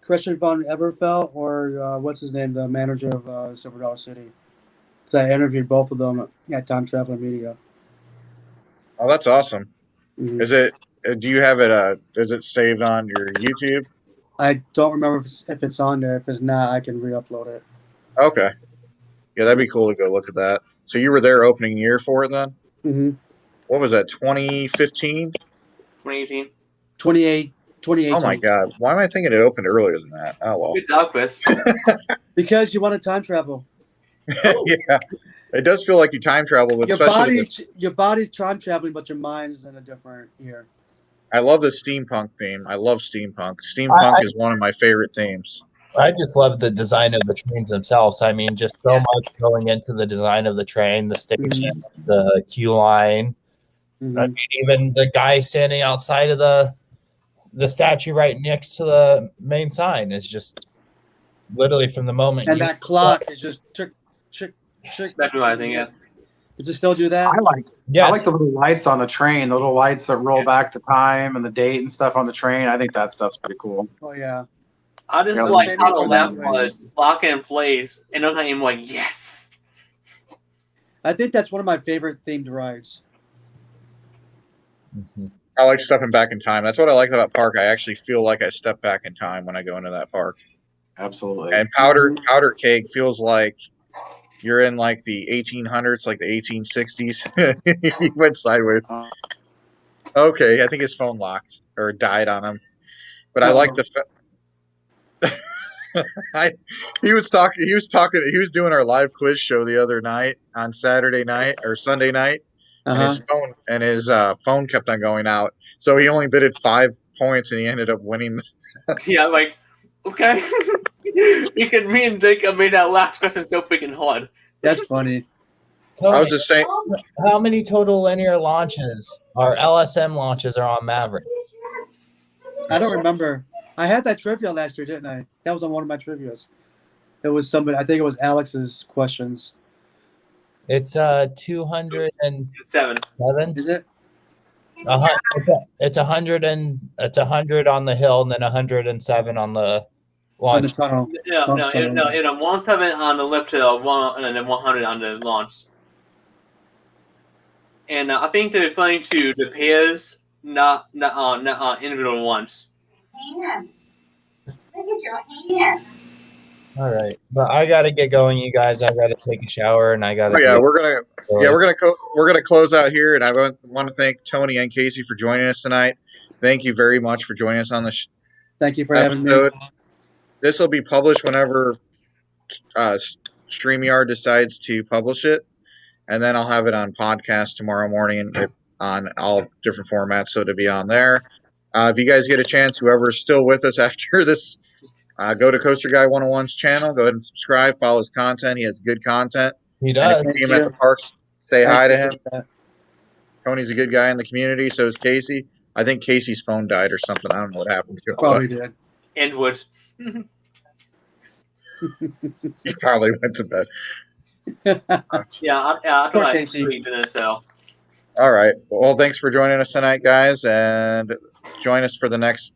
Christian von Everfeld or what's his name, the manager of Silver Dollar City. So I interviewed both of them at Time Traveler Media. Oh, that's awesome. Mm-hmm. Is it? Do you have it? Is it saved on your YouTube? I don't remember if it's on there. If it's not, I can re-upload it. Okay. Yeah, that'd be cool to go look at that. So you were there opening year for it then? Mm-hmm. What was that, 2015? 2018. 2018. Oh my God. Why am I thinking it opened earlier than that? Oh, well. Good job, Chris. Because you want to time travel. Yeah. It does feel like you time travel with your body's time traveling, but your mind's in a different year. I love the steampunk theme. I love steampunk. Steampunk is one of my favorite themes. I just love the design of the trains themselves. I mean, just so much going into the design of the train, the station, the queue line. Mm-hmm. I mean, even the guy standing outside of the statue right next to the main sign is just literally from the moment. And that clock is just chick. Mesmerizing, yeah. Does it still do that? I like the little lights on the train, the little lights that roll back the time and the date and stuff on the train. I think that stuff's pretty cool. Oh yeah. I just like how the lap was lock in place, and I'm not even like, yes. I think that's one of my favorite themed rides. Mm-hmm. I like stepping back in time. That's what I like about park. I actually feel like I step back in time when I go into that park. Absolutely. And powder keg feels like you're in like the 1800s, like the 1860s. He went sideways. Okay, I think his phone locked or died on him. But I like the. He was doing our live quiz show the other night on Saturday night or Sunday night, and his phone kept on going out. So he only bidded 5 points, and he ended up winning. Yeah, like, okay. Me and Jacob made that last question so freaking hard. That's funny. Tony, I was just saying. How many total linear launches or LSM launches are on Maverick? I don't remember. I had that trivia last year, didn't I? That was on one of my trivias. It was somebody. I think it was Alex's questions. It's 207. Is it? It's 100 and it's 100 on the hill and then 107 on the launch. On the tunnel. No, 107 on the lift hill, and then 100 on the launch. And I think they're referring to the pairs, not individual ones. Hand. Look at your hand. All right, but I gotta get going, you guys. I gotta take a shower, and I gotta. We're gonna close out here, and I want to thank Tony and Casey for joining us tonight. Thank you very much for joining us on the Thank you for episode. having me. This will be published whenever StreamYard decides to publish it, and then I'll have it on podcast tomorrow morning on all different formats, so to be on there. If you guys get a chance, whoever's still with us after this, go to Coasterguy 101's channel. Go ahead and subscribe. Follow his content. He has good content. He does. And if you see him at the parks, say hi to him. Tony's a good guy in the community. So is Casey. I think Casey's phone died or something. I don't know what happened to him. Probably did. And wood. He probably went to bed. Yeah, I thought I sleep in this cell. All right. Well, thanks for joining us tonight, guys, and join us for the next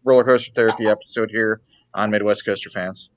Roller Coaster Therapy episode here on Midwest Coaster Fans.